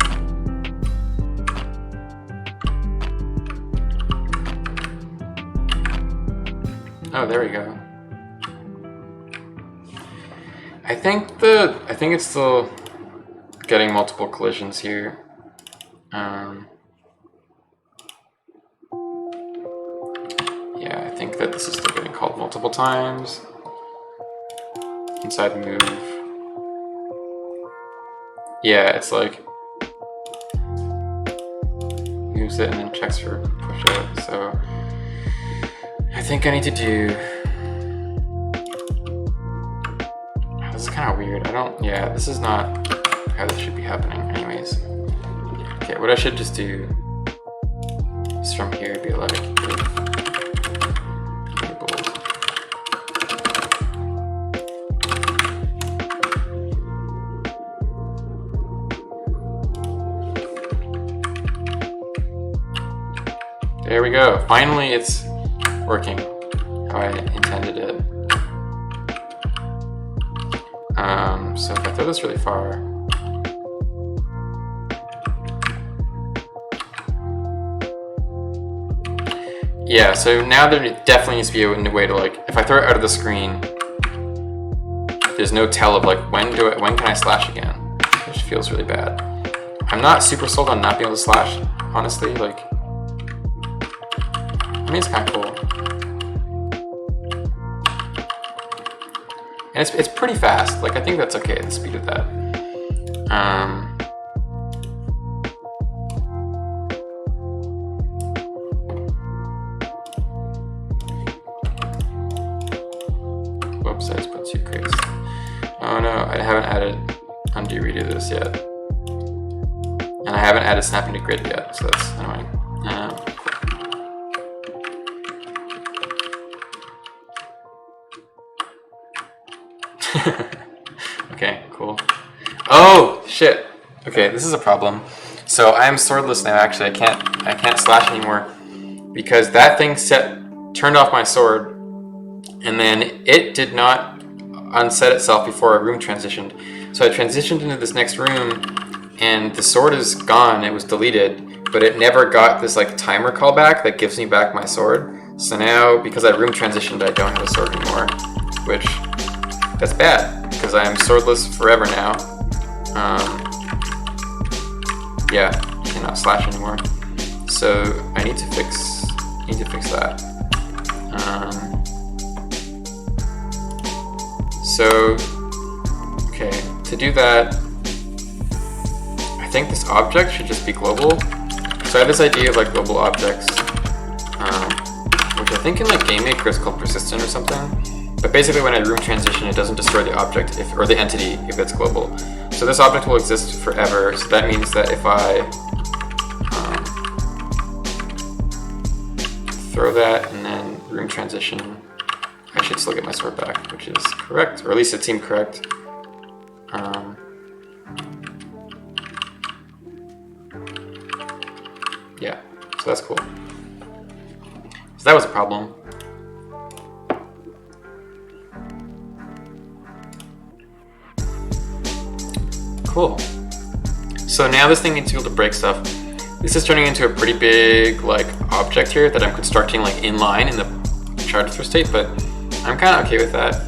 Oh, there we go. I think it's still getting multiple collisions here. Yeah, I think that this is still getting called multiple times inside the move. Yeah, it's like moves it and then checks for push out. So I think I need to do kind of weird. I don't, yeah, this is not how this should be happening anyways. Okay, what I should just do is from here be like, there we go. Finally, it's working how I intended it. So if I throw this really far, yeah. So now there definitely needs to be a way to like, if I throw it out of the screen, there's no tell of like when can I slash again, which feels really bad. I'm not super sold on not being able to slash, honestly. Like, I mean, it's kind of cool. And it's pretty fast. Like, I think that's okay, the speed of that. Whoops, I just put 2 crates. Oh no, I haven't added undo redo this yet. And I haven't added snap into grid yet, so that's annoying. Okay, cool. Oh shit. Okay, this is a problem. So I am swordless now. Actually, I can't slash anymore because that thing turned off my sword, and then it did not unset itself before a room transitioned. So I transitioned into this next room, and the sword is gone. It was deleted, but it never got this like timer callback that gives me back my sword. So now, because I room transitioned, I don't have a sword anymore, which that's bad because I am swordless forever now. Yeah, cannot slash anymore. So I need to fix that. So okay, to do that, I think this object should just be global. So I have this idea of like global objects, which I think in like Game Maker is called persistent or something. But basically when I room transition, it doesn't destroy the object or the entity if it's global. So this object will exist forever. So that means that if I throw that and then room transition, I should still get my sword back, which is correct, or at least it seemed correct. Yeah, so that's cool. So that was a problem. Cool. So now this thing needs to be able to break stuff. This is turning into a pretty big like object here that I'm constructing like inline in the charge through state, but I'm kind of okay with that.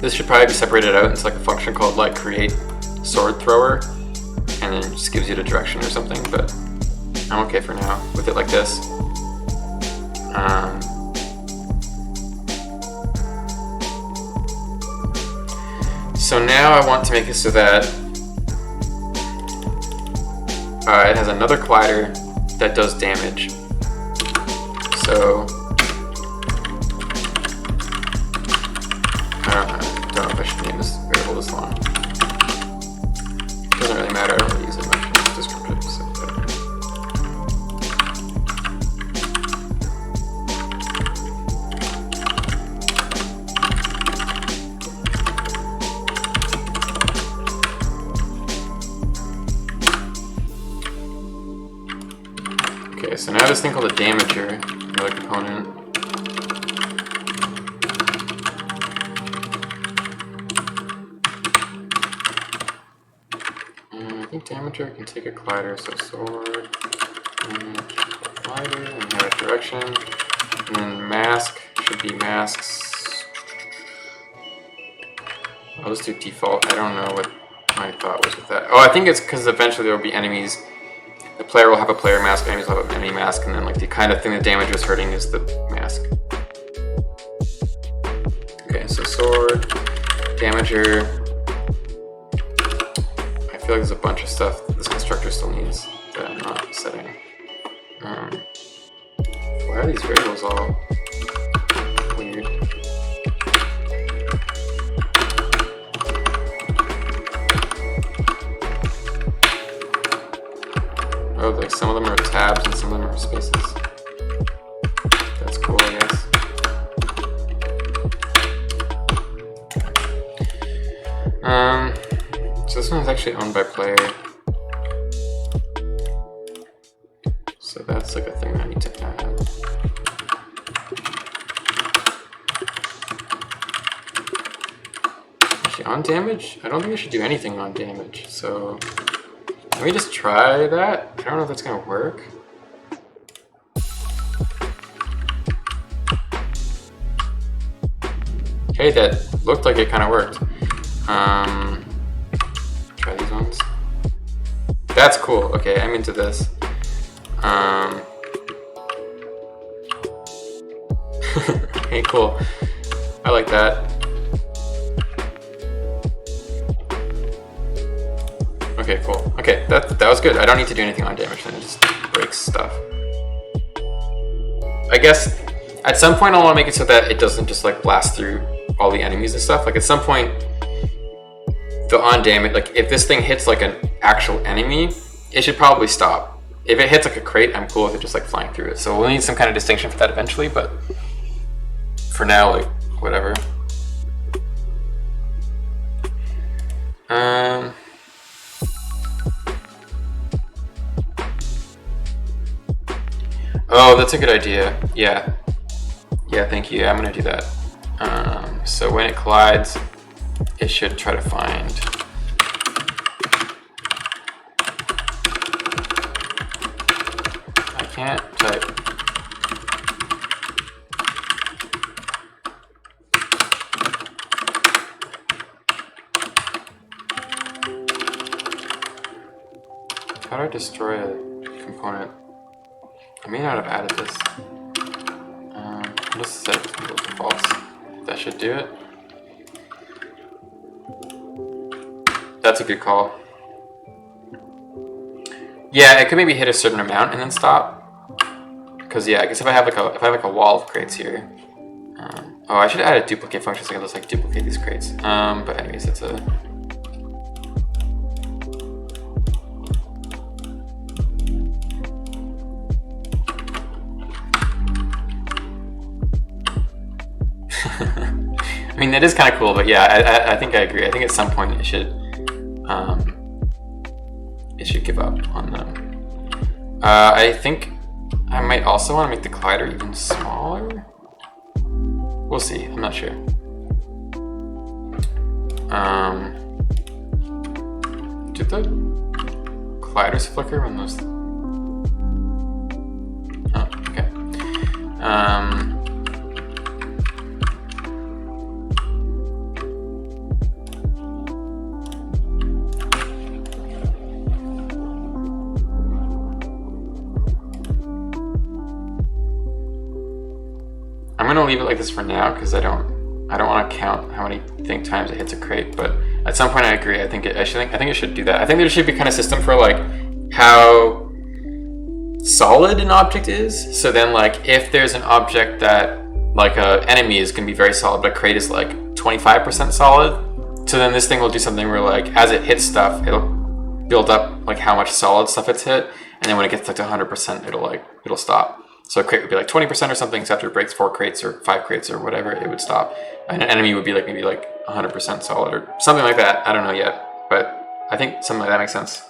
This should probably be separated out into like a function called like create sword thrower, and then it just gives you the direction or something, but I'm okay for now with it like this. So now I want to make it so that it has another collider that does damage. So I don't know if I should name this variable this long. It doesn't really matter, I don't really use it much. It's descriptive, so whatever. Okay, so now this thing called a damager, another component. I think damager can take a collider, so sword, damage, collider, and have a direction. And then mask should be masks. I'll just do default. I don't know what my thought was with that. Oh, I think it's because eventually there will be enemies. The player will have a player mask, enemies will have an enemy mask, and then like the kind of thing the damage is hurting is the mask. Okay, so sword, damager. I feel like there's a bunch of stuff that this constructor still needs that I'm not setting. Why are these variables all weird? one is actually owned by player. So that's like a thing I need to add. Actually, on damage? I don't think I should do anything on damage. So let me just try that. I don't know if that's gonna work. Okay, that looked like it kind of worked. Try these ones. That's cool. Okay, I'm into this. Okay, cool. I like that. Okay, cool. Okay, that was good. I don't need to do anything on damage, then it just breaks stuff. I guess at some point I want to make it so that it doesn't just like blast through all the enemies and stuff. Like at some point, the on damage, like if this thing hits like an actual enemy, it should probably stop. If it hits like a crate, I'm cool with it just like flying through it. So we'll need some kind of distinction for that eventually, but for now, like whatever. Oh, that's a good idea. Yeah. Yeah, thank you. I'm gonna do that. So when it collides, it should try to find. I can't type. How do I destroy a component? I may not have added this. I'll just set it to defaults. That should do it. That's a good call. Yeah, it could maybe hit a certain amount and then stop. Because yeah, I guess if I have like a wall of crates here. Oh, I should add a duplicate function so I can just like duplicate these crates. But anyways, that's a. I mean, that is kind of cool, but yeah, I think I agree. I think at some point it should give up on them. I think I might also want to make the collider even smaller. We'll see. I'm not sure. Did the colliders flicker when those? Oh, okay. I'm gonna leave it like this for now because I don't want to count how many times it hits a crate. But at some point, I agree. I think it should do that. I think there should be kind of system for like how solid an object is. So then, like if there's an object that like a enemy is gonna be very solid, but a crate is like 25% solid. So then this thing will do something where like as it hits stuff, it'll build up like how much solid stuff it's hit, and then when it gets like to 100%, it'll stop. So a crate would be like 20% or something, so after it breaks 4 crates or 5 crates or whatever, it would stop. And an enemy would be like maybe like 100% solid or something like that. I don't know yet, but I think something like that makes sense.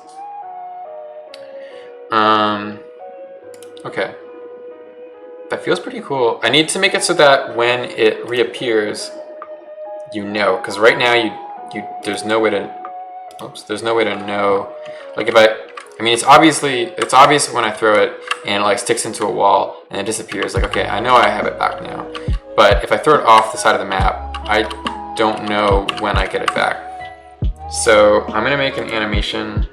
Okay. That feels pretty cool. I need to make it so that when it reappears, you know, because right now there's no way to know. Like if I mean, it's obvious when I throw it and it like sticks into a wall and it disappears. Like, okay, I know I have it back now. But if I throw it off the side of the map, I don't know when I get it back. So I'm gonna make an animation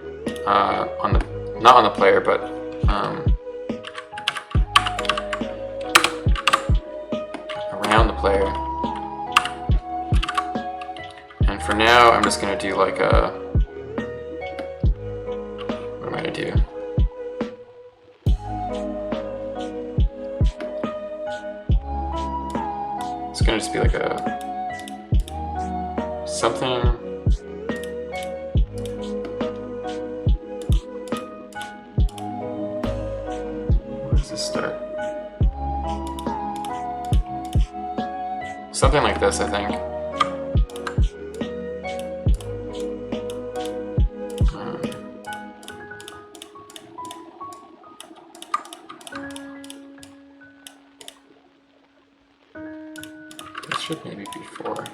not on the player, but around the player. And for now, I'm just gonna do like a. What am I gonna do? It's gonna just be like a something. Where does this start? Something like this, I think. should maybe be 4.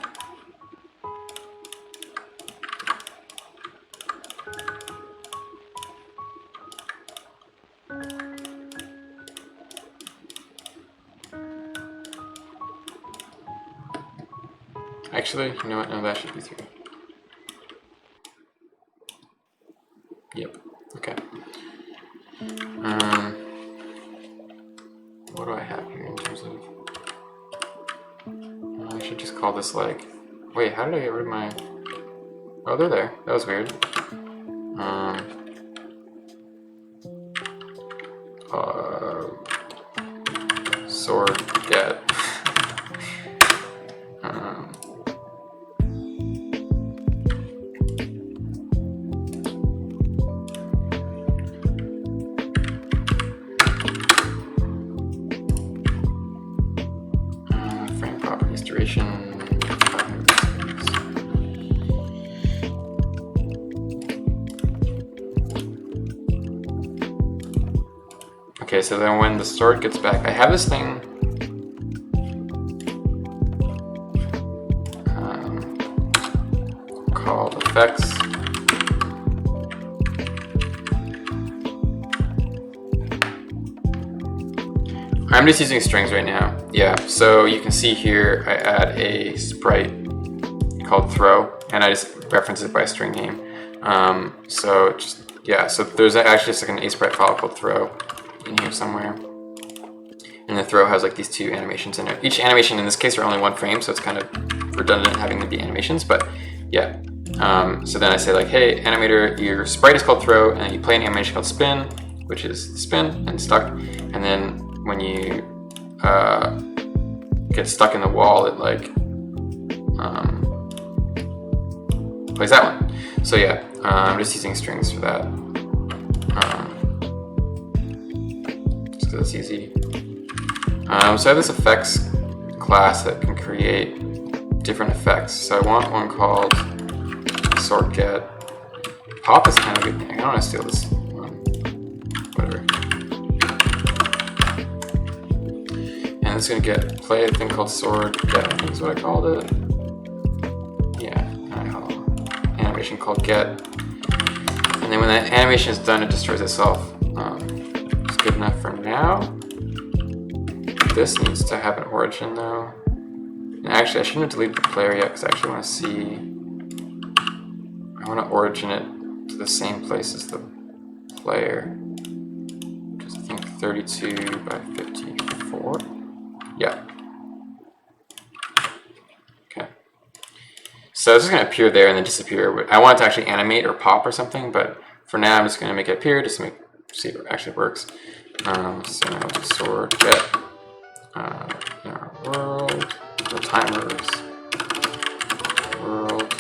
Actually, you know what? No, that should be 3. Yep. Okay. What do I have here in terms of? I should just call this like. Wait, how did I get rid of my? Oh, they're there. That was weird. Sword get. Frame properties duration. Okay, so then when the sword gets back, I have this thing called effects. I'm just using strings right now. Yeah, so you can see here I add a sprite called throw, and I just reference it by a string name. So just, yeah, so there's actually just like an asprite file called throw in here somewhere. And the throw has like these 2 animations in it. Each animation in this case are only 1 frame, so it's kind of redundant having to be animations, but yeah. So then I say like, hey, animator, your sprite is called throw, and you play an animation called spin, which is spin and stuck. And then when you get stuck in the wall, it like plays that one. So yeah, I'm just using strings for that. Just because it's easy. So I have this effects class that can create different effects. So I want one called sort get. Pop is kind of a good thing. I don't want to steal this one. Whatever. And it's going to get play a thing called sword get, I think is what I called it. Yeah, animation called get. And then when that animation is done, it destroys itself. It's good enough for now. This needs to have an origin though. And actually, I shouldn't have deleted the player yet because I actually want to see. I want to origin it to the same place as the player, which is I think 32 by 54. Yeah. Okay. So it's just going to appear there and then disappear. I want it to actually animate or pop or something, but for now I'm just going to make it appear just to see if it actually works. So now sword get in our world, the timers, world.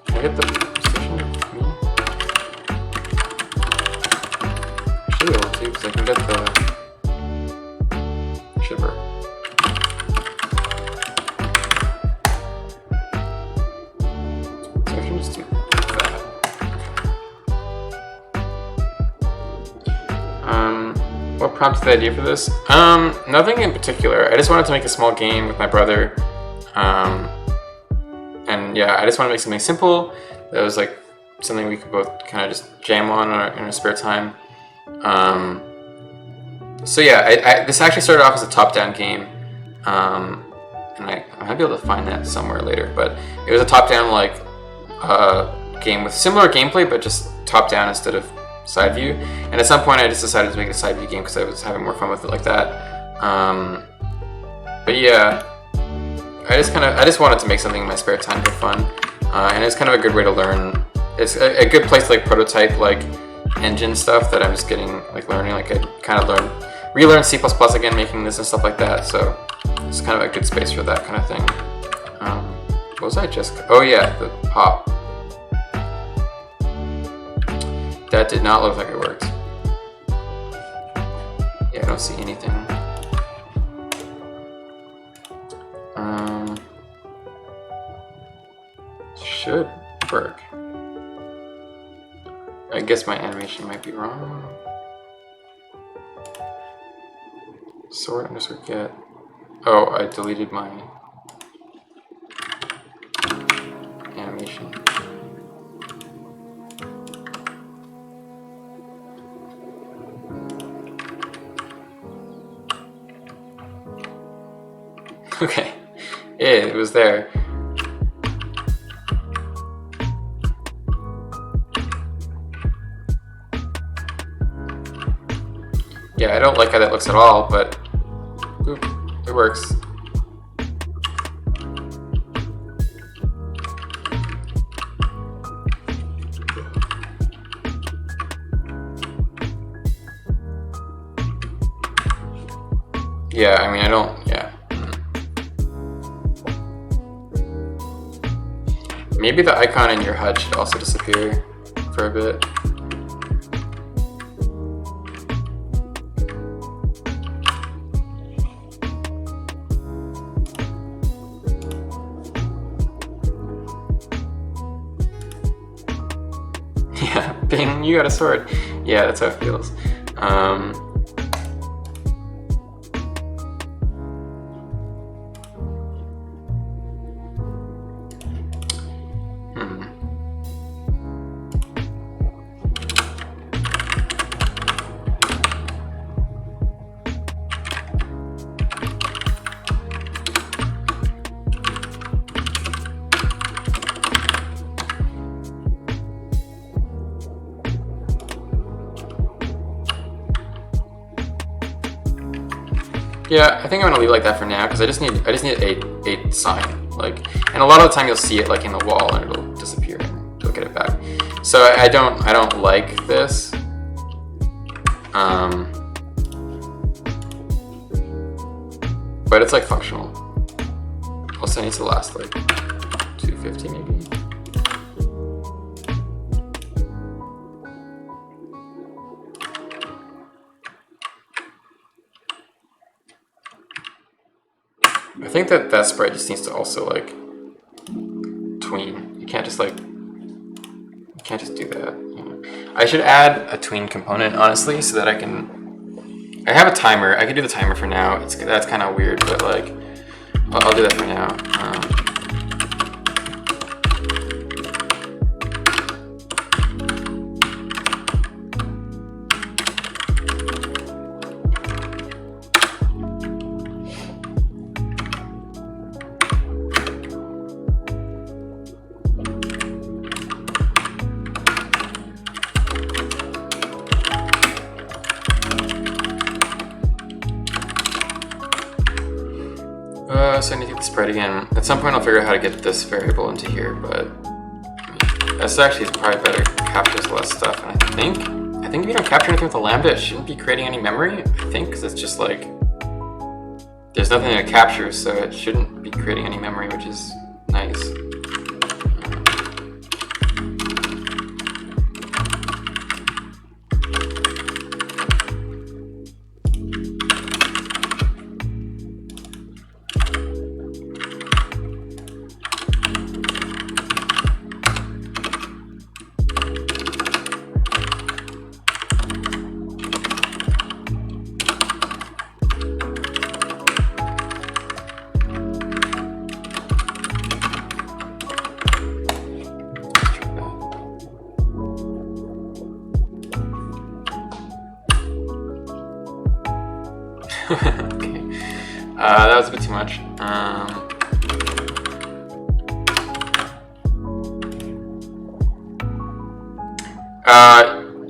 Can I get the position of me? I should be able to because I can get the shiver. So I can just do that. What prompted the idea for this? Nothing in particular. I just wanted to make a small game with my brother. And yeah, I just want to make something simple that was like something we could both kind of just jam on in our spare time. So yeah, this actually started off as a top-down game, and I might be able to find that somewhere later. But it was a top-down like game with similar gameplay, but just top-down instead of side view. And at some point, I just decided to make a side view game because I was having more fun with it like that. But yeah. I just wanted to make something in my spare time for fun, and it's kind of a good way to learn. It's a good place to like prototype like engine stuff that I'm just getting like learning. Like I kind of relearn C++ again, making this and stuff like that. So it's kind of a good space for that kind of thing. What was I just? Oh yeah, the pop. That did not look like it worked. Yeah, I don't see anything. Should work. I guess my animation might be wrong. sort underscore get. Oh, I deleted my animation. Okay, it was there. Yeah, I don't like how that looks at all, but it works. Yeah, I mean, I don't, yeah. Maybe the icon in your HUD should also disappear for a bit. Yeah, Bing, you got a sword. Yeah, that's how it feels. Yeah, I think I'm gonna leave it like that for now because I just need a sign, like, and a lot of the time you'll see it like in the wall and it'll disappear and you'll get it back. So I don't like this. But it's like functional. Also needs to last like 250 maybe. I think that sprite just needs to also like tween. You can't just like, you can't just do that. You know? I should add a tween component honestly, so that I have a timer. I can do the timer for now. That's kind of weird, but like I'll do that for now. So I need to get the sprite again. At some point I'll figure out how to get this variable into here, but this actually is probably better, captures less stuff. And I think if you don't capture anything with a lambda, it shouldn't be creating any memory, I think, because it's just like, there's nothing to capture, so it shouldn't be creating any memory, which is nice. Okay. That was a bit too much.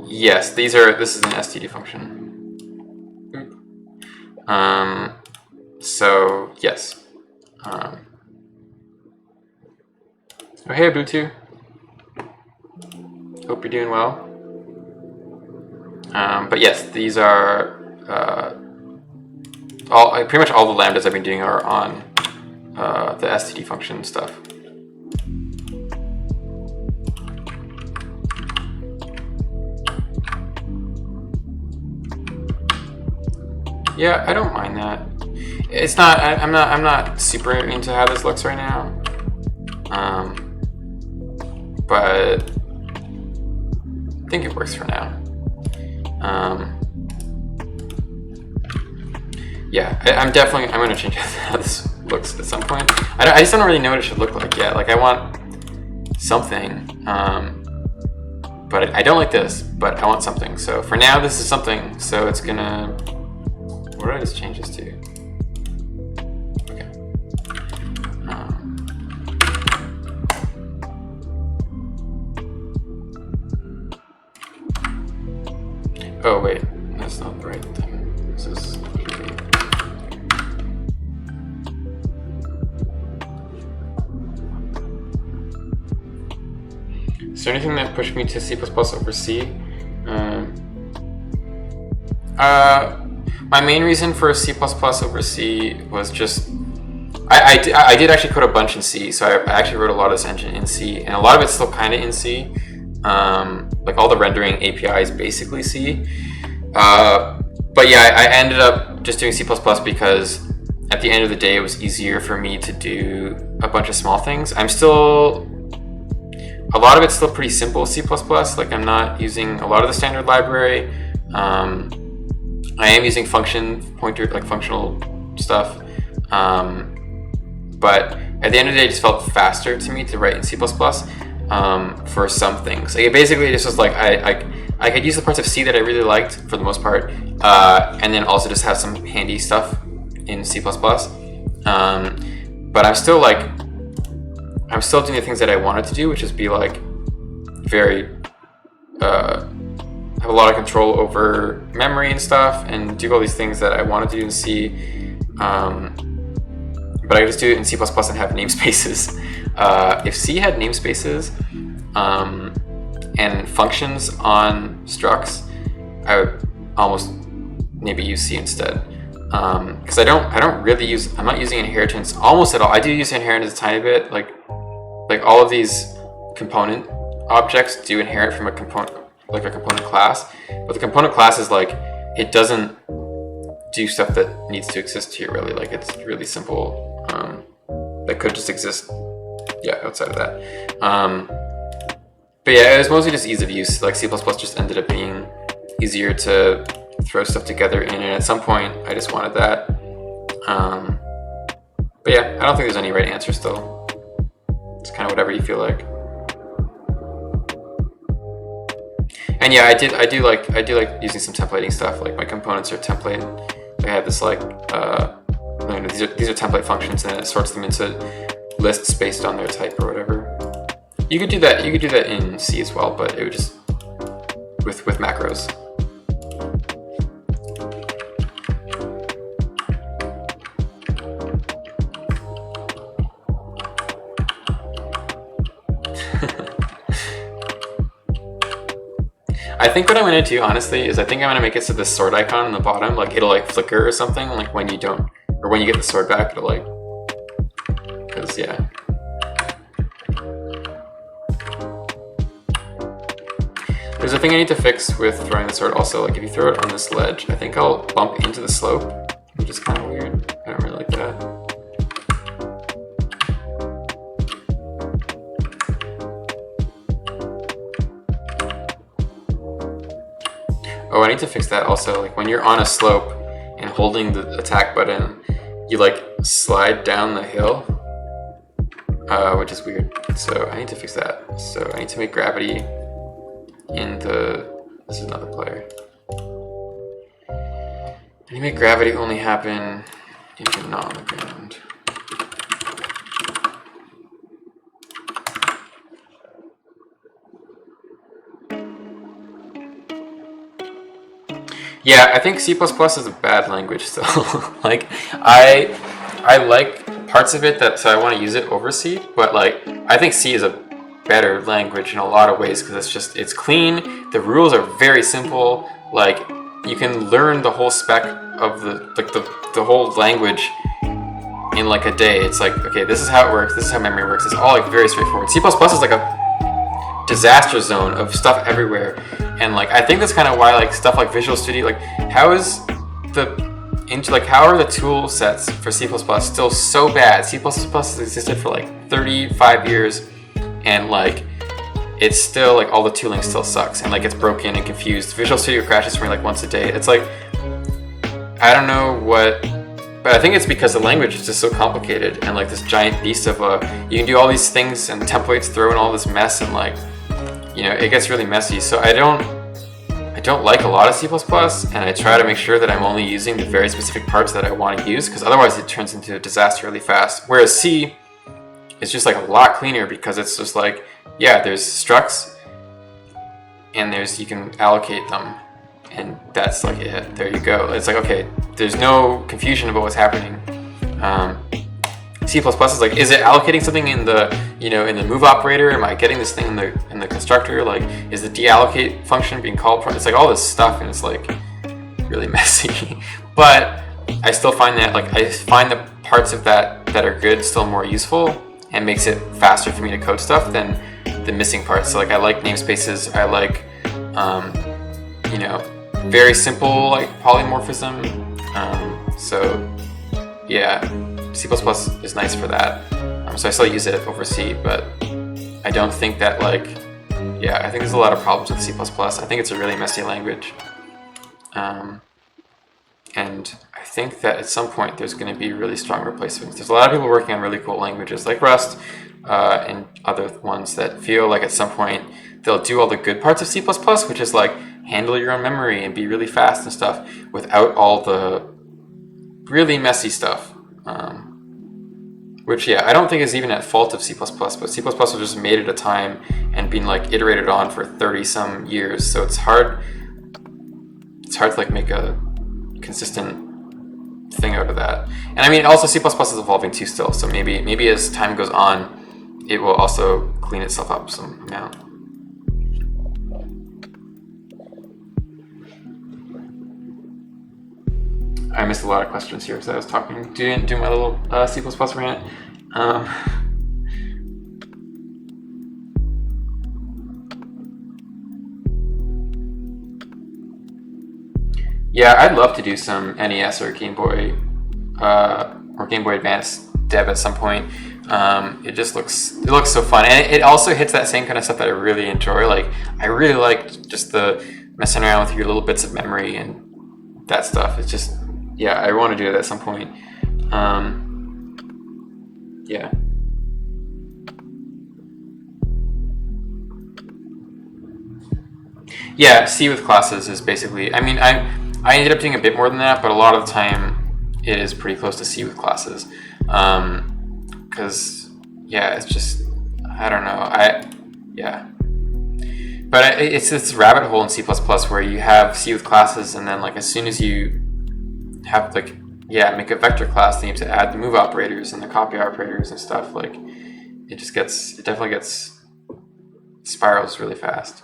Yes, this is an STD function. So yes. Oh hey Ubuntu. Hope you're doing well. But yes, these are pretty much all the lambdas I've been doing are on the STD function stuff. Yeah, I don't mind that. It's not. I'm not super into how this looks right now. But I think it works for now. yeah, I'm going to change how this looks at some point. I just don't really know what it should look like yet. Like I want something, but I don't like this, but I want something. So for now, this is something. So it's gonna, what did I just change this to? Okay. Oh wait, that's not the right thing. This is. Is there anything that pushed me to C++ over C? My main reason for C++ over C was just I did actually code a bunch in C, so I actually wrote a lot of this engine in C, and a lot of it's still kind of in C. Like all the rendering API is basically C. But yeah, I ended up just doing C++ because at the end of the day, it was easier for me to do a bunch of small things. A lot of it's still pretty simple C++. Like I'm not using a lot of the standard library. I am using function pointer, like functional stuff. But at the end of the day, it just felt faster to me to write in C++ for some things. Like it basically just was like I could use the parts of C that I really liked for the most part, and then also just have some handy stuff in C++. But I'm still doing the things that I wanted to do, which is be like very have a lot of control over memory and stuff, and do all these things that I wanted to do in C. But I just do it in C++ and have namespaces. If C had namespaces and functions on structs, I would almost maybe use C instead. Because I'm not using inheritance almost at all. I do use inheritance a tiny bit, like all of these component objects do inherit from a component class, but the component class is like, it doesn't do stuff that needs to exist here really. Like it's really simple. That could just exist, yeah, outside of that. But yeah, it was mostly just ease of use. Like C++ just ended up being easier to throw stuff together in, and at some point I just wanted that. But yeah, I don't think there's any right answer still. It's kind of whatever you feel like. And yeah, I do like using some templating stuff. Like my components are templated. I have this like these are template functions, and it sorts them into lists based on their type or whatever. You could do that in C as well, but it would just with macros. I think what I'm gonna do, honestly, is I think I'm gonna make it so the sword icon on the bottom, like it'll like flicker or something, like when you don't, or when you get the sword back, it'll like, because yeah. There's a thing I need to fix with throwing the sword also. Like if you throw it on this ledge, I think I'll bump into the slope, which is kind of weird. I don't really like that. Oh, I need to fix that also. Like when you're on a slope and holding the attack button, you like slide down the hill, which is weird. So I need to fix that. So I need to make gravity in the, this is another player. I need to make gravity only happen if you're not on the ground. Yeah, I think C++ is a bad language still. Like, I like parts of it so I want to use it over C, but like, I think C is a better language in a lot of ways because it's clean, the rules are very simple, like, you can learn the whole spec of the whole language in like a day. It's like, okay, this is how it works, this is how memory works, it's all like very straightforward. C++ is like a disaster zone of stuff everywhere, and like I think that's kind of why like stuff like Visual Studio, like how are the tool sets for C++ still so bad? C++ has existed for like 35 years, and like it's still like all the tooling still sucks, and like it's broken and confused. Visual Studio crashes for me like once a day. It's like, I don't know what But I think it's because the language is just so complicated and like this giant beast of you can do all these things and templates throw in all this mess and like, it gets really messy. So I don't like a lot of C++, and I try to make sure that I'm only using the very specific parts that I want to use, because otherwise it turns into a disaster really fast. Whereas C is just like a lot cleaner, because it's just like, yeah, there's structs and you can allocate them, and that's like it. There you go. It's like, okay, there's no confusion about what's happening. C++ is like, is it allocating something in the in the move operator? Am I getting this thing in the constructor? Like, is the deallocate function being called? It's like all this stuff, and it's like really messy. But I still find that I find the parts of that are good still more useful, and makes it faster for me to code stuff than the missing parts. So like I like namespaces. I like very simple like polymorphism. So yeah. C++ is nice for that, so I still use it over C, but I don't think that I think there's a lot of problems with C++. I think it's a really messy language, and I think that at some point there's going to be really strong replacements. There's a lot of people working on really cool languages like Rust and other ones that feel like at some point they'll do all the good parts of C++, which is like handle your own memory and be really fast and stuff, without all the really messy stuff. Which I don't think is even at fault of C++, but C++ was just made at a time and been like iterated on for 30 some years, so it's hard to like make a consistent thing out of that. And I mean, also C++ is evolving too still, so maybe as time goes on it will also clean itself up some amount. I missed a lot of questions here because I was talking, doing my little C++ rant. Yeah, I'd love to do some NES or Game Boy Advance dev at some point. It looks so fun, and it also hits that same kind of stuff that I really enjoy. Like I really like just the messing around with your little bits of memory and that stuff. It's just, yeah, I want to do it at some point. Yeah. Yeah, C with classes is basically, I mean, I ended up doing a bit more than that, but a lot of the time it is pretty close to C with classes. Because, yeah, it's just, I don't know, yeah. But it's this rabbit hole in C++ where you have C with classes, and then like as soon as you have like, make a vector class, then you have to add the move operators and the copy operators and stuff. Like it definitely gets spirals really fast.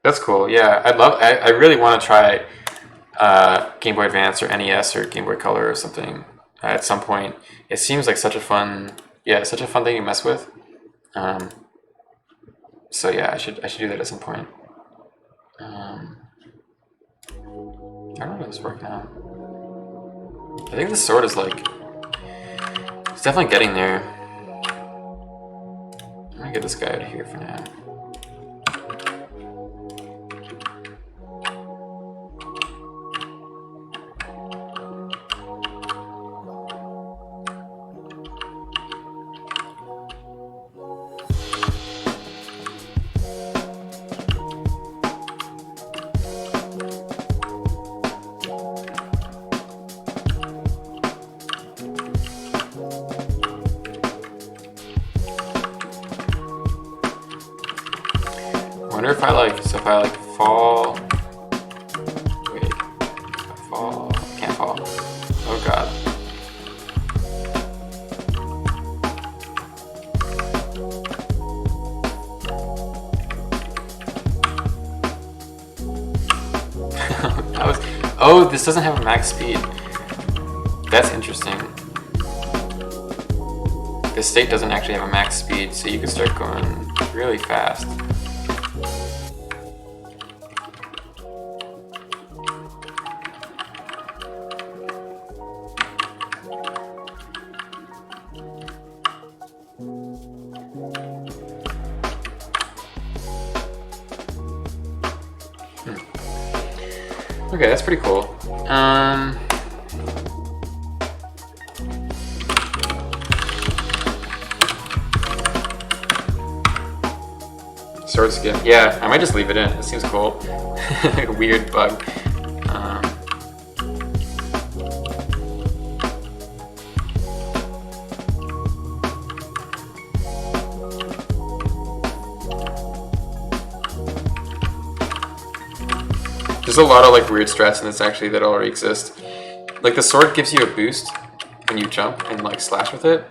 That's cool. Yeah, I really want to try Game Boy Advance or NES or Game Boy Color or something at some point. It seems like such a fun thing to mess with. So yeah, I should do that at some point. I don't know how this works now. I think the sword is like, it's definitely getting there. I'm gonna get this guy out of here for now. I wonder if if I fall. Wait, if I fall, I can't fall. Oh god. Oh, this doesn't have a max speed. That's interesting. This state doesn't actually have a max speed, so you can start going really fast. Okay, that's pretty cool. Sword skin. Yeah, I might just leave it in. It seems cool. Weird bug. There's a lot of like weird strats in this actually that already exist. Like the sword gives you a boost when you jump and like slash with it.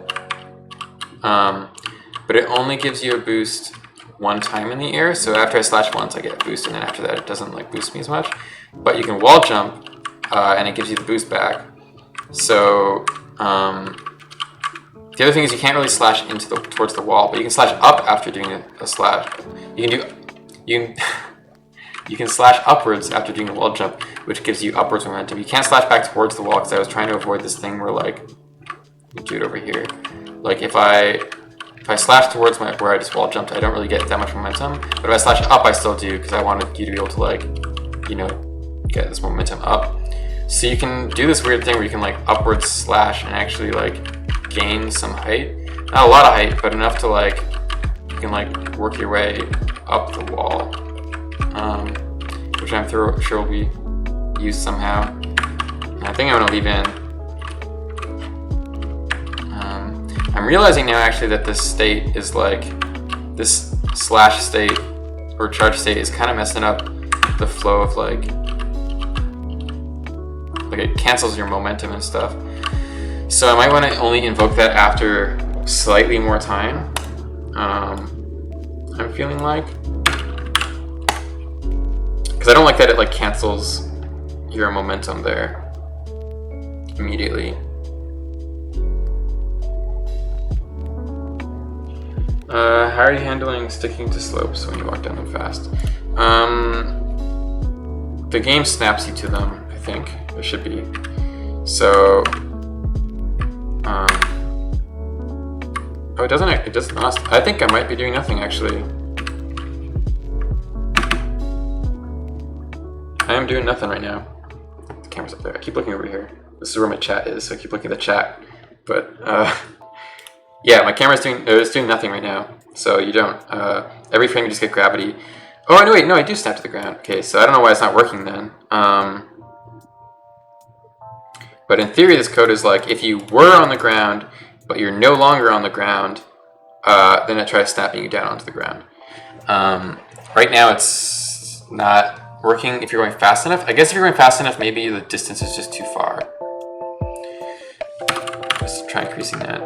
But it only gives you a boost one time in the air. So after I slash once, I get a boost, and then after that, it doesn't like boost me as much. But you can wall jump, and it gives you the boost back. So the other thing is you can't really slash towards the wall, but you can slash up after doing a slash. You can slash upwards after doing a wall jump, which gives you upwards momentum. You can't slash back towards the wall because I was trying to avoid this thing where like, you do it over here. Like if I slash towards where I just wall jumped, I don't really get that much momentum. But if I slash up, I still do because I wanted you to be able to like, you know, get this momentum up. So you can do this weird thing where you can like upwards slash and actually like gain some height. Not a lot of height, but enough to like, you can like work your way up the wall. Which I'm sure will be used somehow. And I think I'm gonna leave in. I'm realizing now actually that this state is like, this slash state or charge state is kind of messing up the flow of like it cancels your momentum and stuff. So I might want to only invoke that after slightly more time. I'm feeling like. Because I don't like that it like cancels your momentum there immediately. How are you handling sticking to slopes when you walk down them fast? The game snaps you to them, I think. It should be. So, oh, it doesn't. It does not. I think I might be doing nothing actually. I am doing nothing right now. The camera's up there. I keep looking over here. This is where my chat is, so I keep looking at the chat. But yeah, my camera's doing nothing right now. So you don't. Every frame you just get gravity. Oh no, wait, no, I do snap to the ground. Okay, so I don't know why it's not working then. But in theory, this code is like if you were on the ground, but you're no longer on the ground, then it tries snapping you down onto the ground. Right now, it's not working if you're going fast enough. I guess if you're going fast enough, maybe the distance is just too far. Just try increasing that.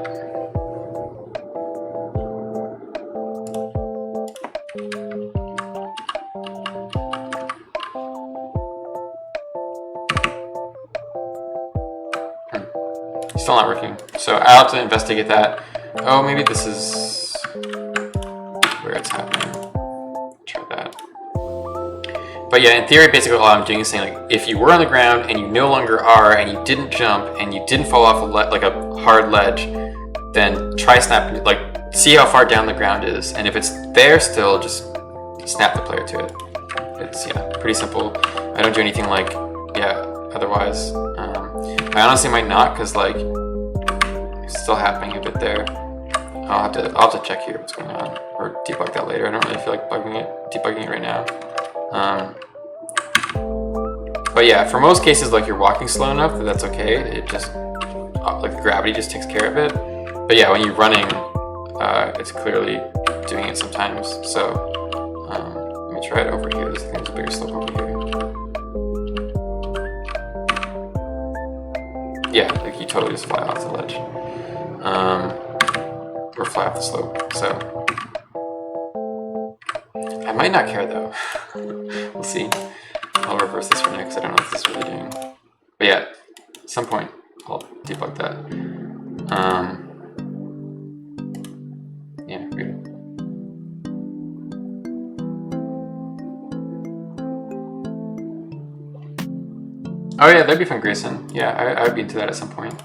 Still not working. So I'll have to investigate that. Oh, maybe this is where it's happening. Try that. But yeah, in theory, basically all I'm doing is saying like, if you were on the ground and you no longer are, and you didn't jump and you didn't fall off like a hard ledge, then try snap, like see how far down the ground is, and if it's there still, just snap the player to it. It's pretty simple. I don't do anything like otherwise. I honestly might not because like it's still happening a bit there. I'll have to check here what's going on or debug that later. I don't really feel like debugging it right now. But yeah, for most cases, like you're walking slow enough that's okay. It just like the gravity just takes care of it. But yeah, when you're running, it's clearly doing it sometimes. So let me try it over here. There's a bigger slope over here. Yeah, like you totally just fly off the ledge. Or fly off the slope. So I might not care though. We'll see. I'll reverse this for now because I don't know what this is really doing. But yeah, at some point I'll debug that. Yeah, weird. Oh yeah, that'd be fun, Grayson. Yeah, I would be into that at some point.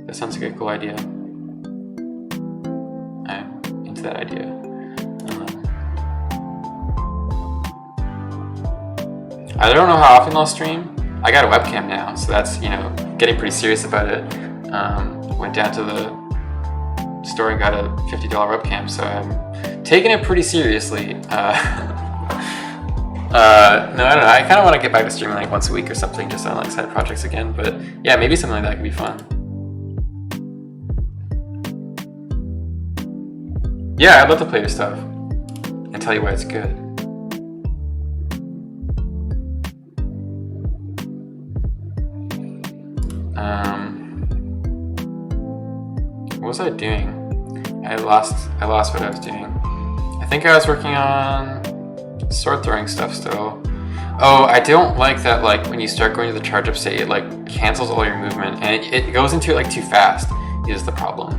That sounds like a cool idea. I'm into that idea. I don't know how often I'll stream. I got a webcam now, so that's, you know, getting pretty serious about it. Went down to the store and got a $50 webcam, so I'm taking it pretty seriously. No, I don't know. I kind of want to get back to streaming like once a week or something, just on like side projects again. But yeah, maybe something like that could be fun. Yeah, I'd love to play your stuff and tell you why it's good. What was I doing? I lost what I was doing. I think I was working on sword throwing stuff still. Oh, I don't like that, like when you start going to the charge up state, it like cancels all your movement and it goes into it like too fast is the problem.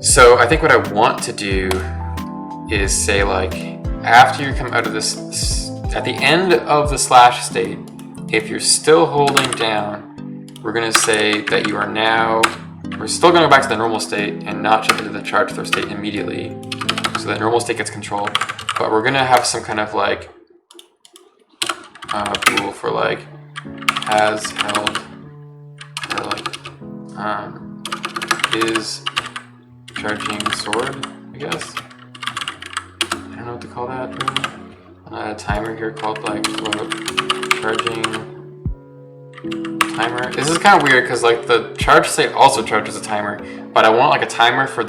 So I think what I want to do is say like after you come out of this, at the end of the slash state, if you're still holding down, we're gonna say that you are now, we're still gonna go back to the normal state and not jump into the charge throw state immediately. So that normal state gets controlled, but we're gonna have some kind of like rule for like has held or like is charging sword, I guess. I don't know what to call that. A timer here called like float charging timer. This is kind of weird because like the charge state also charges a timer, but I want like a timer for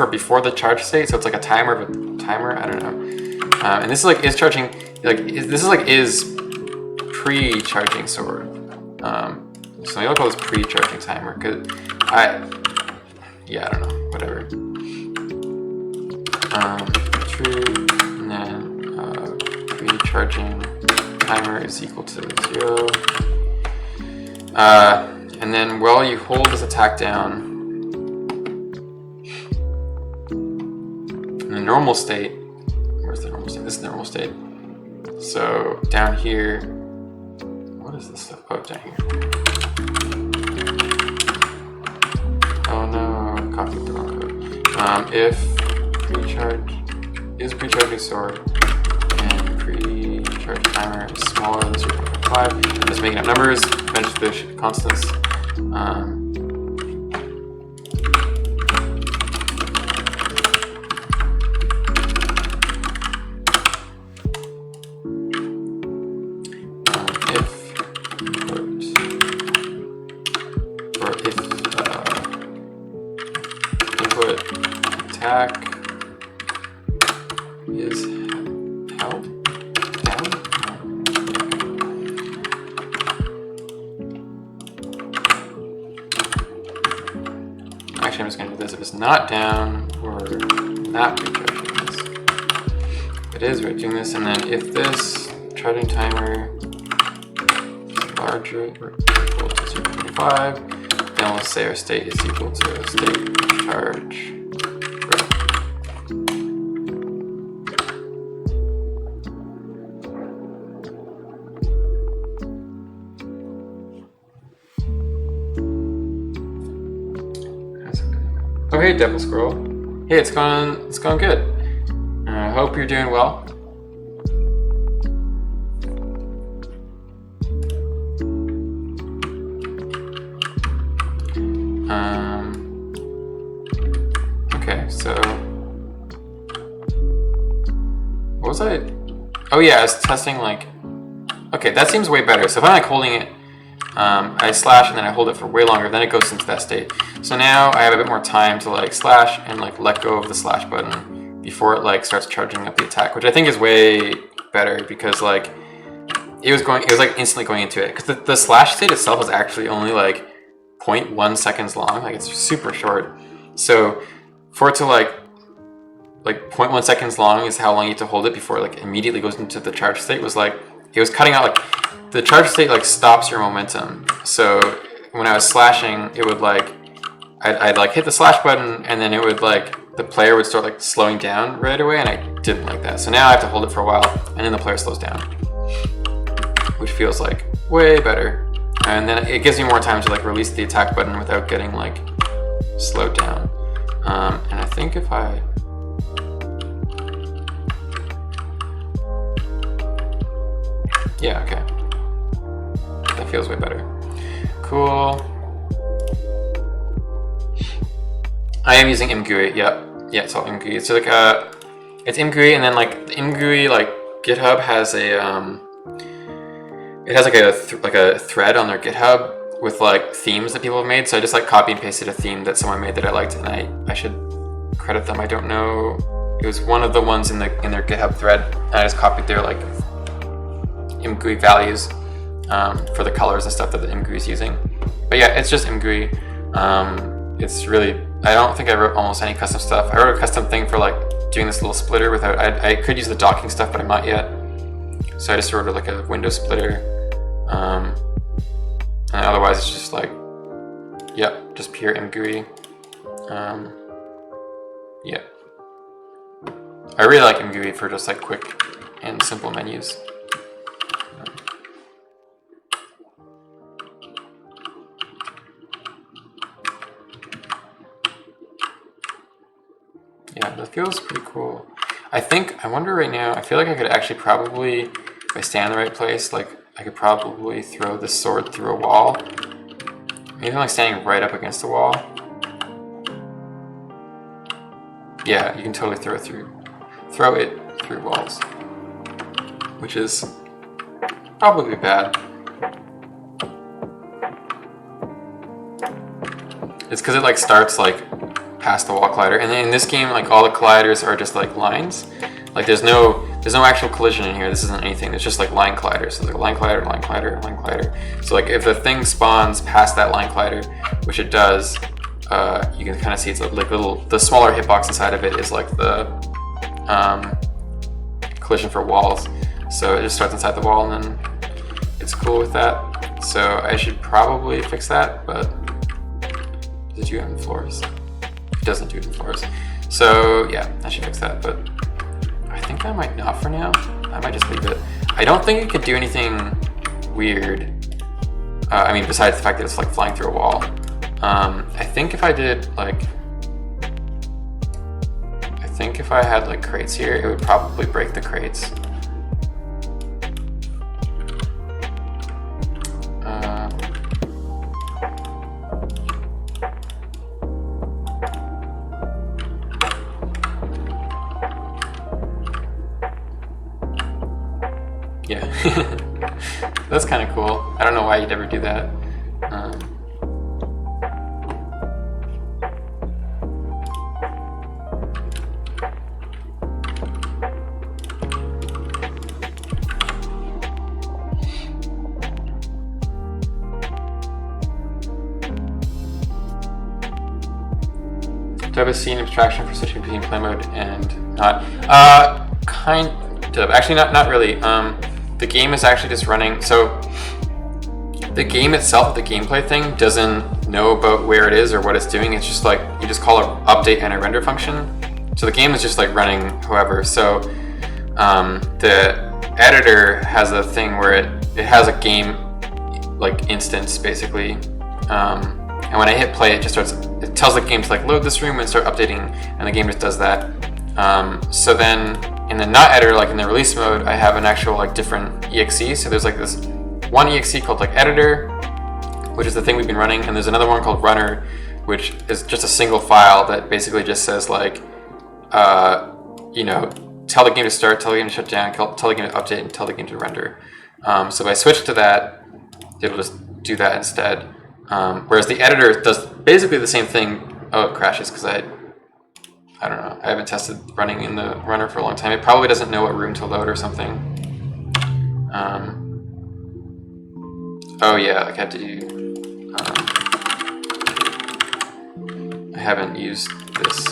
before the charge state, so it's like a timer of a timer. I don't know. And this is like is charging, like this is like is pre-charging sword. So maybe I'll call this pre-charging timer because I don't know, whatever. True, and then pre-charging timer is equal to 0. And then while you hold this attack down, in the normal state, where's the normal state? This is the normal state. So down here, what is this stuff? Oh, down here. Oh no, I copied the wrong code. If pre-charging sword and pre-charge timer is smaller than 0.5, I'm just making up numbers, eventually there's constants. Attack is held down. Actually, I'm just going to do this. If it's not down, we're not recharging this. If it is, we're doing this, and then if this charging timer is larger or equal to 0.5, then we'll say our state is equal to state charge. Oh hey Devil Squirrel. Hey, it's going good. I hope you're doing well. Okay, so what was I? Oh yeah, I was testing like. Okay, that seems way better. So if I'm like holding it, I slash and then I hold it for way longer, then it goes into that state. So now I have a bit more time to like slash and like let go of the slash button before it like starts charging up the attack, which I think is way better because like it was like instantly going into it. Because the slash state itself is actually only like 0.1 seconds long, like it's super short. So for it to like 0.1 seconds long is how long you have to hold it before it like immediately goes into the charge state, was like it was cutting out like the charge state like stops your momentum. So when I was slashing, it would like I'd like hit the slash button and then it would like the player would start like slowing down right away, and I didn't like that. So now I have to hold it for a while and then the player slows down, which feels like way better. And then it gives me more time to like release the attack button without getting like slowed down. And I think if I Yeah, okay. That feels way better. Cool. I am using imgui. Yep. Yeah, it's all imgui. So like it's imgui, and then like the imgui like GitHub has a it has like a thread on their GitHub with like themes that people have made. So I just like copy and pasted a theme that someone made that I liked, and I should credit them. I don't know. It was one of the ones in their GitHub thread. And I just copied their like imgui values for the colors and stuff that the imgui is using. But yeah, it's just imgui. It's really, I don't think I wrote almost any custom stuff. I wrote a custom thing for like doing this little splitter without, I could use the docking stuff, but I'm not yet. So I just wrote like a window splitter. And otherwise it's just like, yep, just pure imgui. Yeah. I really like imgui for just like quick and simple menus. Yeah, that feels pretty cool. I wonder right now, I feel like I could actually probably, if I stand in the right place, like I could probably throw this sword through a wall. Maybe I'm like standing right up against the wall. Yeah, you can totally throw it through walls, which is probably bad. It's because it like starts like past the wall collider, and then in this game like all the colliders are just like lines. Like there's no actual collision in here. This isn't anything. It's just like line colliders. So like line collider, line collider, line collider. So like if the thing spawns past that line collider, which it does, you can kind of see it's like the smaller hitbox inside of it is like the collision for walls. So it just starts inside the wall, and then it's cool with that. So I should probably fix that, but does it do it on floors? It doesn't do it on floors. So yeah, I should fix that, but I think I might not for now. I might just leave it. I don't think it could do anything weird. I mean, besides the fact that it's like flying through a wall. I think if I did like, if I had like crates here, it would probably break the crates. Yeah, that's kind of cool. I don't know why you'd ever do that. Do I have a scene abstraction for switching between play mode and not? Kind of. Actually, not really. The game is actually just running. So the game itself, the gameplay thing, doesn't know about where it is or what it's doing. It's just like you just call an update and a render function. So the game is just like running however. So the editor has a thing where it has a game like instance basically. And when I hit play, it just starts. It tells the game to like load this room and start updating, and the game just does that. So then in the not editor, like in the release mode, I have an actual like different exe. So there's like this one exe called like editor, which is the thing we've been running, and there's another one called runner, which is just a single file that basically just says like, you know, tell the game to start, tell the game to shut down, tell the game to update, and tell the game to render. So if I switch to that, it'll just do that instead. Whereas the editor does basically the same thing. Oh, it crashes because I don't know. I haven't tested running in the runner for a long time. It probably doesn't know what room to load or something. Oh yeah, like I have to do. I haven't used this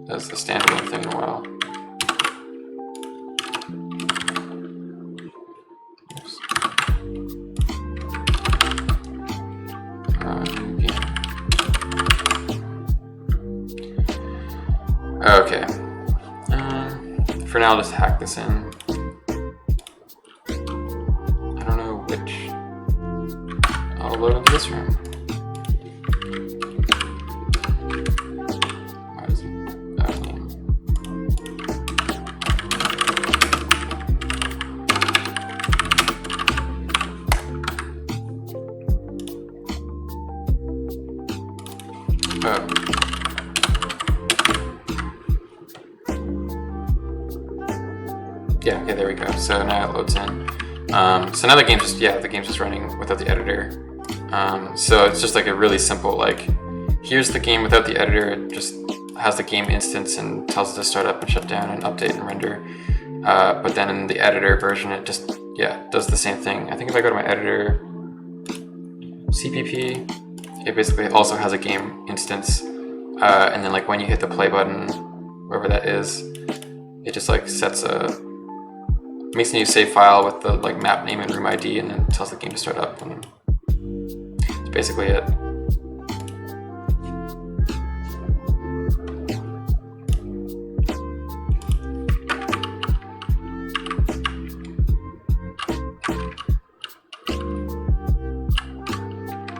as a standalone thing in a while. Okay. For now, I'll just hack this in. I don't know which. I'll load into this room. Why is it? Yeah, okay, there we go. So now it loads in. So now the game's just running without the editor. So it's just like a really simple, like, here's the game without the editor. It just has the game instance and tells it to start up and shut down and update and render. But then in the editor version, it just, does the same thing. I think if I go to my editor, CPP, it basically also has a game instance. And then like when you hit the play button, wherever that is, it just like makes a new save file with the like map name and room ID, and then tells the game to start up. And that's basically it.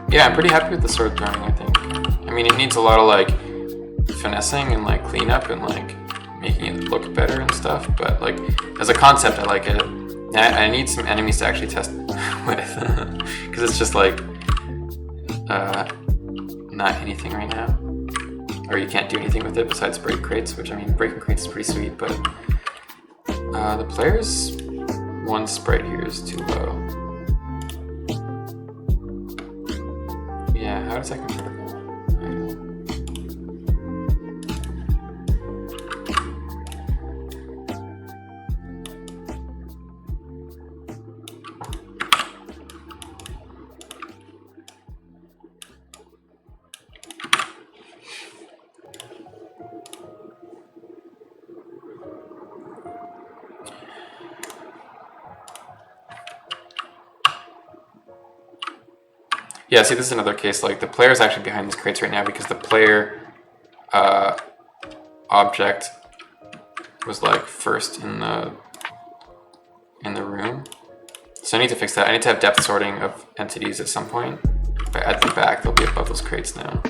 Yeah, I'm pretty happy with the sword throwing, I think. I mean, it needs a lot of like finessing and like cleanup and like making it look better and stuff, but like as a concept, I like it. I need some enemies to actually test with, because it's just like not anything right now, or you can't do anything with it besides break crates, which I mean, breaking crates is pretty sweet, but the player's one sprite here is too low. Yeah, how does that compare to that? I don't know. Yeah, see, this is another case, like the player is actually behind these crates right now because the player object was like first in the room. So I need to fix that. I need to have depth sorting of entities at some point. If I add them back, they'll be above those crates now.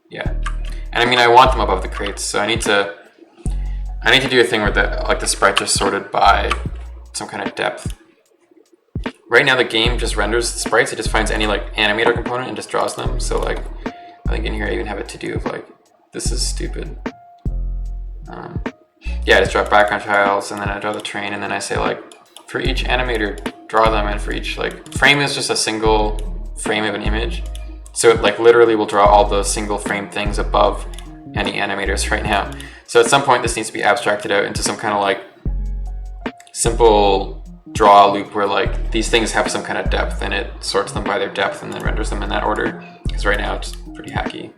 Yeah. And I mean, I want them above the crates, so I need to do a thing where the sprites are sorted by some kind of depth. Right now the game just renders the sprites, it just finds any like animator component and just draws them. So like, I think in here I even have it to do of like, this is stupid. Yeah, I just draw background tiles and then I draw the train and then I say like, for each animator, draw them, and for each like, frame is just a single frame of an image. So it like literally will draw all the single frame things above any animators right now. So at some point this needs to be abstracted out into some kind of like simple draw loop where like these things have some kind of depth and it sorts them by their depth and then renders them in that order, because right now it's pretty hacky.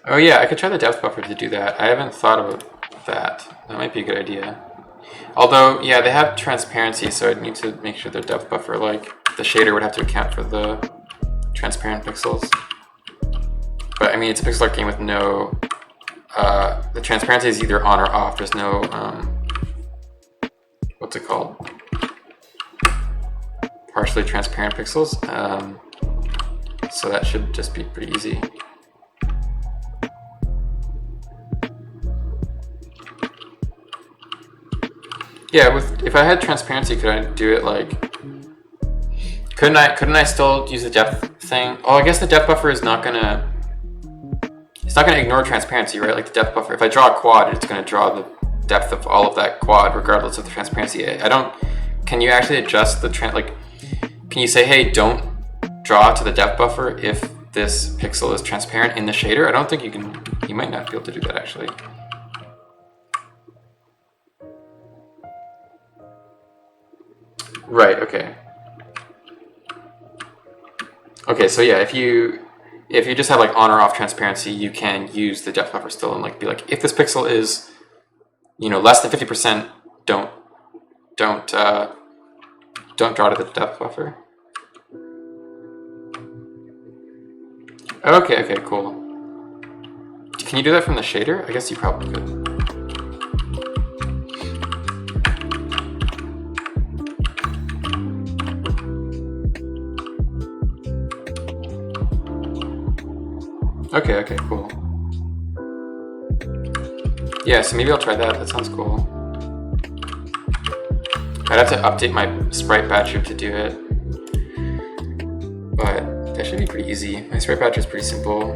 Oh yeah, I could try the depth buffer to do that. I haven't thought about that. That might be a good idea. Although, yeah, they have transparency, so I'd need to make sure their depth buffer, like the shader would have to account for the transparent pixels. But I mean, it's a pixel art game with no the transparency is either on or off. There's no, what's it called? Partially transparent pixels. So that should just be pretty easy. Yeah, if I had transparency, could I do it like, couldn't I still use the depth thing? Oh, I guess the depth buffer is not gonna, it's not going to ignore transparency, right? Like the depth buffer. If I draw a quad, it's going to draw the depth of all of that quad, regardless of the transparency. Can you actually adjust the can you say, hey, don't draw to the depth buffer if this pixel is transparent in the shader? I don't think you can, you might not be able to do that actually. Right, okay. Okay, so yeah, if you just have like on or off transparency, you can use the depth buffer still and like be like, if this pixel is, less than 50%, don't draw to the depth buffer. Okay, cool. Can you do that from the shader? I guess you probably could. Okay, cool. Yeah, so maybe I'll try that. That sounds cool. I'd have to update my sprite batcher to do it, but that should be pretty easy. My sprite batcher is pretty simple.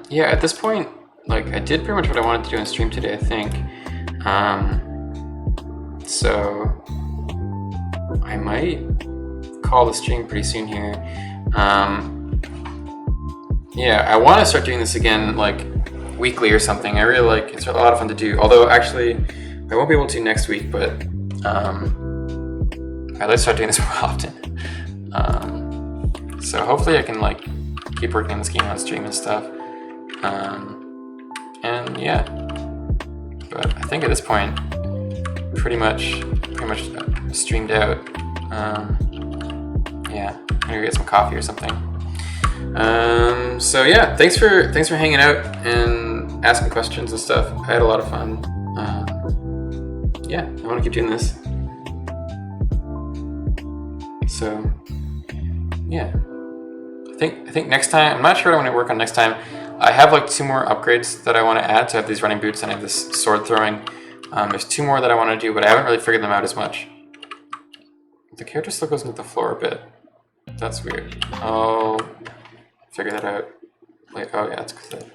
Yeah, at this point, like, I did pretty much what I wanted to do on stream today, I think. So I might call the stream pretty soon here. Yeah, I want to start doing this again, like, weekly or something. I really like, it's a lot of fun to do. Although, actually, I won't be able to next week, but I'd like to start doing this more often. So hopefully I can, like, keep working on this game on stream and stuff. And yeah, but I think at this point, pretty much streamed out. Yeah, I'm gonna get some coffee or something. So yeah, thanks for hanging out and asking questions and stuff. I had a lot of fun. Yeah, I want to keep doing this. So yeah, I think next time, I'm not sure what I'm going to work on next time. I have like 2 more upgrades that I want to add. So I have these running boots and I have this sword throwing. There's 2 more that I want to do, but I haven't really figured them out as much. The character still goes into the floor a bit. That's weird. I'll figure that out. Wait, oh yeah, it's because I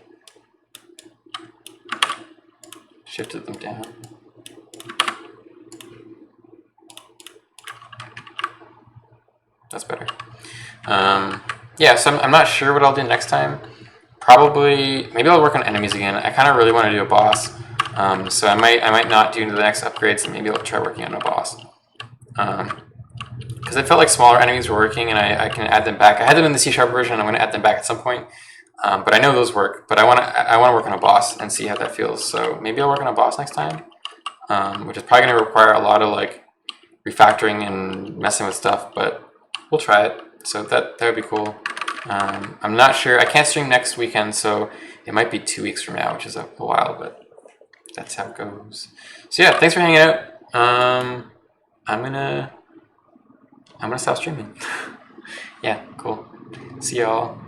shifted them down. That's better. Yeah, so I'm not sure what I'll do next time. Probably, maybe I'll work on enemies again. I kind of really want to do a boss. So I might not do the next upgrades, and maybe I'll try working on a boss. Because I felt like smaller enemies were working, and I can add them back. I had them in the C# version, and I'm going to add them back at some point. But I know those work. But I want to work on a boss and see how that feels. So maybe I'll work on a boss next time, which is probably going to require a lot of like refactoring and messing with stuff. But we'll try it. So that would be cool. I'm not sure. I can't stream next weekend, so it might be 2 weeks from now, which is a while, but that's how it goes. So yeah, thanks for hanging out. I'm gonna stop streaming. Yeah, cool. See y'all.